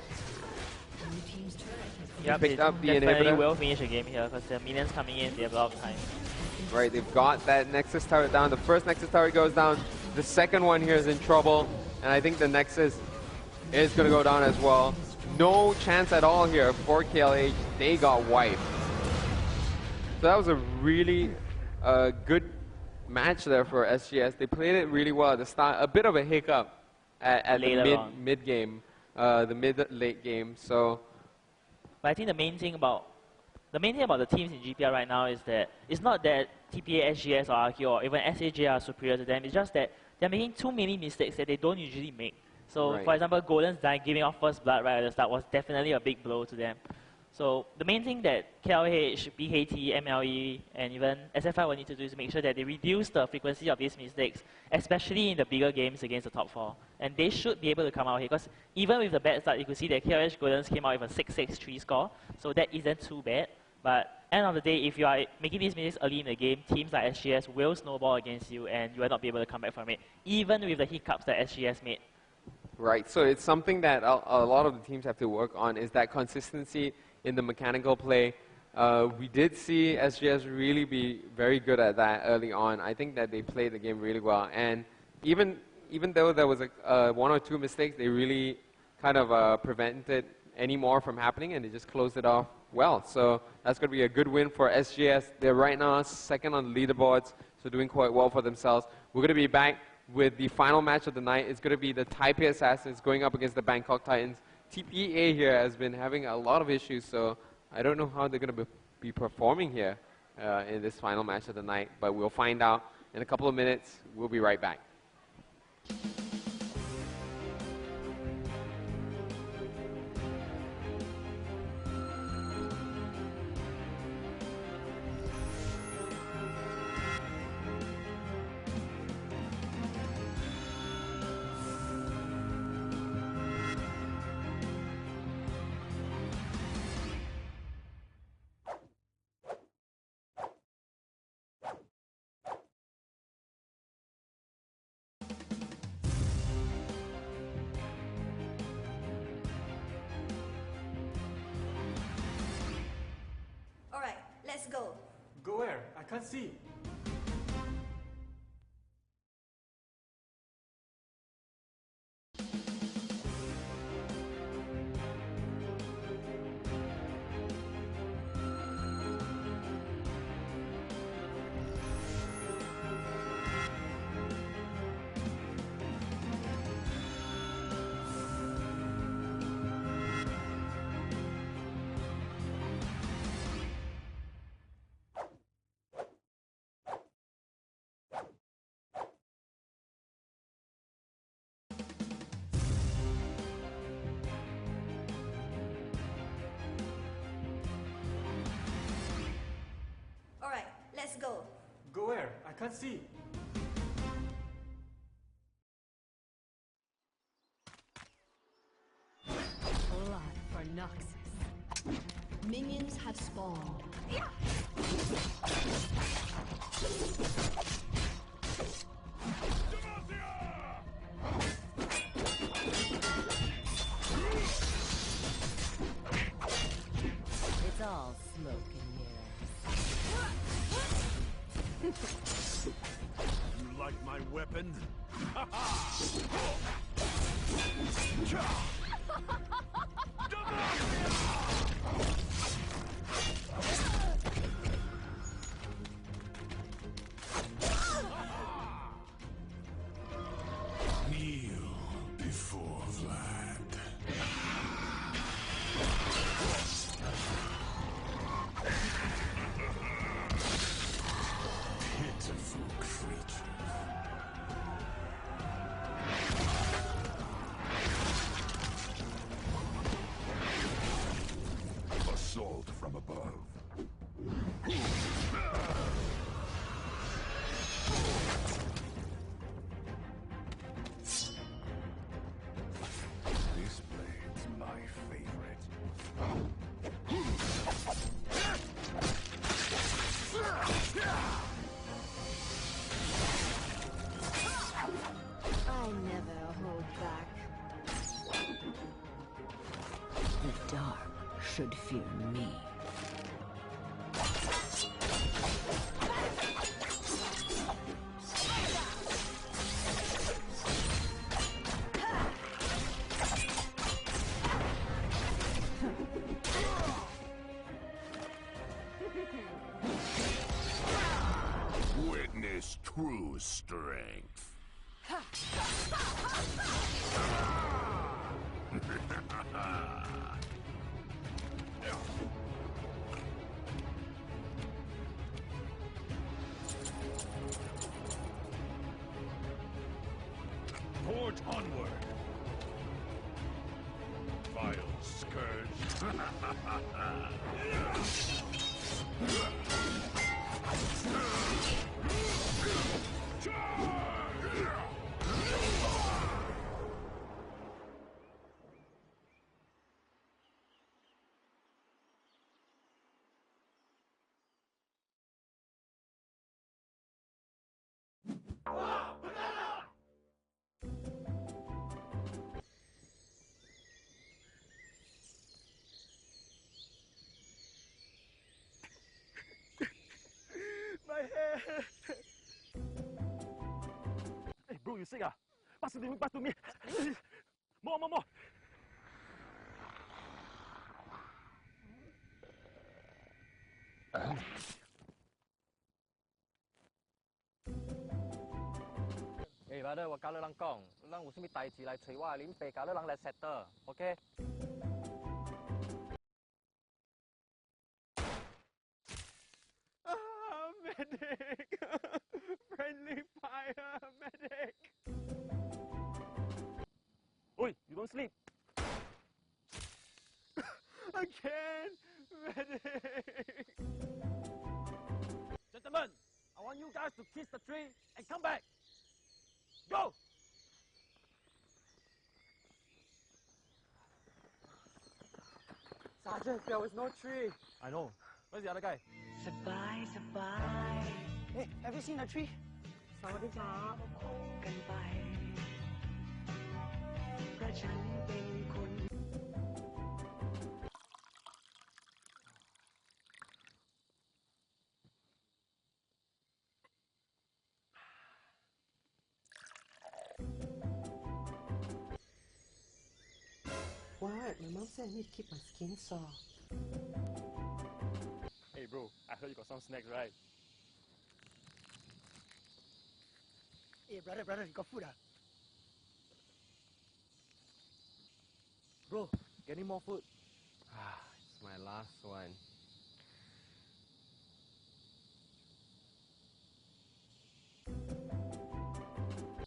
Yep, picked up the definitely inhibitor. will finish the game here because the minions coming in, they have a lot of time. Right, they've got that Nexus turret down. The first Nexus turret goes down. The second one here is in trouble. And I think the Nexus is going to go down as well. No chance at all here for KLH. They got wiped. So that was a really good match there for SGS. They played it really well at the start. A bit of a hiccup at the mid game, the mid-late game. So, but I think the main thing about the teams in GPL right now is that it's not that TPA, SGS, or RQ, or even SAJ are superior to them. It's just that they're making too many mistakes that they don't usually make. So, for example, Golden's giving off first blood right at the start was definitely a big blow to them. So the main thing that KLH, BKT, MLE, and even SFI will need to do is make sure that they reduce the frequency of these mistakes, especially in the bigger games against the top 4. And they should be able to come out here, because even with the bad start, you could see that KLH Goldens came out with a 6-6-3 score, so that isn't too bad. But end of the day, if you are making these mistakes early in the game, teams like SGS will snowball against you, and you will not be able to come back from it, even with the hiccups that SGS made. Right, so it's something that a lot of the teams have to work on, is that consistency in the mechanical play. We did see SGS really be very good at that early on. I think that they played the game really well. And even though there was one or two mistakes, they really kind of prevented any more from happening, and they just closed it off well. So that's going to be a good win for SGS. They're right now second on the leaderboards, so doing quite well for themselves. We're going to be back with the final match of the night. It's going to be the Taipei Assassins going up against the Bangkok Titans. TPA here has been having a lot of issues, so I don't know how they're going to be performing here in this final match of the night, but we'll find out in a couple of minutes. We'll be right back. Alright, let's go. Go where? I can't see. Alright, let's go. Go where? I can't see. Blood for Noxus. Minions have spawned. It's all smoke and mirrors. You like my weapon? Kneel before Vlad. should fear me. Witness true strength. Forge onward. Vile scourge. My hair! Hey, bro, you sick ah? Pass to me. More. Hey brother，我教你人講，咱有啥物代志來找我，恁爸教你人來 settle，OK？ Medic! Friendly fire, medic! Oi, you don't sleep. Again, medic! Gentlemen, I want you guys to kiss the tree and come back. Go! Sergeant, there was no tree. I know. Where's the other guy? Sabay, sabay. Hey, have you seen the tree? Sorry ครับกันไปเพราะฉันเป็นคน What? My mom said I need to keep my skin soft. Hey bro, I heard you got some snacks, right? Hey brother, you got food ah? Bro, get any more food? It's my last one.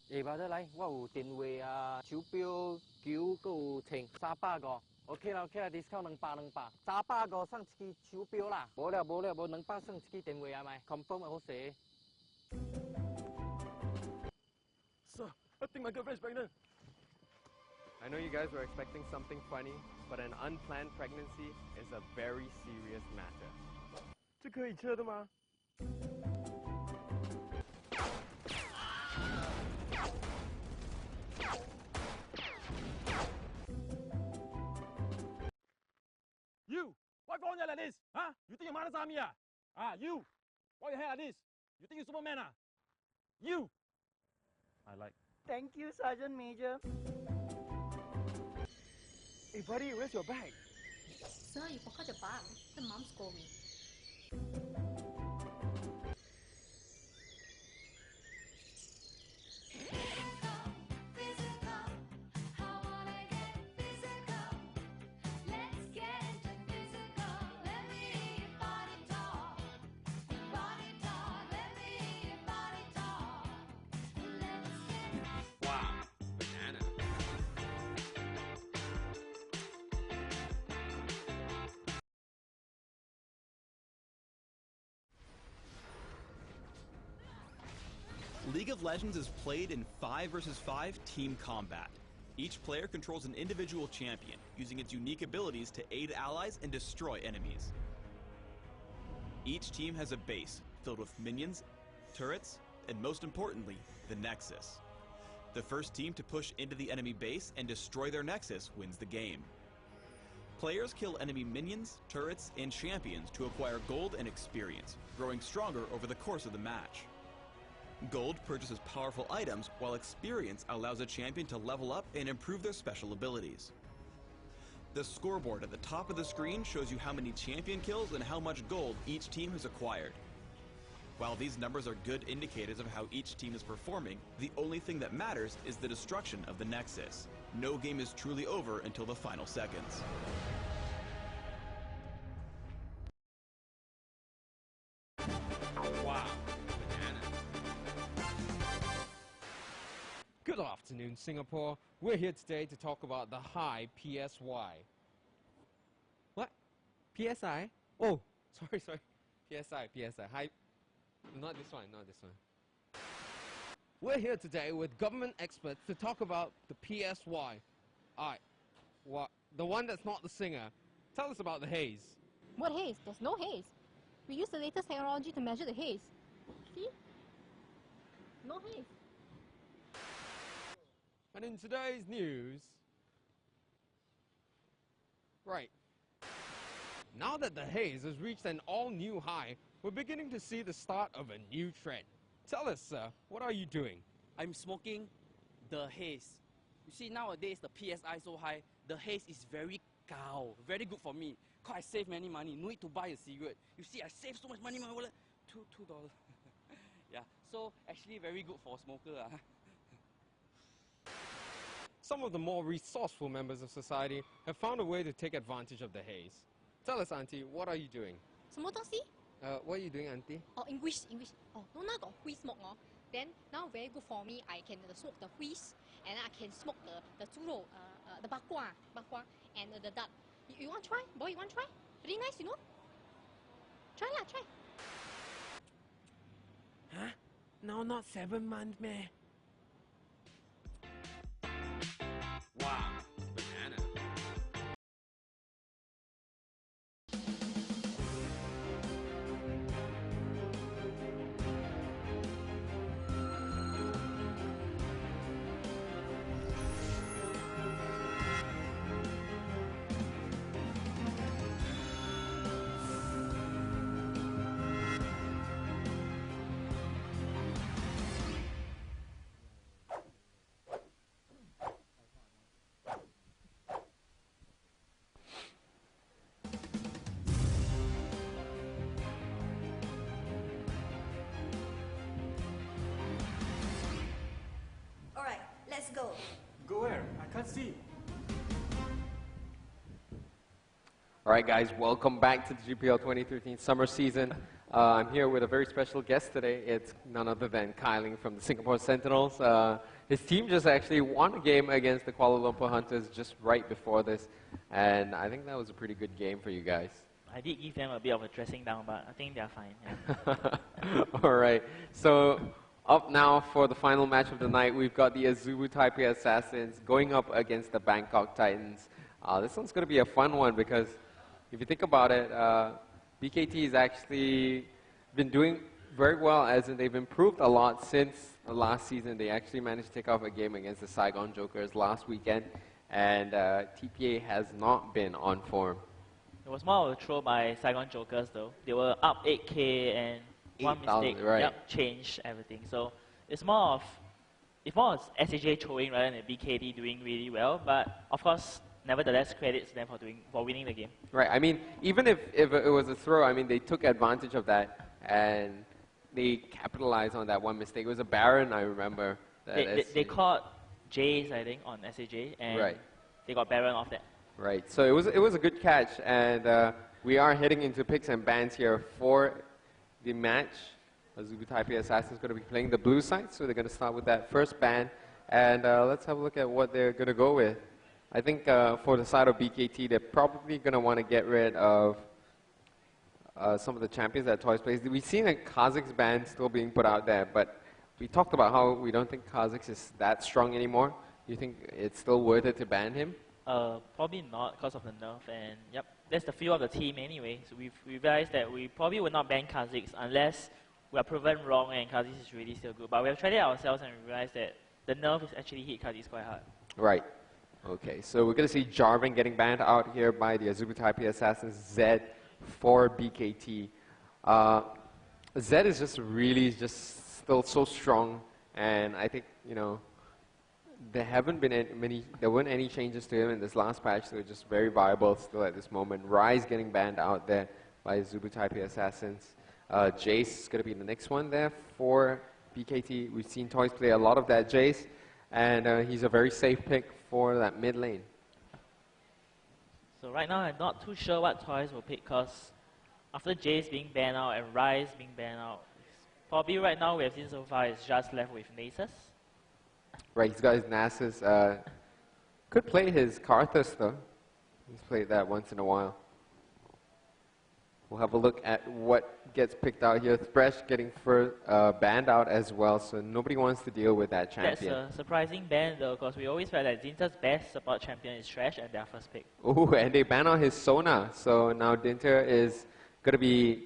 Hey brother 嚟，我有電話啊，手錶9個有稱300個。OK 啦 ，discount 200，300個送一支手錶啦。無200送一支電話啊咪 ，confirm 好勢。Sir, I think my girlfriend's pregnant. I know you guys were expecting something funny, but an unplanned pregnancy is a very serious matter. 这可以吃的吗？ You! Why go on there like this? Huh? You think your mother's army ah? You! Why your hair like this? You think you're Superman ah? You! I like. Thank you, Sergeant Major. Hey buddy, where's your bag? Sir, you forgot your bag. The mom scolded me. League of Legends is played in 5 versus 5 team combat. Each player controls an individual champion, using its unique abilities to aid allies and destroy enemies. Each team has a base filled with minions, turrets, and most importantly, the Nexus. The first team to push into the enemy base and destroy their Nexus wins the game. Players kill enemy minions, turrets, and champions to acquire gold and experience, growing stronger over the course of the match. Gold purchases powerful items, while experience allows a champion to level up and improve their special abilities. The scoreboard at the top of the screen shows you how many champion kills and how much gold each team has acquired. While these numbers are good indicators of how each team is performing, the only thing that matters is the destruction of the Nexus. No game is truly over until the final seconds. Wow. Good afternoon, Singapore. We're here today to talk about the high PSY. What? PSI? Oh, sorry. PSI. High. Not this one. We're here today with government experts to talk about the PSY. Alright. What? The one that's not the singer. Tell us about the haze. What haze? There's no haze. We use the latest technology to measure the haze. See? No haze. And in today's news, right, now that the haze has reached an all-new high, we're beginning to see the start of a new trend. Tell us, sir, what are you doing? I'm smoking the haze. You see, nowadays the PSI so high, the haze is very gao, very good for me. Cause I save many money, no need to buy a cigarette. You see, I save so much money in my wallet, $2. Yeah, so actually very good for a smoker. Some of the more resourceful members of society have found a way to take advantage of the haze. Tell us, Auntie, what are you doing? 什么东西? What are you doing, Auntie? Oh, English. Oh, no, now got whiz smoke. Then now very good for me. I can smoke the whiz, and I can smoke the 猪肉, the bakwa, and the duck. You want to try? Boy, you want to try? Very nice, you know? Try. Huh? No, not 7 months, man. Wow, banana. Alright, let's go. Go where? I can't see. Alright guys, welcome back to the GPL 2013 summer season. I'm here with a very special guest today. It's none other than Kyling from the Singapore Sentinels. His team just actually won a game against the Kuala Lumpur Hunters just right before this, and I think that was a pretty good game for you guys. I did give them a bit of a dressing down, but I think they're fine. Yeah. Alright, so up now for the final match of the night, we've got the Azubu Taipei Assassins going up against the Bangkok Titans. This one's going to be a fun one because if you think about it, BKT has actually been doing very well, as in they've improved a lot since last season. They actually managed to take off a game against the Saigon Jokers last weekend, and TPA has not been on form. It was more of a throw by Saigon Jokers though. They were up 8k and one mistake changed everything. So it's more of SAJ throwing rather than BKT doing really well. But of course, nevertheless, credits them for winning the game. Right. I mean, even if it was a throw, I mean, they took advantage of that and they capitalized on that one mistake. It was a Baron, I remember. They caught Jace, I think, on SAJ, and they got Baron off that. Right. So it was a good catch, and we are heading into picks and bans here for the match. Azubu Taipei Assassins is going to be playing the blue side, so they're going to start with that first ban, and let's have a look at what they're going to go with. I think for the side of BKT, they're probably going to want to get rid of some of the champions that Toys plays. We've seen a Kha'Zix ban still being put out there, but we talked about how we don't think Kha'Zix is that strong anymore. Do you think it's still worth it to ban him? Probably not because of the nerf, and yep, that's the feel of the team anyway. So we realized that we probably would not ban Kha'Zix unless we are proven wrong and Kha'Zix is really still good. But we have tried it ourselves and we realized that the nerf is actually hit Kha'Zix quite hard. Right. Okay, so we're going to see Jarvan getting banned out here by the Azubu Taipei Assassins, Zed for BKT. Zed is just really just still so strong, and I think, you know, there weren't any changes to him in this last patch, so just very viable still at this moment. Rise getting banned out there by Azubu Taipei Assassins. Jace is going to be the next one there for BKT. We've seen Toys play a lot of that Jace, and he's a very safe pick for that mid lane. So right now I'm not too sure what Toys will pick, because after Jace being banned out and Rise being banned out, probably right now we have seen so far is just left with Nasus. Right, he's got his Nasus. Could play his Karthus though. He's played that once in a while. We'll have a look at what gets picked out here. Thresh getting banned out as well, so nobody wants to deal with that champion. That's a surprising ban though, because we always felt that Dinter's best support champion is Thresh and their first pick. Oh, and they ban out his Sona, so now Dinter is going to be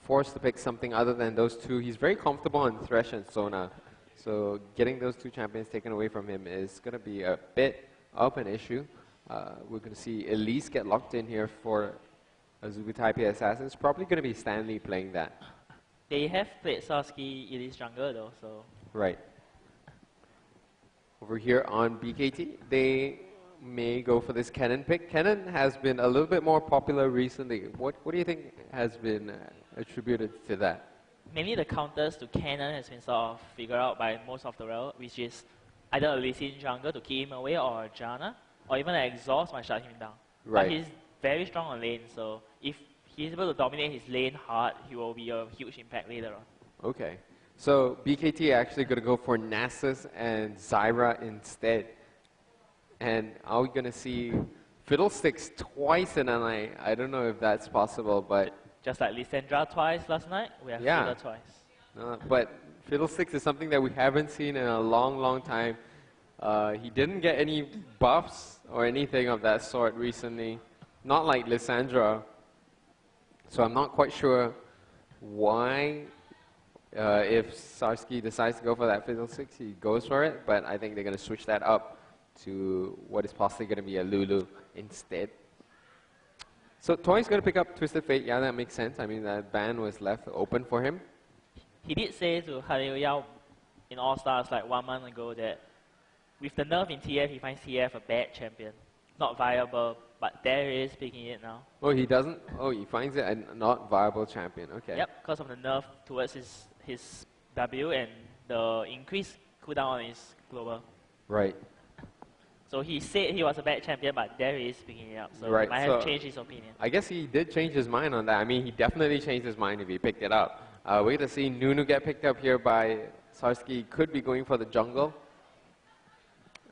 forced to pick something other than those two. He's very comfortable on Thresh and Sona, so getting those two champions taken away from him is going to be a bit of an issue. We're going to see Elise get locked in here for Azubu Taipei Assassins. Probably going to be Stanley playing that. They have played Sasuke Elise jungle though, so... Right. Over here on BKT, they may go for this Kennen pick. Kennen has been a little bit more popular recently. What do you think has been attributed to that? Mainly the counters to Kennen has been sort of figured out by most of the world, which is either a Lee Sin jungle to keep him away, or a Janna, or even an exhaust might shut him down. Right. But he's very strong on lane, so if he's able to dominate his lane hard, he will be a huge impact later on. Okay. So BKT actually going to go for Nasus and Zyra instead. And are we going to see Fiddlesticks twice in a night? I don't know if that's possible, but... Just like Lissandra twice last night, we have Fiddler twice. But Fiddlesticks is something that we haven't seen in a long, long time. He didn't get any buffs or anything of that sort recently. Not like Lissandra. So I'm not quite sure why, if Sarsky decides to go for that Fiddlesticks, he goes for it. But I think they're going to switch that up to what is possibly going to be a Lulu instead. So Toy's going to pick up Twisted Fate. Yeah, that makes sense. I mean, that ban was left open for him. He did say to Halil Yao in All Stars like 1 month ago that with the nerf in TF, he finds TF a bad champion. Not viable, but there he is picking it now. Oh, he doesn't? Oh, he finds it a not viable champion. Okay. Yep, because of the nerf towards his W and the increased cooldown on his global. Right. So he said he was a bad champion, but there he is picking it up. So right. he might have changed his opinion. I guess he did change his mind on that. I mean, he definitely changed his mind if he picked it up. We're going to see Nunu get picked up here by Sarsky. Could be going for the jungle.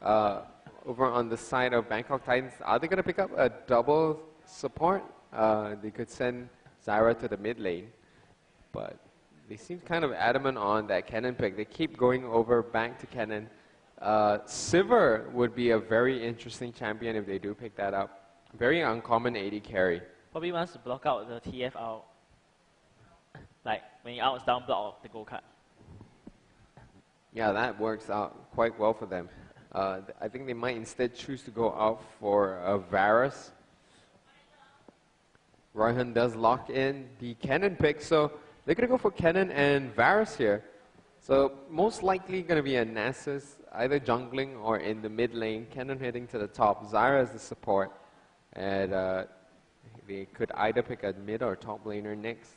Over on the side of Bangkok Titans, are they going to pick up a double support? They could send Zyra to the mid lane. But they seem kind of adamant on that Kennen pick. They keep going over back to Kennen. Sivir would be a very interesting champion if they do pick that up. Very uncommon AD carry. Probably wants to block out the TF out. Like when he outs down block the gold card. Yeah, that works out quite well for them. I think they might instead choose to go out for Varus. Royhan does lock in the Kennen pick, so they're going to go for Kennen and Varus here. So most likely going to be a Nasus, either jungling or in the mid lane. Kennen heading to the top. Zyra is the support. And they could either pick a mid or top laner next.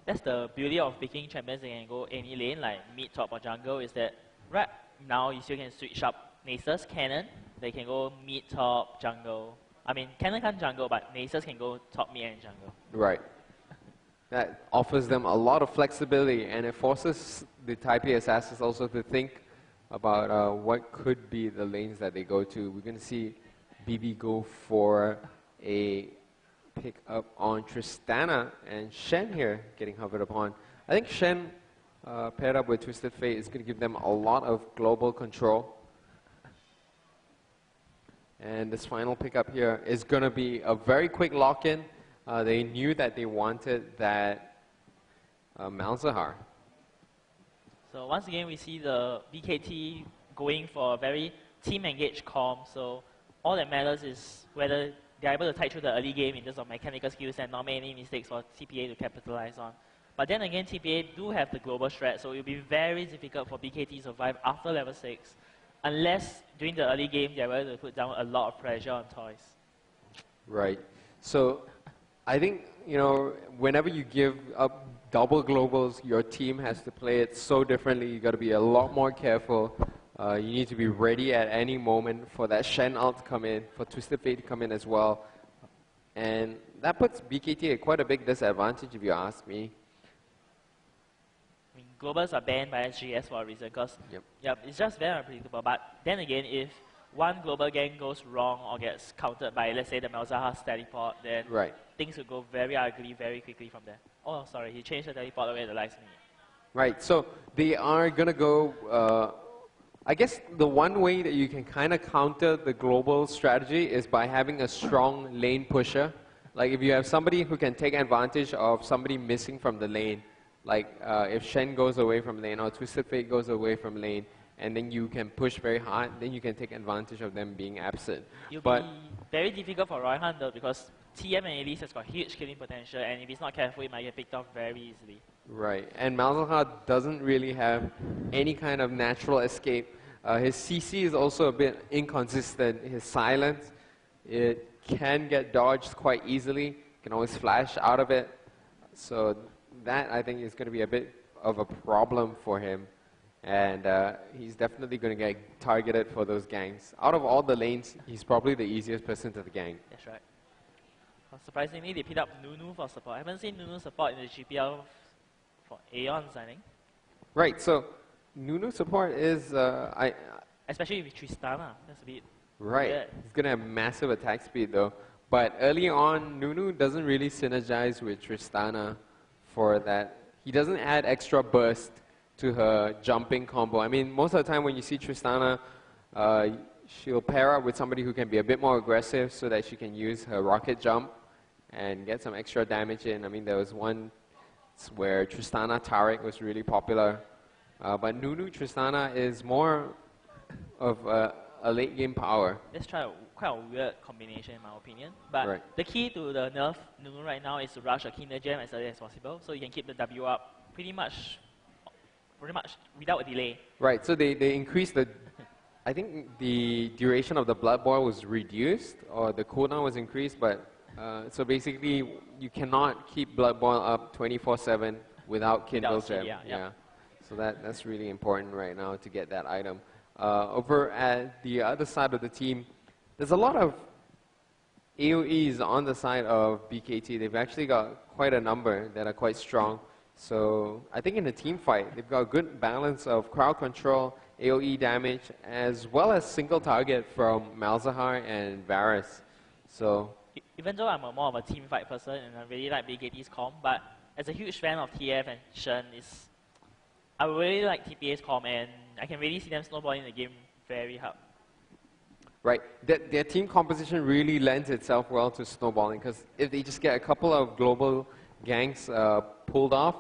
That's the beauty of picking champions that can go any lane, like mid, top, or jungle, is that right now you still can switch up Nasus, Kennen. They can go mid, top, jungle. I mean, Kennen can't jungle, but Nasus can go top, mid, and jungle. Right. That offers them a lot of flexibility, and it forces the Taipei Assassins also to think about what could be the lanes that they go to. We're going to see BB go for a pick up on Tristana, and Shen here getting hovered upon. I think Shen paired up with Twisted Fate is going to give them a lot of global control. And this final pickup here is going to be a very quick lock-in. They knew that they wanted that Malzahar. So once again, we see the BKT going for a very team engaged calm. So all that matters is whether they're able to tide through the early game in terms of mechanical skills and not make any mistakes for TPA to capitalize on. But then again, TPA do have the global strat, so it will be very difficult for BKT to survive after level 6, unless during the early game they're able to put down a lot of pressure on Toys. Right. So I think, you know, whenever you give up double globals, your team has to play it so differently. You got to be a lot more careful. You need to be ready at any moment for that Shen ult to come in, for Twisted Fate to come in as well. And that puts BKT at quite a big disadvantage if you ask me. I mean, globals are banned by SGS for a reason, because it's just very unpredictable. But then again, if one global gang goes wrong or gets countered by, let's say, the Malzahar's teleport, then things will go very ugly very quickly from there. Oh, sorry, he changed the teleport away at the last minute. Right, so they are going to go, I guess the one way that you can kind of counter the global strategy is by having a strong lane pusher. Like if you have somebody who can take advantage of somebody missing from the lane, like if Shen goes away from lane or Twisted Fate goes away from lane, and then you can push very hard, then you can take advantage of them being absent. It'll be very difficult for Royhan though, because TM and Elise has got huge killing potential, and if he's not careful, he might get picked off very easily. Right, and Malzahar doesn't really have any kind of natural escape. His CC is also a bit inconsistent. His silence, it can get dodged quite easily. Can always flash out of it. So that, I think, is going to be a bit of a problem for him. And he's definitely going to get targeted for those gangs. Out of all the lanes, he's probably the easiest person to the gang. That's right. Surprisingly, they picked up Nunu for support. I haven't seen Nunu support in the GPL for Aeons, I think. Right, so Nunu support is... especially with Tristana, that's a bit weird. He's going to have massive attack speed though. But early on, Nunu doesn't really synergize with Tristana for that. He doesn't add extra burst to her jumping combo. I mean, most of the time when you see Tristana, she'll pair up with somebody who can be a bit more aggressive so that she can use her rocket jump and get some extra damage in. I mean, there was one where Tristana Taric was really popular. But Nunu Tristana is more of a late game power. Let's try quite a weird combination in my opinion. But the key to the nerf Nunu right now is to rush a Kinder Gem as early as possible, so you can keep the W up pretty much without a delay. Right, so they increased the... I think the duration of the Blood Boil was reduced, or the cooldown was increased, but so basically you cannot keep Blood Boil up 24/7 without Kindle Gem. Yeah. So that's really important right now to get that item. Over at the other side of the team, there's a lot of AoEs on the side of BKT. They've actually got quite a number that are quite strong. So I think in a team fight, they've got a good balance of crowd control, AoE damage, as well as single target from Malzahar and Varus. So even though I'm more of a team fight person and I really like BKT's comp, but as a huge fan of TF and Shen, I really like TPA's comp, and I can really see them snowballing the game very hard. Right, their team composition really lends itself well to snowballing, because if they just get a couple of global gangs pulled off,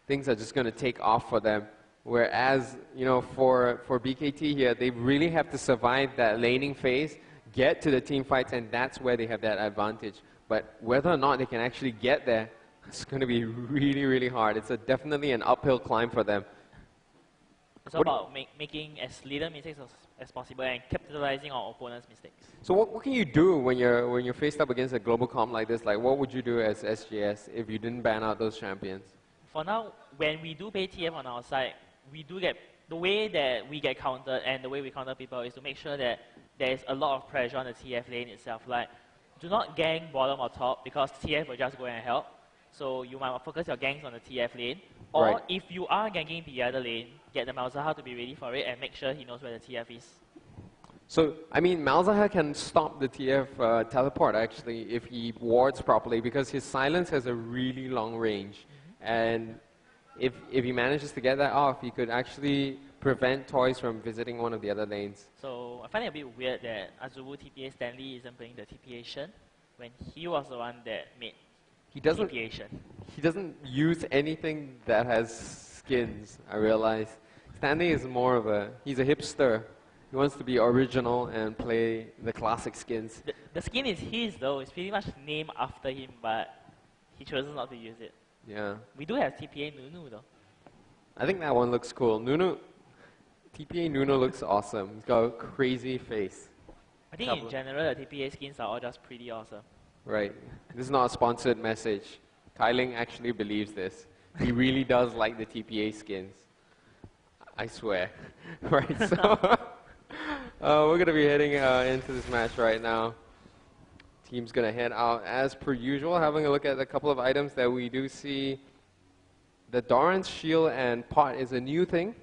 things are just going to take off for them. Whereas, you know, for BKT here, they really have to survive that laning phase, get to the team fights, and that's where they have that advantage. But whether or not they can actually get there, it's going to be really, really hard. It's definitely an uphill climb for them. It's about making as little mistakes as possible and capitalizing on opponents' mistakes. So what can you do when you're faced up against a global comp like this? Like, what would you do as SGS if you didn't ban out those champions? For now, when we do pay TF on our side, we do get the way that we get countered and the way we counter people is to make sure that there is a lot of pressure on the TF lane itself. Like, do not gank bottom or top because TF will just go and help. So you might focus your ganks on the TF lane. Or if you are ganking the other lane, get the Malzahar to be ready for it and make sure he knows where the TF is. So, I mean, Malzahar can stop the TF teleport, actually, if he wards properly, because his silence has a really long range. And if he manages to get that off, he could actually prevent Toys from visiting one of the other lanes. So, I find it a bit weird that Azubu TPA Stanley isn't playing the TPA Shen when he was the one that made TPA Shen. He doesn't use anything that has skins, I realize. Stanley is more of he's a hipster. He wants to be original and play the classic skins. The skin is his though. It's pretty much named after him, but he chooses not to use it. Yeah. We do have TPA Nunu though. I think that one looks cool. Nunu, TPA Nunu looks awesome. He's got a crazy face. I think in general, the TPA skins are all just pretty awesome. Right. This is not a sponsored message. Kailing actually believes this. He really does like the TPA skins. I swear. Right, so we're going to be heading into this match right now. Team's going to head out as per usual, having a look at a couple of items that we do see. The Doran's Shield and Pot is a new thing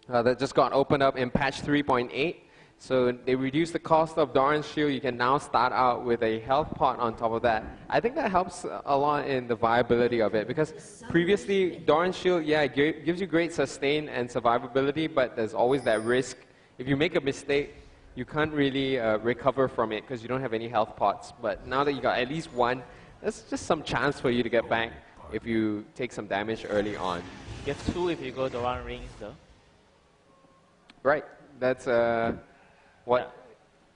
that just got opened up in patch 3.8. So they reduced the cost of Doran's Shield. You can now start out with a health pot on top of that. I think that helps a lot in the viability of it, because previously Doran's Shield, yeah, it gives you great sustain and survivability, but there's always that risk. If you make a mistake, you can't really recover from it because you don't have any health pots. But now that you got at least one, there's just some chance for you to get back if you take some damage early on. You have 2 if you go Doran rings though. Right, that's what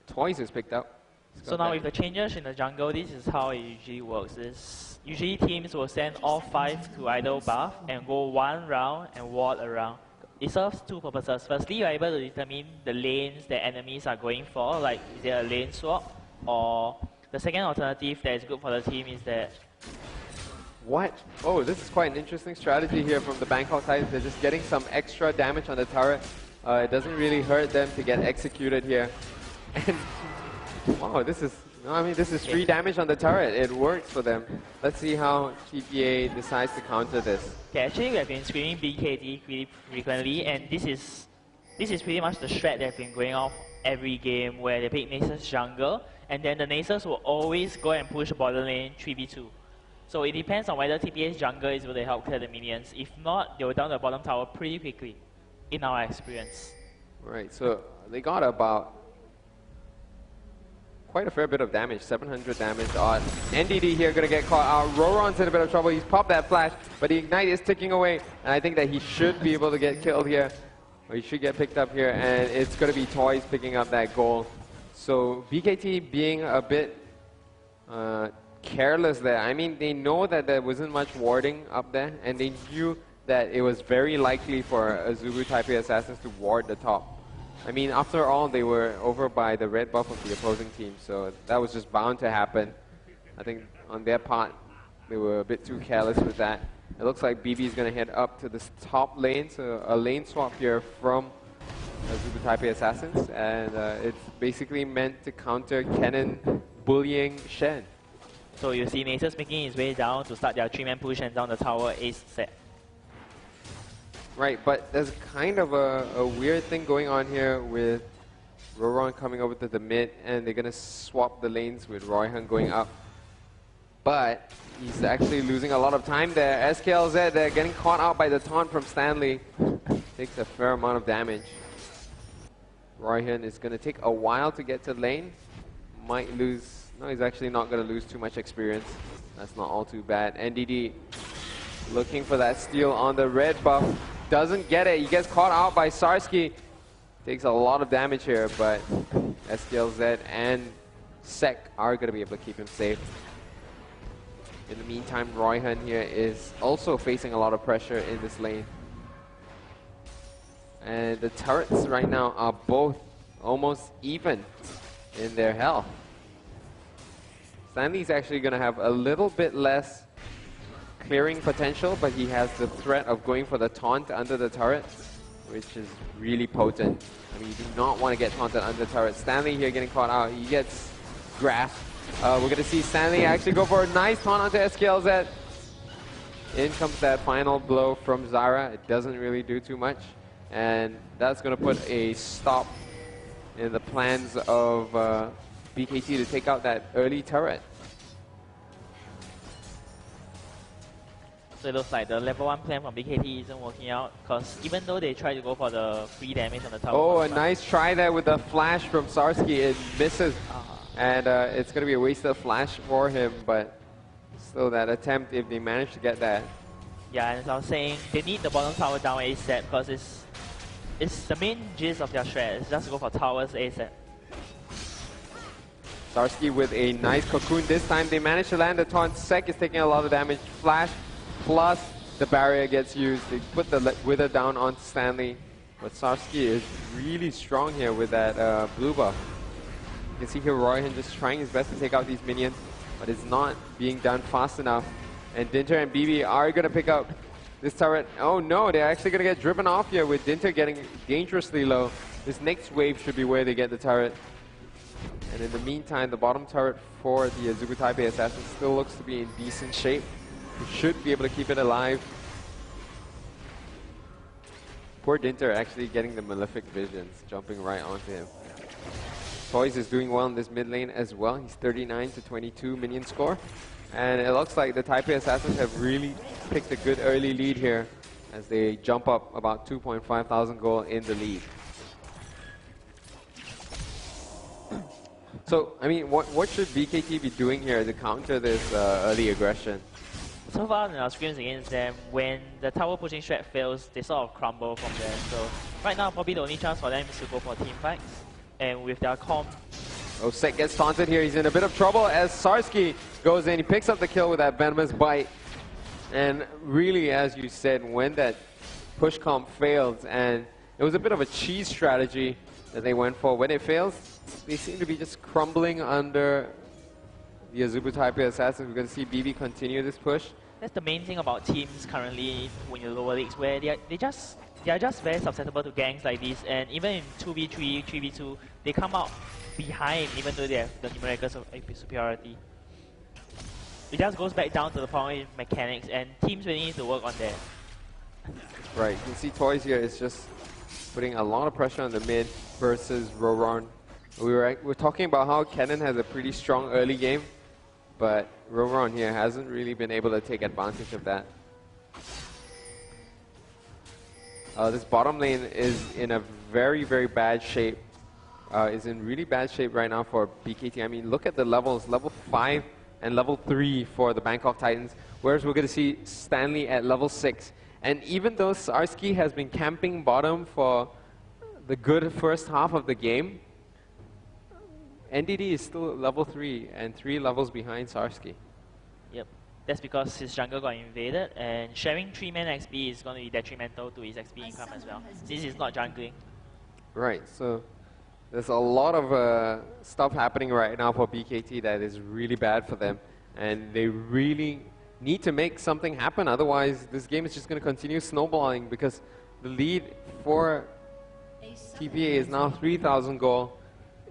Toys is picked up. So now with the changes in the jungle, this is how it usually works. Usually teams will send all 5 to idle buff and go 1 round and ward around. It serves 2 purposes. Firstly, you're able to determine the lanes that enemies are going for, like is there a lane swap, or the second alternative that is good for the team is that... What? Oh, this is quite an interesting strategy here from the Bangkok Titans. They're just getting some extra damage on the turret. It doesn't really hurt them to get executed here. And wow, this is 3 damage on the turret. It works for them. Let's see how TPA decides to counter this. Okay, actually we have been screaming BKT pretty frequently, and this is pretty much the strat that have been going off every game where they pick Nasus jungle, and then the Nasus will always go and push bottom lane 3v2. So it depends on whether TPA's jungle is able to help clear the minions. If not, they will down the bottom tower pretty quickly, in our experience. Right, so they got about quite a fair bit of damage, 700 damage odd. NDD here gonna get caught out. Roron's in a bit of trouble. He's popped that flash, but the Ignite is ticking away, and I think that he should be able to get killed here. Or he should get picked up here, and it's gonna be Toys picking up that goal. So BKT being a bit careless there. I mean, they know that there wasn't much warding up there, and they knew that it was very likely for Azubu Type A Assassins to ward the top. I mean, after all, they were over by the red buff of the opposing team, so that was just bound to happen. I think on their part, they were a bit too careless with that. It looks like BB is going to head up to this top lane, so a lane swap here from Azubu Type A Assassins, and it's basically meant to counter Cannon bullying Shen. So you see Nasus making his way down to start their 3-man push and down the tower ace set. Right, but there's kind of a weird thing going on here with Roron coming over to the mid, and they're going to swap the lanes with Royhan going up. But he's actually losing a lot of time there. SKLZ, they're getting caught out by the taunt from Stanley. Takes a fair amount of damage. Royhan is going to take a while to get to lane. Might lose... No, he's actually not going to lose too much experience. That's not all too bad. NDD looking for that steal on the red buff. Doesn't get it. He gets caught out by Sarsky. Takes a lot of damage here, but SKLZ and Sek are going to be able to keep him safe. In the meantime, Royhan here is also facing a lot of pressure in this lane. And the turrets right now are both almost even in their health. Stanley's actually going to have a little bit less clearing potential, but he has the threat of going for the taunt under the turret, which is really potent. I mean, you do not want to get taunted under the turret. Stanley here getting caught out. He gets grasped. We're going to see Stanley actually go for a nice taunt onto SKLZ. In comes that final blow from Zara. It doesn't really do too much. And that's going to put a stop in the plans of BKT to take out that early turret. So it looks like the level 1 plan from BKT isn't working out, because even though they try to go for the free damage on the tower. Oh, a nice try there with the flash from Sarsky. It misses. And it's going to be a wasted flash for him, but still that attempt, if they manage to get that. Yeah, and as I was saying, they need the bottom tower down ASAP, because it's the main gist of their strat. It's just go for towers ASAP. Sarsky with a nice cocoon this time. They managed to land the taunt. Sek is taking a lot of damage. Flash plus the barrier gets used. They put the Wither down on Stanley. But Sarsky is really strong here with that blue buff. You can see here Royhan just trying his best to take out these minions, but it's not being done fast enough. And Dinter and BB are going to pick up this turret. Oh no, they're actually going to get driven off here with Dinter getting dangerously low. This next wave should be where they get the turret. And in the meantime, the bottom turret for the Azubu Taipei Assassin still looks to be in decent shape. We should be able to keep it alive. Poor Dinter actually getting the Malefic Visions, jumping right onto him. Toys is doing well in this mid lane as well. He's 39 to 22 minion score. And it looks like the Taipei Assassins have really picked a good early lead here as they jump up about 2.5 thousand gold in the lead. So, I mean, what should BKT be doing here to counter this early aggression? So far in our scrims against them, when the tower pushing strat fails, they sort of crumble from there. So right now, probably the only chance for them is to go for team fights. And with their comp... Oh, Sek gets taunted here. He's in a bit of trouble as Sarsky goes in. He picks up the kill with that Venomous Bite. And really, as you said, when that push comp fails, and it was a bit of a cheese strategy that they went for. When it fails, they seem to be just crumbling under the Azubu Taipei Assassins. We're going to see BB continue this push. That's the main thing about teams currently in the lower leagues, where they are just very susceptible to ganks like this, and even in 2v3, 3v2, they come out behind even though they have the numerical superiority. It just goes back down to the point of mechanics, and teams really need to work on that. Right, you can see Toys here is just putting a lot of pressure on the mid versus Roron. We're talking about how Kennen has a pretty strong early game, but Roron here hasn't really been able to take advantage of that. This bottom lane is in a very, very bad shape. Is in really bad shape right now for BKT. I mean, look at the levels, level 5 and level 3 for the Bangkok Titans, whereas we're going to see Stanley at level 6. And even though Sarsky has been camping bottom for the good first half of the game, NDD is still at level 3 and 3 levels behind Sarsky. Yep, that's because his jungle got invaded, and sharing 3-man XP is going to be detrimental to his XP income as well, since he's not jungling. Right, so there's a lot of stuff happening right now for BKT that is really bad for them, and they really need to make something happen. Otherwise, this game is just going to continue snowballing, because the lead for TPA is now 3,000 gold.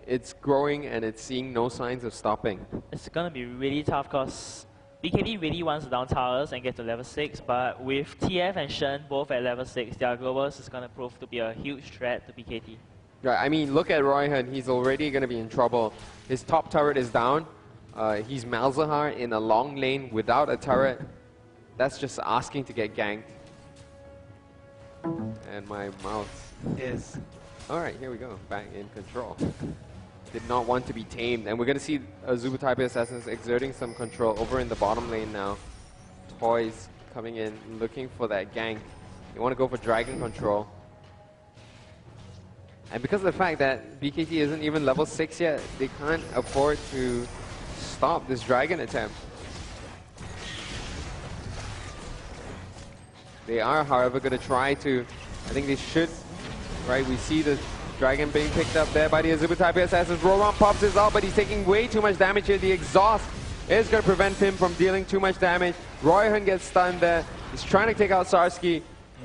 It's growing and it's seeing no signs of stopping. It's going to be really tough because BKT really wants to down towers and get to level 6, but with TF and Shen both at level 6, their globals is going to prove to be a huge threat to BKT. Right, I mean, look at Royhan. He's already going to be in trouble. His top turret is down. He's Malzahar in a long lane without a turret. That's just asking to get ganked. And my mouse is... Alright, here we go. Back in control. Did not want to be tamed. And we're going to see Azubu Taipei Assassins exerting some control over in the bottom lane now. Toys coming in, looking for that gank. They want to go for dragon control. And because of the fact that BKT isn't even level 6 yet, they can't afford to stop this dragon attempt. They are, however, going to try to... I think they should... Right, we see the dragon being picked up there by the Azubu Taipei Assassins. Roron pops his ult, but he's taking way too much damage here. The exhaust is going to prevent him from dealing too much damage. Royhan gets stunned there. He's trying to take out Sarsky.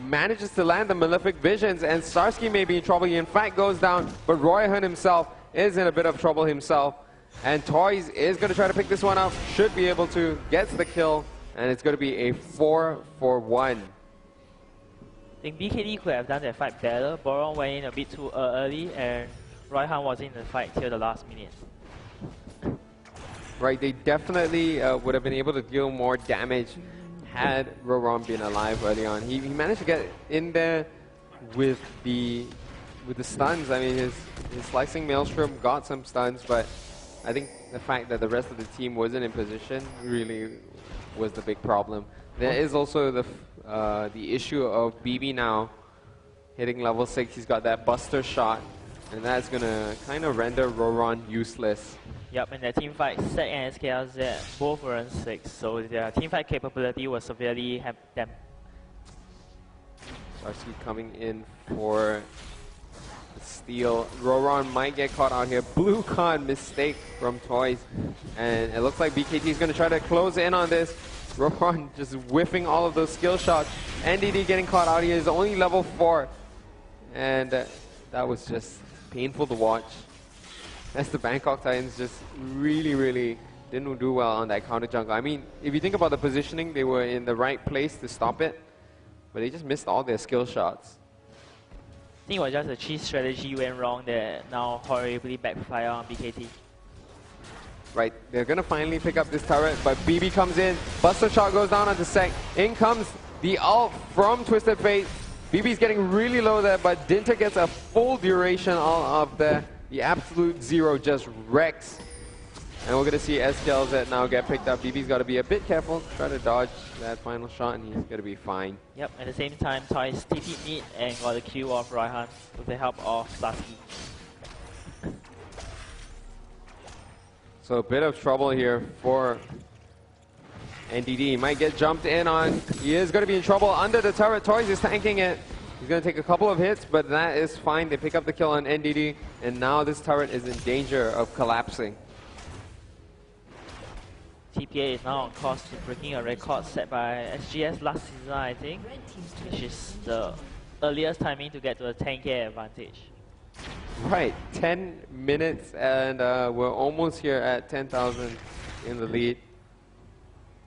Manages to land the Malefic Visions, and Sarsky may be in trouble. He in fact goes down, but Royhan himself is in a bit of trouble himself. And Toys is going to try to pick this one up. Should be able to. Gets the kill, and it's going to be a 4-for-1. I think BKT could have done that fight better. Boron went in a bit too early, and Royhan was in the fight till the last minute. Right, they definitely would have been able to deal more damage had Roron been alive early on. He managed to get in there with the stuns. I mean, his Slicing Maelstrom got some stuns, but I think the fact that the rest of the team wasn't in position really was the big problem. There is also the issue of BB now hitting level 6. He's got that buster shot, and that's going to kind of render Roron useless. Yep, in their team fight, Sek and SKLZ both were on 6, so their team fight capability was severely damped. Sarsky coming in for the steal. Roron might get caught out here. Blue card mistake from Toys, and it looks like BKT is going to try to close in on this. Roron just whiffing all of those skill shots. NDD getting caught out here is only level 4, and that was just painful to watch. As the Bangkok Titans just really didn't do well on that counter jungle. I mean, if you think about the positioning, they were in the right place to stop it, but they just missed all their skill shots. I think it was just a cheese strategy went wrong that now horribly backfire on BKT. Right, they're gonna finally pick up this turret, but BB comes in, Buster Shot goes down onto Sek. In comes the ult from Twisted Fate. BB's getting really low there, but Dinter gets a full duration of the absolute zero, just wrecks. And we're gonna see SKLZ now get picked up. BB's gotta be a bit careful, try to dodge that final shot, and he's gonna be fine. Yep, at the same time, Toys TP mid and got the kill of Royhan with the help of Sarsky. So a bit of trouble here for NDD. He might get jumped in on. He is going to be in trouble under the turret. Toys is tanking it. He's going to take a couple of hits, but that is fine. They pick up the kill on NDD, and now this turret is in danger of collapsing. TPA is now on course to breaking a record set by SGS last season, I think, which is the earliest timing to get to a 10k advantage. Right, 10 minutes, and we're almost here at 10,000 in the lead.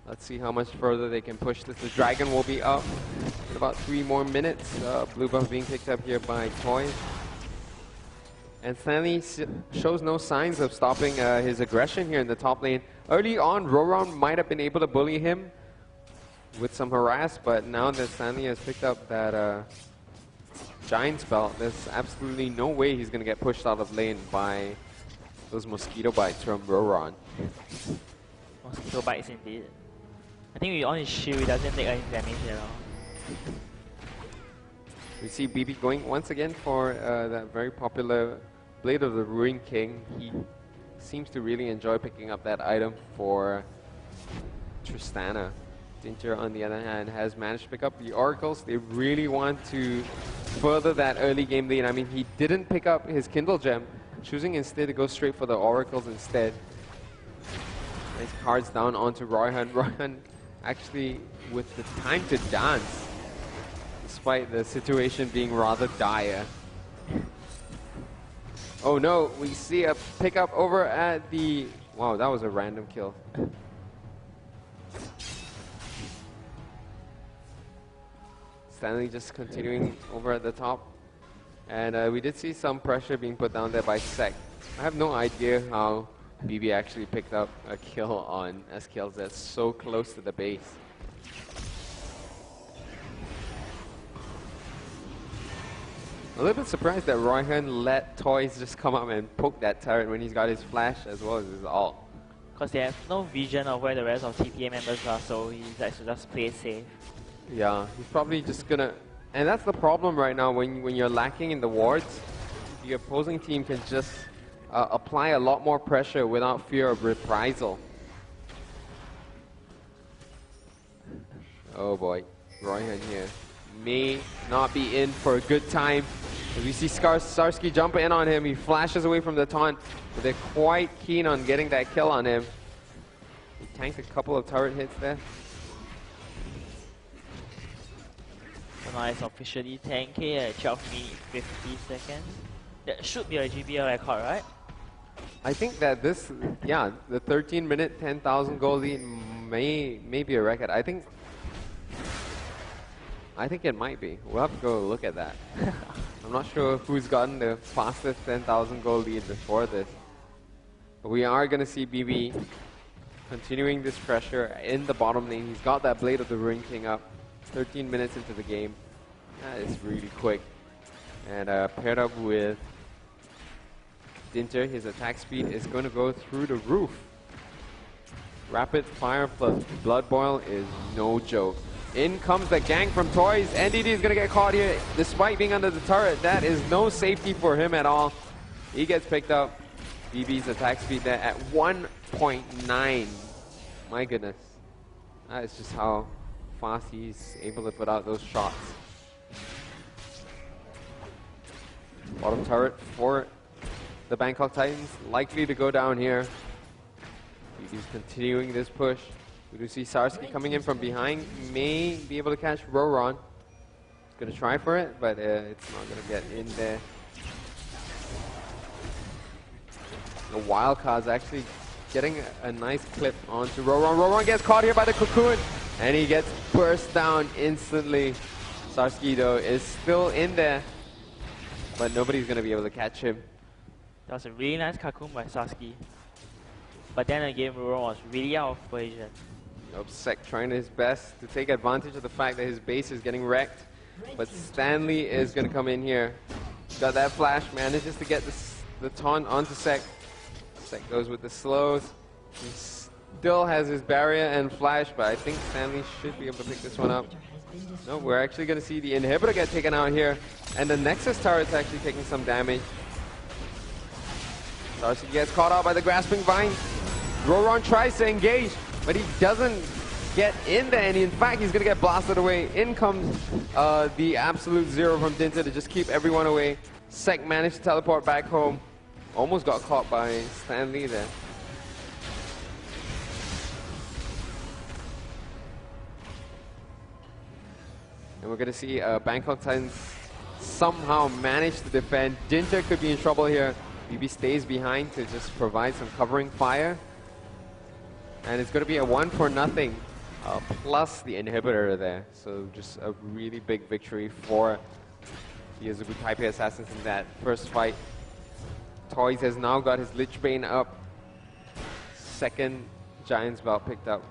Let's see how much further they can push this. The Dragon will be up in about 3 more minutes. Blue buff being picked up here by Toy. And Stanley shows no signs of stopping his aggression here in the top lane. Early on, Roron might have been able to bully him with some harass, but now that Stanley has picked up that Giant's belt, there's absolutely no way he's going to get pushed out of lane by those mosquito bites from Roron. Mosquito bites indeed. I think on his shield, he doesn't take any damage at all. We see BB going once again for that very popular Blade of the Ruin King. He seems to really enjoy picking up that item for Tristana. Dinter, on the other hand, has managed to pick up the Oracles. They really want to further that early game lead. I mean, he didn't pick up his Kindle Gem, choosing instead to go straight for the Oracles instead. Nice cards down onto Royhan. Royhan actually with the time to dance, despite the situation being rather dire. Oh no, we see a pickup over at the... Wow, that was a random kill. Stanley just continuing over at the top. And we did see some pressure being put down there by Sek. I have no idea how BB actually picked up a kill on SKLZ that's so close to the base. A little bit surprised that Royhan let Toys just come up and poke that turret when he's got his flash as well as his ult. Because they have no vision of where the rest of TPA members are, so he decides to just play it safe. Yeah, he's probably just gonna... And that's the problem right now when you're lacking in the wards. The opposing team can just apply a lot more pressure without fear of reprisal. Oh boy, Royhan here may not be in for a good time. As we see Sarsky jump in on him, he flashes away from the taunt, but they're quite keen on getting that kill on him. He tanked a couple of turret hits there. So now it's officially 10k at 12 minutes 50 seconds. That should be a GPL record, right? I think that this, yeah, the 13-minute 10,000 goal lead may be a record. I think it might be. We'll have to go look at that. I'm not sure who's gotten the fastest 10,000 goal lead before this. But we are going to see BB continuing this pressure in the bottom lane. He's got that Blade of the Ruin King up 13 minutes into the game. That is really quick. And paired up with Dinter, his attack speed is going to go through the roof. Rapid fire plus blood boil is no joke. In comes the gank from Toys. NDD is going to get caught here despite being under the turret. That is no safety for him at all. He gets picked up. BB's attack speed there at 1.9. My goodness. That is just how fast he's able to put out those shots. Bottom turret for the Bangkok Titans, likely to go down here. BB's continuing this push. We do see Sarsky coming in from behind. May be able to catch Roron. He's going to try for it, but it's not going to get in there. The Wildcard's actually getting a nice clip onto Roron. Roron gets caught here by the cocoon, and he gets burst down instantly. Sarsky, though, is still in there, but nobody's going to be able to catch him. That was a really nice cocoon by Sarsky. But then again, Roron was really out of position. Sek trying his best to take advantage of the fact that his base is getting wrecked. But Stanley is going to come in here. Got that flash, manages to get the taunt onto Sek. Sek goes with the slows. He still has his barrier and flash, but I think Stanley should be able to pick this one up. No, we're actually going to see the inhibitor get taken out here. And the Nexus turret's actually taking some damage. Sarsky gets caught out by the grasping vine. Roron tries to engage, but he doesn't get in there, and in fact, he's going to get blasted away. In comes the absolute zero from Dinter to just keep everyone away. Sek managed to teleport back home. Almost got caught by Stanley there. And we're going to see Bangkok Titans somehow manage to defend. Dinter could be in trouble here. BB stays behind to just provide some covering fire. And it's going to be a 1-0 plus the inhibitor there. So just a really big victory for the Azubu Taipei Assassins in that first fight. Toys has now got his Lich Bane up. Second Giant's Belt picked up.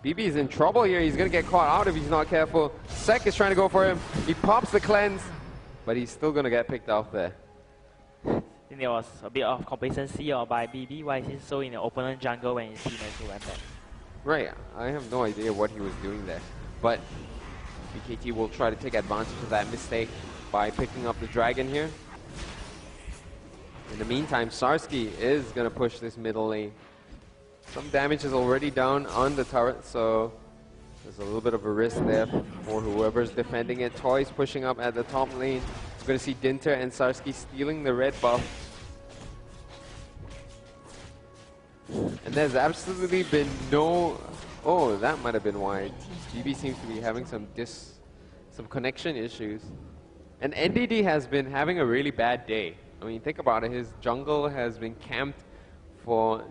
BB is in trouble here. He's going to get caught out if he's not careful. Sek is trying to go for him. He pops the cleanse, but he's still going to get picked off there. I think there was a bit of complacency by BB. Why is he so in the opponent jungle when his teammates went back? Right, I have no idea what he was doing there. But BKT will try to take advantage of that mistake by picking up the dragon here. In the meantime, Sarsky is going to push this middle lane. Some damage is already down on the turret, so there's a little bit of a risk there for whoever's defending it. Toys pushing up at the top lane. We're going to see Dinter and Sarsky stealing the red buff. And there's absolutely been no... Oh, that might have been why. GB seems to be having some connection issues. And NDD has been having a really bad day. I mean, think about it. His jungle has been camped for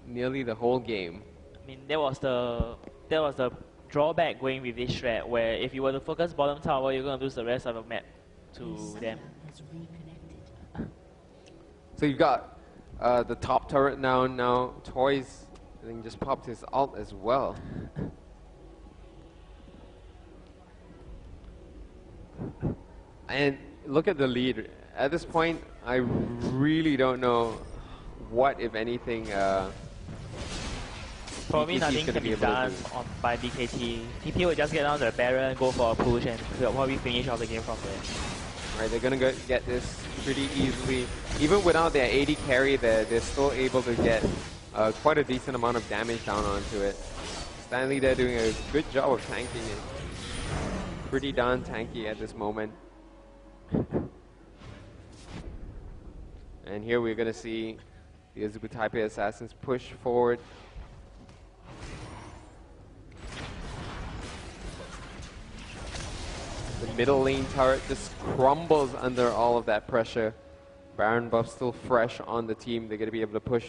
nearly the whole game. I mean, that was the drawback going with this strat, where if you were to focus bottom tower, you're going to lose the rest of the map to them. So you've got the top turret now. Now Toys, I think, just popped his ult as well. And look at the lead. At this point, I really don't know what, if anything, Probably nothing can be done by BKT. TP will just get down to the barrel and go for a push, and they'll probably finish off the game from there. Right, they're going to get this pretty easily. Even without their AD carry, they're still able to get quite a decent amount of damage down onto it. Stanley, they're doing a good job of tanking it. Pretty darn tanky at this moment. And here we're going to see the Azubu Taipei Assassins push forward. The middle lane turret just crumbles under all of that pressure. Baron buff still fresh on the team. They're going to be able to push.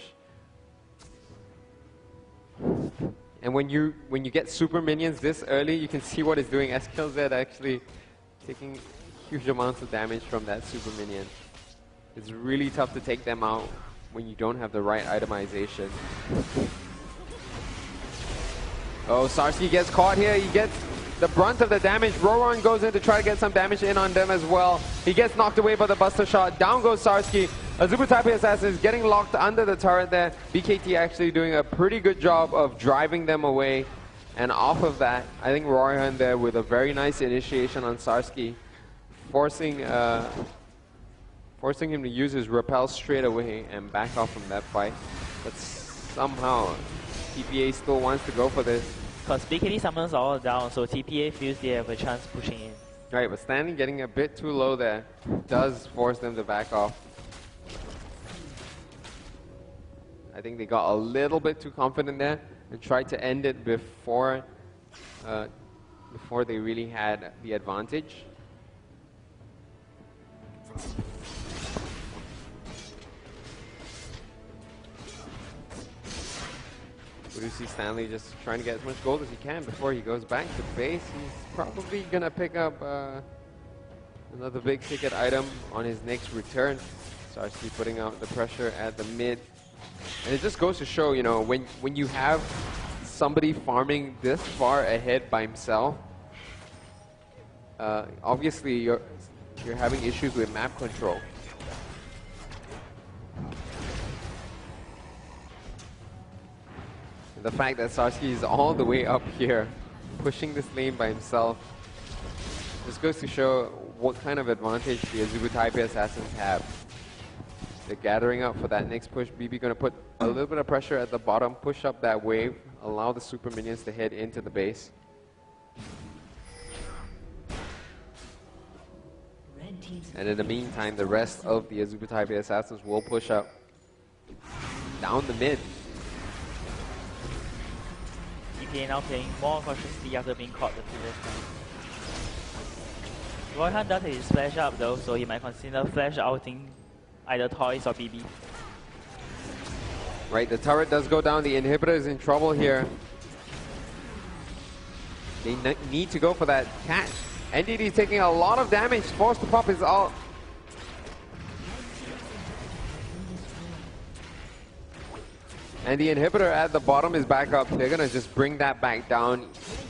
And when you get super minions this early, you can see what it's doing. SKZ actually taking huge amounts of damage from that super minion. It's really tough to take them out when you don't have the right itemization. Oh, Sarsky gets caught here. He gets the brunt of the damage. Roron goes in to try to get some damage in on them as well. He gets knocked away by the Buster Shot. Down goes Sarsky. Azubu Taipei Assassin is getting locked under the turret there. BKT actually doing a pretty good job of driving them away. And off of that, I think Royhan there with a very nice initiation on Sarsky, forcing him to use his repel straight away and back off from that fight. But somehow, TPA still wants to go for this. Because BKT summons all down, so TPA feels they have a chance pushing in. Right, but Stanley getting a bit too low there does force them to back off. I think they got a little bit too confident there and tried to end it before they really had the advantage. We do see Stanley just trying to get as much gold as he can before he goes back to base. He's probably gonna pick up another big ticket item on his next return. Sarsky putting out the pressure at the mid. And it just goes to show, you know, when you have somebody farming this far ahead by himself, obviously you're having issues with map control. And the fact that Sarsky is all the way up here, pushing this lane by himself, just goes to show what kind of advantage the Azubu Taipei Assassins have. They're gathering up for that next push. BB gonna put a little bit of pressure at the bottom, push up that wave, allow the super minions to head into the base. And in the meantime, the rest of the Azubu Taipei Assassins will push up down the mid. TPA now playing more cautiously after being caught the previous time. Royhan does his flash up though, so he might consider flash outing either Toys or BB. Right, the turret does go down. The inhibitor is in trouble here. They need to go for that catch. NDD taking a lot of damage, forced to pop his ult. And the inhibitor at the bottom is back up. They're gonna just bring that back down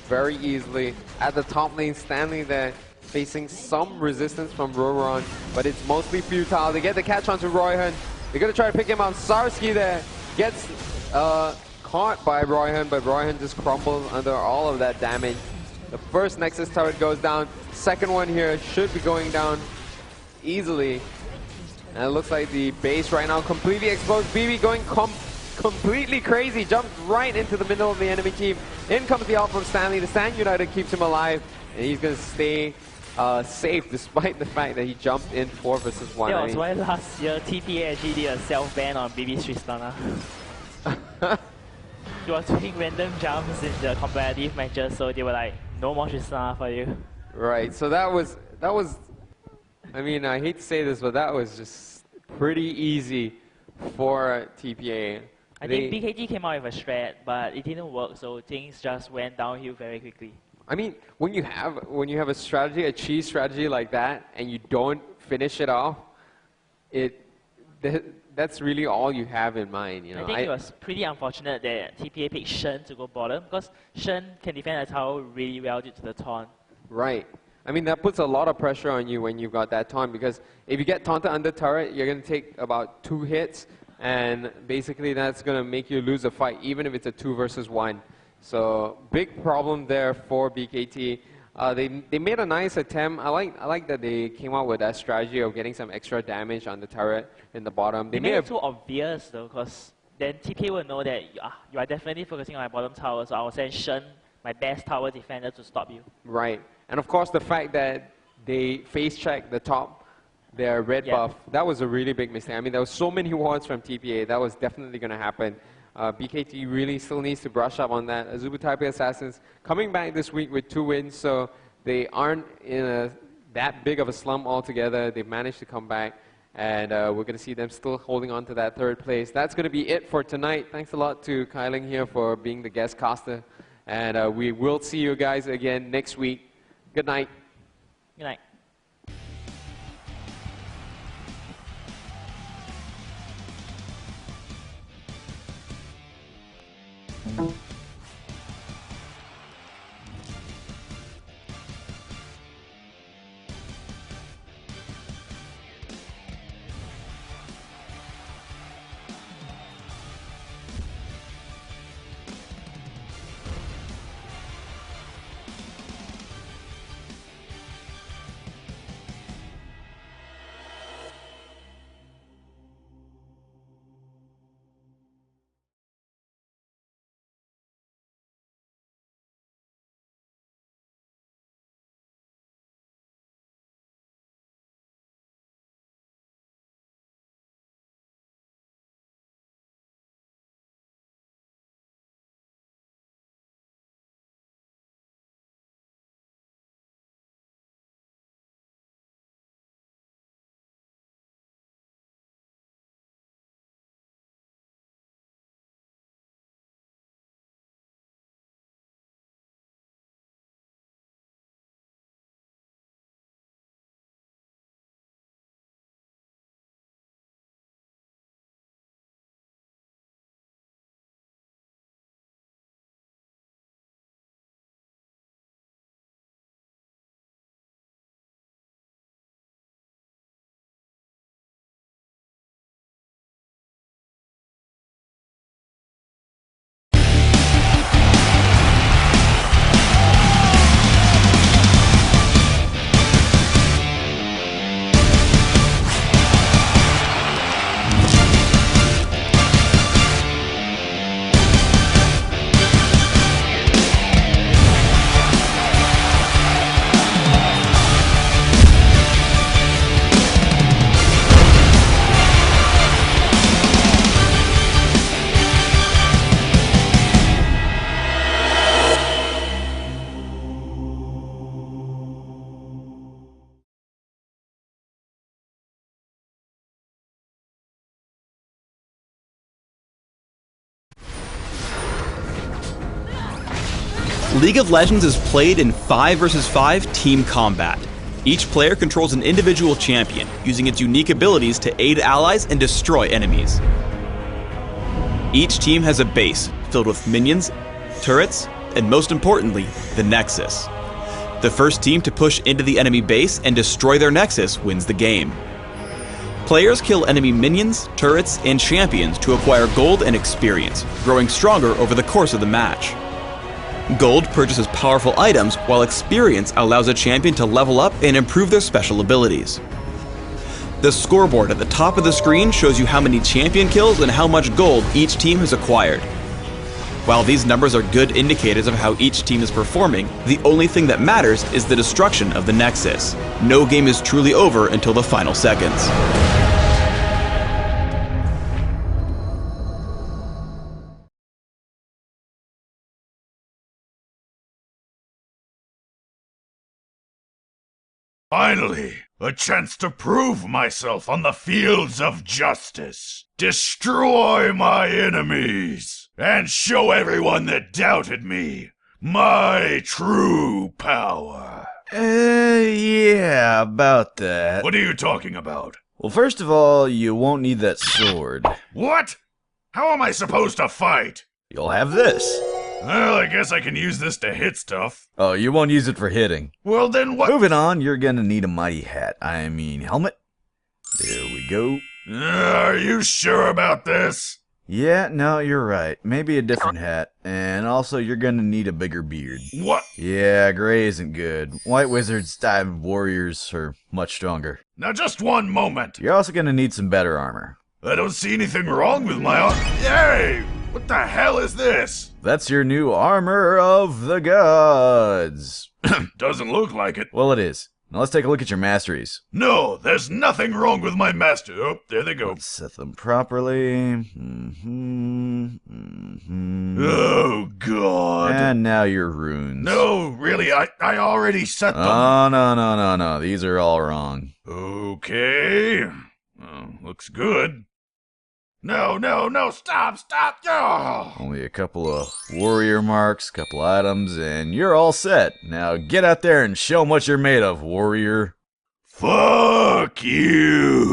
very easily. At the top lane, Stanley there facing some resistance from Roron, but it's mostly futile. They get the catch onto Royhan. They're gonna try to pick him up. Sarsky there gets caught by Royhan, but Royhan just crumbles under all of that damage. The first Nexus turret goes down. Second one here should be going down easily. And it looks like the base right now completely exposed. BB going completely crazy. Jumps right into the middle of the enemy team. In comes the ult from Stanley. The Stand United keeps him alive. And he's going to stay safe despite the fact that he jumped in 4 versus 1. That was why last year TPA actually did a self-ban on BB's Tristana. He was doing random jumps in the competitive matches, so they were like, no more Tristana for you. Right, so that was, I mean, I hate to say this, but that was just pretty easy for TPA. I think BKT came out with a strat, but it didn't work, so things just went downhill very quickly. I mean, when you have a strategy, a cheese strategy like that, and you don't finish it off, that's really all you have in mind. You know, I think it was pretty unfortunate that TPA picked Shen to go bottom, because Shen can defend a tower really well due to the taunt. Right. I mean, that puts a lot of pressure on you when you've got that taunt, because if you get taunted under turret, you're going to take about 2 hits, and basically that's going to make you lose a fight, even if it's a 2 versus 1. So big problem there for BKT. They made a nice attempt. I like that they came out with that strategy of getting some extra damage on the turret in the bottom. They made it too obvious though, because then TPA will know that you are definitely focusing on my bottom tower, so I will send Shen, my best tower defender, to stop you. Right. And of course the fact that they face checked the top, their red buff, that was a really big mistake. I mean, there was so many wards from TPA, that was definitely going to happen. BKT really still needs to brush up on that. Azubu Taipei Assassins coming back this week with 2 wins, so they aren't in that big of a slump altogether. They've managed to come back, and we're going to see them still holding on to that 3rd place. That's going to be it for tonight. Thanks a lot to Kailing here for being the guest caster, and we will see you guys again next week. Good night. Good night. League of Legends is played in 5 versus 5 team combat. Each player controls an individual champion, using its unique abilities to aid allies and destroy enemies. Each team has a base filled with minions, turrets, and most importantly, the Nexus. The first team to push into the enemy base and destroy their Nexus wins the game. Players kill enemy minions, turrets, and champions to acquire gold and experience, growing stronger over the course of the match. Gold purchases powerful items, while experience allows a champion to level up and improve their special abilities. The scoreboard at the top of the screen shows you how many champion kills and how much gold each team has acquired. While these numbers are good indicators of how each team is performing, the only thing that matters is the destruction of the Nexus. No game is truly over until the final seconds. Finally, a chance to prove myself on the fields of justice. Destroy my enemies, and show everyone that doubted me my true power. Yeah, about that. What are you talking about? Well, first of all, you won't need that sword. What? How am I supposed to fight? You'll have this. Well, I guess I can use this to hit stuff. Oh, you won't use it for hitting. Well, then what? Moving on, you're gonna need a mighty hat. I mean, helmet. There we go. Are you sure about this? Yeah, no, you're right. Maybe a different hat. And also, you're gonna need a bigger beard. What? Yeah, gray isn't good. White wizards, dive warriors are much stronger. Now just one moment. You're also gonna need some better armor. I don't see anything wrong with my armor. Hey! What the hell is this? That's your new armor of the gods. Doesn't look like it. Well, it is. Now let's take a look at your masteries. No, there's nothing wrong with my master. Oh, there they go. Let's set them properly. Oh, God. And now your runes. No, really, I already set them. Oh, no. These are all wrong. Okay. Oh, looks good. No, stop. Oh. Only a couple of warrior marks, couple items, and you're all set. Now get out there and show 'em what you're made of, warrior. Fuck you.